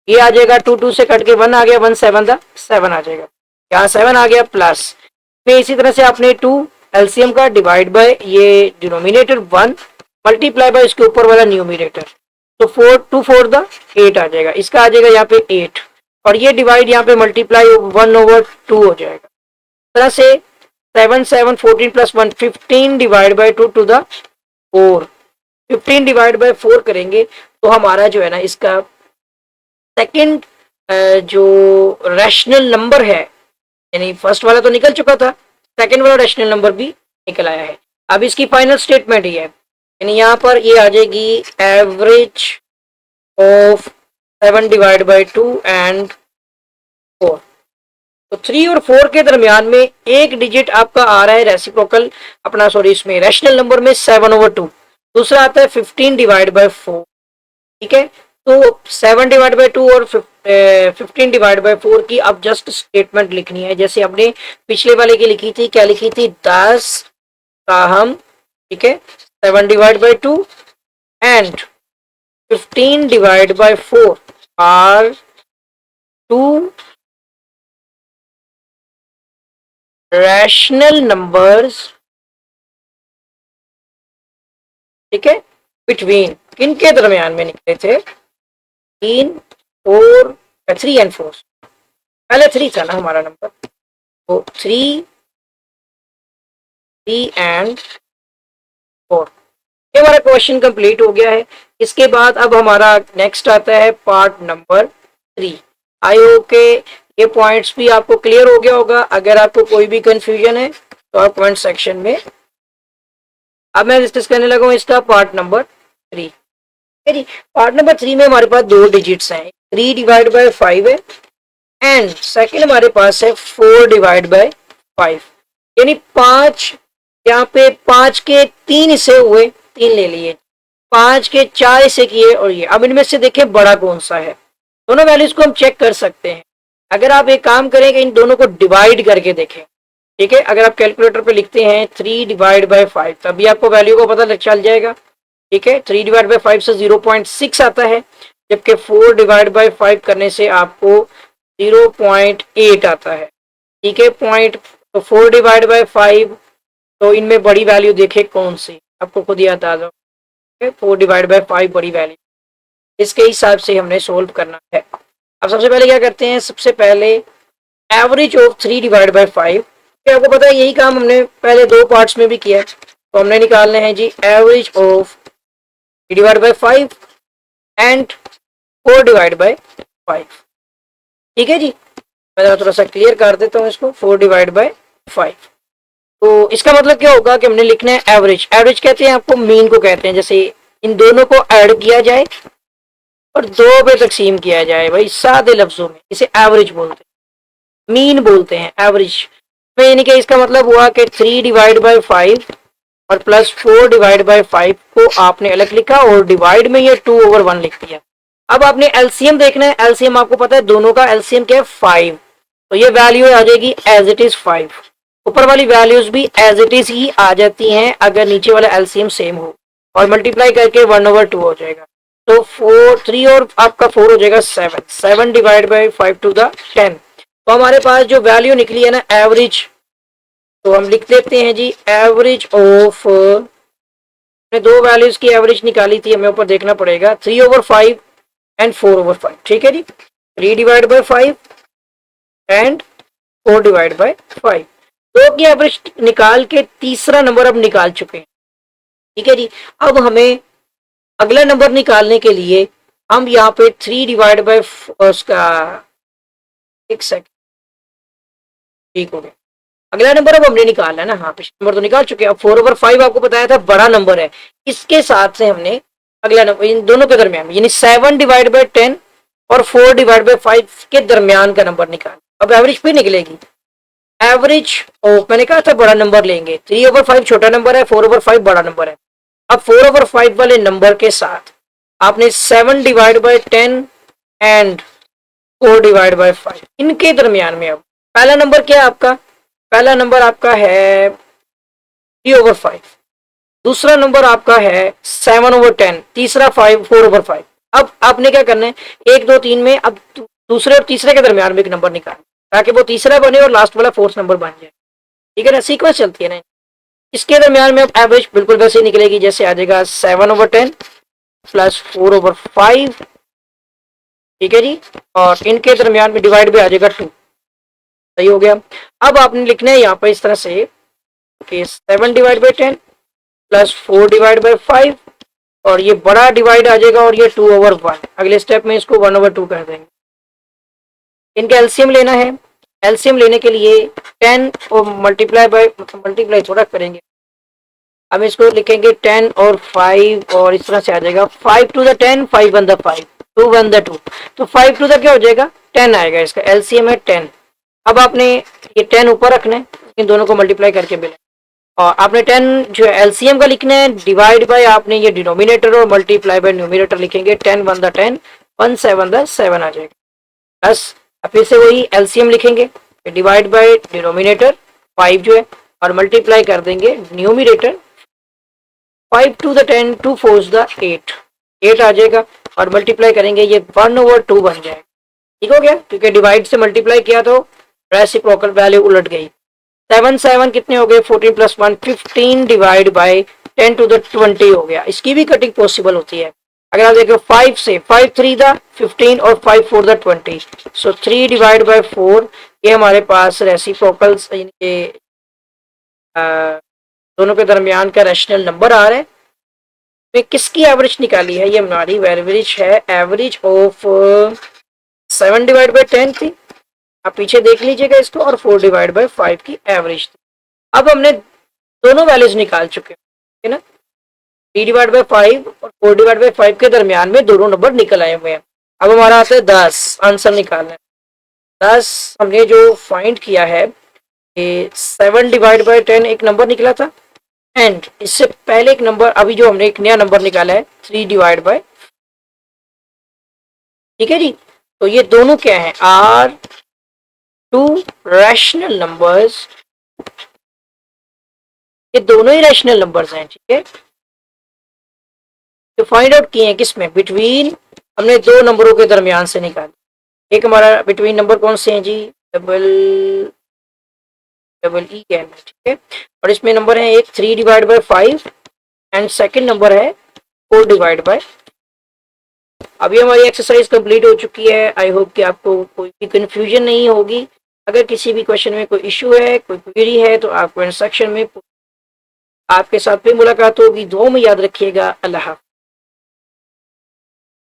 [SPEAKER 1] ये आ जाएगा 2 2 से कट के 1 आ गया, 1 7 था 7 आ जाएगा, यहाँ 7 आ गया प्लस में। इसी तरह से आपने 2 एलसीएम का डिवाइड बाय ये डिनोमिनेटर 1 मल्टीप्लाई बाय इसके ऊपर वाला न्यूमिनेटर, तो 4 2 4 द 8 आ जाएगा, इसका आ जाएगा यहाँ पे 8, और ये डिवाइड यहाँ पे मल्टीप्लाई 1 ओवर 2 हो जाएगा। इस तरह से 7 7 14 plus 1 15 divide by 2 to the 4, 15 divide by 4 करेंगे तो हमारा जो है ना इसका सेकंड जो रैशनल नंबर है, यानी फर्स्ट वाला तो निकल चुका था, सेकंड वाला रैशनल नंबर भी निकल आया है। अब इसकी फाइनल स्टेटमेंट ही है, यानी यहाँ पर ये आ जाएगी average of 7 divide by 2 and 4, तो 3 और 4 के दरमियान में एक डिजिट आपका आ रहा है रेसिप्रोकल अपना, सॉरी इसमें रैशनल नंबर में 7 ओवर 2, दूसरा आता है 15 डिवाइड बाई 4। ठीक है, तो 7 डिवाइड बाई 2 और 15 डिवाइड बाई 4 की अब जस्ट स्टेटमेंट लिखनी है, जैसे हमने पिछले वाले की लिखी थी, क्या लिखी थी 10 का हम, ठीक है 7 divide by 2 and 15 divide by 4 are 2 rational numbers, ठीक है, बिटवीन किनके दरमियान में निकले थे 3 4 3 एंड 4, पहले 3 था ना हमारा नंबर, तो 3 एंड 4, ये हमारा क्वेश्चन कंप्लीट हो गया है। इसके बाद अब हमारा नेक्स्ट आता है पार्ट नंबर 3। आई होप के ये पॉइंट्स भी आपको क्लियर हो गया होगा। अगर आपको कोई भी कंफ्यूजन है तो आप कमेंट सेक्शन में, अब मैं डिस्कस करने लगा हूँ इसका पार्ट नंबर 3। जी, पार्ट नंबर 3 में हमारे पास 2 डिजिट्स हैं, 3 डिवाइड बाय 5 है एंड सेकंड हमारे पास है 4 डिवाइड बाय 5, यानी 5, यहाँ पे 5 के 3 हिस्से हुए, 3 ले लिए, 5 के 4 हिस्से किए, और ये अब इनमें से देखें बड़ा कौन सा है, दोनों वैल्यूज को हम चेक कर सकते हैं। अगर आप एक काम करें कि इन दोनों को डिवाइड करके देखें, ठीक है, अगर आप कैलकुलेटर पे लिखते हैं 3 डिवाइड बाय 5 तभी आपको वैल्यू को पता चल जाएगा। ठीक है, 3 डिवाइड बाय 5 से 0.6 आता है, जबकि 4 डिवाइड बाय 5 करने से आपको 0.8 आता है। ठीक है, पॉइंट, तो 4 डिवाइड बाय 5, तो इनमें बड़ी वैल्यू देखे कौन सी, आपको खुद याद आ जाओ। 4 डिवाइड बाय 5 बड़ी वैल्यू, इसके हिसाब से हमने सोल्व करना है। अब सबसे पहले क्या करते हैं, सबसे पहले एवरेज ऑफ 3 डिवाइड बाय 5, आपको पता है यही काम हमने पहले 2 पार्ट्स में भी किया है, तो हमने निकालने हैं जी average of 3 divide by 5 and 4 divide by 5। ठीक है जी, मैं थोड़ा सा क्लियर कर देता हूँ इसको, 4 डिवाइड बाय 5, तो इसका मतलब क्या होगा कि हमने लिखना है एवरेज, एवरेज कहते हैं आपको मीन को कहते हैं, जैसे इन दोनों को ऐड किया जाए और 2 पे तकसीम किया जाए, भाई सादे लफ्जों में इसे एवरेज बोलते हैं, मीन बोलते हैं एवरेज में, यानी कि इसका मतलब हुआ कि 3 डिवाइड बाय 5 और प्लस 4 डिवाइड बाय 5 को आपने अलग लिखा और डिवाइड में ये 2 ओवर 1 लिख दिया। अब आपने एलसीएम देखना है, एलसीएम आपको पता है दोनों का एलसीएम क्या है 5, तो ये वैल्यू आ जाएगी एज इट इज 5, ऊपर वाली वैल्यूज भी एज इट इज ही आ जाती हैं अगर नीचे वाला एलसीएम सेम हो, और मल्टीप्लाई करके 1 ओवर 2 हो जाएगा। तो 3 और आपका 4 हो जाएगा 7, 7 डिवाइड बाई 5 टू द 10। तो हमारे पास जो वैल्यू निकली है ना एवरेज, तो हम लिख देते हैं जी एवरेज ऑफ, दो वैल्यूज की एवरेज निकाली थी, हमें ऊपर देखना पड़ेगा 3/5 एंड 4/5, ठीक है जी। 3 divide by 5 and 4 divide by 5, दो की एवरेज निकाल के तीसरा नंबर अब निकाल चुके हैं, ठीक है जी। अब हमें अगला नंबर निकालने के लिए हम यहाँ पे 3 डिवाइड बाई उसका, एक सेकंड, ठीक हो गया। अगला नंबर अब हमने निकाला है ना, हाँ पिछला नंबर तो निकाल चुके हैं। अब 4/5 आपको बताया था बड़ा नंबर है, इसके साथ से हमने अगला नंबर इन दोनों के दरमियान यानी 7 डिवाइड बाई 10 और 4 डिवाइड बाई 5 के दरमियान का नंबर निकाल। अब एवरेज भी निकलेगी, एवरेज मैंने कहा था बड़ा नंबर लेंगे, 3/5 छोटा नंबर है, 4/5 बड़ा नंबर है। अब 4/5 वाले नंबर के साथ आपने 7 divide by 10 and 4 divide by 5 इनके दरमियान में, अब पहला नंबर क्या है आपका, पहला नंबर आपका है 3/5, दूसरा नंबर आपका है 7/10, तीसरा 4/5। अब आपने क्या करना है, 1 2 3 में अब दूसरे और तीसरे के दरमियान में एक नंबर निकालना, ताकि वो तीसरा बने और लास्ट वाला फोर्थ नंबर बन जाए, ठीक है ना, सीक्वेंस चलती है ना। इसके दरमियान में अब एवरेज बिल्कुल वैसे ही निकलेगी, जैसे आ जाएगा 7/10 प्लस 4/5, ठीक है जी, और इनके दरमियान में डिवाइड भी आ जाएगा 2, सही हो गया। अब आपने लिखना है यहाँ पर इस तरह से कि 7 divide by 10 plus 4 divide by 5, और ये बड़ा डिवाइड आ जाएगा और ये 2/1, अगले स्टेप में इसको 1/2 कर देंगे। इनका एलसीएम लेना है, एलसीएम लेने के लिए 10 और मल्टीप्लाई थोड़ा करेंगे, अब इसको लिखेंगे 10 और 5, और इस तरह से आ जाएगा 5 टू द 10, 5 1 द 5, 2 1 द 2, तो 5 टू द क्या हो जाएगा 10 आएगा, इसका एलसीएम है 10। अब आपने ये 10 ऊपर रखना है, इन दोनों को मल्टीप्लाई करके मिले, और आपने 10 जो एलसीएम का लिखना है, डिवाइड बाय आपने ये डिनोमिनेटर और मल्टीप्लाई बाय न्यूमिनेटर लिखेंगे, 10 1 द 10, 1 7 द 7 आ जाएगा। बस अब फिर से वही एलसीएम लिखेंगे, डिवाइड बाय डिनोमिनेटर 5 जो है, और मल्टीप्लाई कर देंगे न्यूमिनेटर, 5 टू द 10, 2 4 द 8, 8 आ जाएगा, और मल्टीप्लाई करेंगे ये 1/2 बन जाएगा, ठीक हो गया, क्योंकि डिवाइड से मल्टीप्लाई किया तो रेसिप्रोकल वैल्यू उलट गई। 7 7 कितने हो गए, 14 plus 1 15 divide by 10 to the 20 हो गया। इसकी भी कटिंग पॉसिबल होती है, अगर आप देखो 5 से 5 3 द 15 और 5 4 द 20, सो 3 डिवाइड बाई 4, ये हमारे पास रेसिप्रोकल्स दोनों के दरमियान का रैशनल नंबर आ रहा है। तो किसकी एवरेज निकाली है, ये हमारी एवरेज है, एवरेज ऑफ 7 डिवाइड बाई 10 थी, आप पीछे देख लीजिएगा इसको, और 4 डिवाइड बाई 5 की एवरेज थी। अब हमने दोनों वैल्यूज निकाल चुके हैं, ठीक है ना, 3 डिवाइड बाई 5 और 4 डिवाइड बाई 5 के दरमियान में दोनों नंबर निकल आए हुए हैं। अब हमारा आता है 10, आंसर निकालना है। 10 हमने जो फाइंड किया है, ये 7 डिवाइड बाई 10 एक नंबर निकला था, एंड इससे पहले एक नंबर, अभी जो हमने एक नया नंबर निकाला है 3 डिवाइड बाई, ठीक है जी। तो ये दोनों क्या है, आर 2 रैशनल नंबर्स, ये दोनों ही रैशनल नंबर्स हैं, ठीक है। तो फाइंड आउट किए हैं किसमें, बिटवीन, हमने दो नंबरों के दरमियान से निकाला। एक हमारा बिटवीन नंबर कौन से हैं जी, डबल ई है, ठीक है, और इसमें नंबर है एक 3 divide by 5 and second number है 4 डिवाइड बाई। अभी हमारी एक्सरसाइज कंप्लीट हो चुकी है, आई होप कि आपको कोई भी कंफ्यूजन नहीं होगी। अगर किसी भी क्वेश्चन में कोई इशू है, कोई क्वेरी है, तो आप कमेंट सेक्शन में, आपके साथ फिर मुलाकात होगी। दुआ में याद रखिएगा। अल्लाह हाफ़िज़।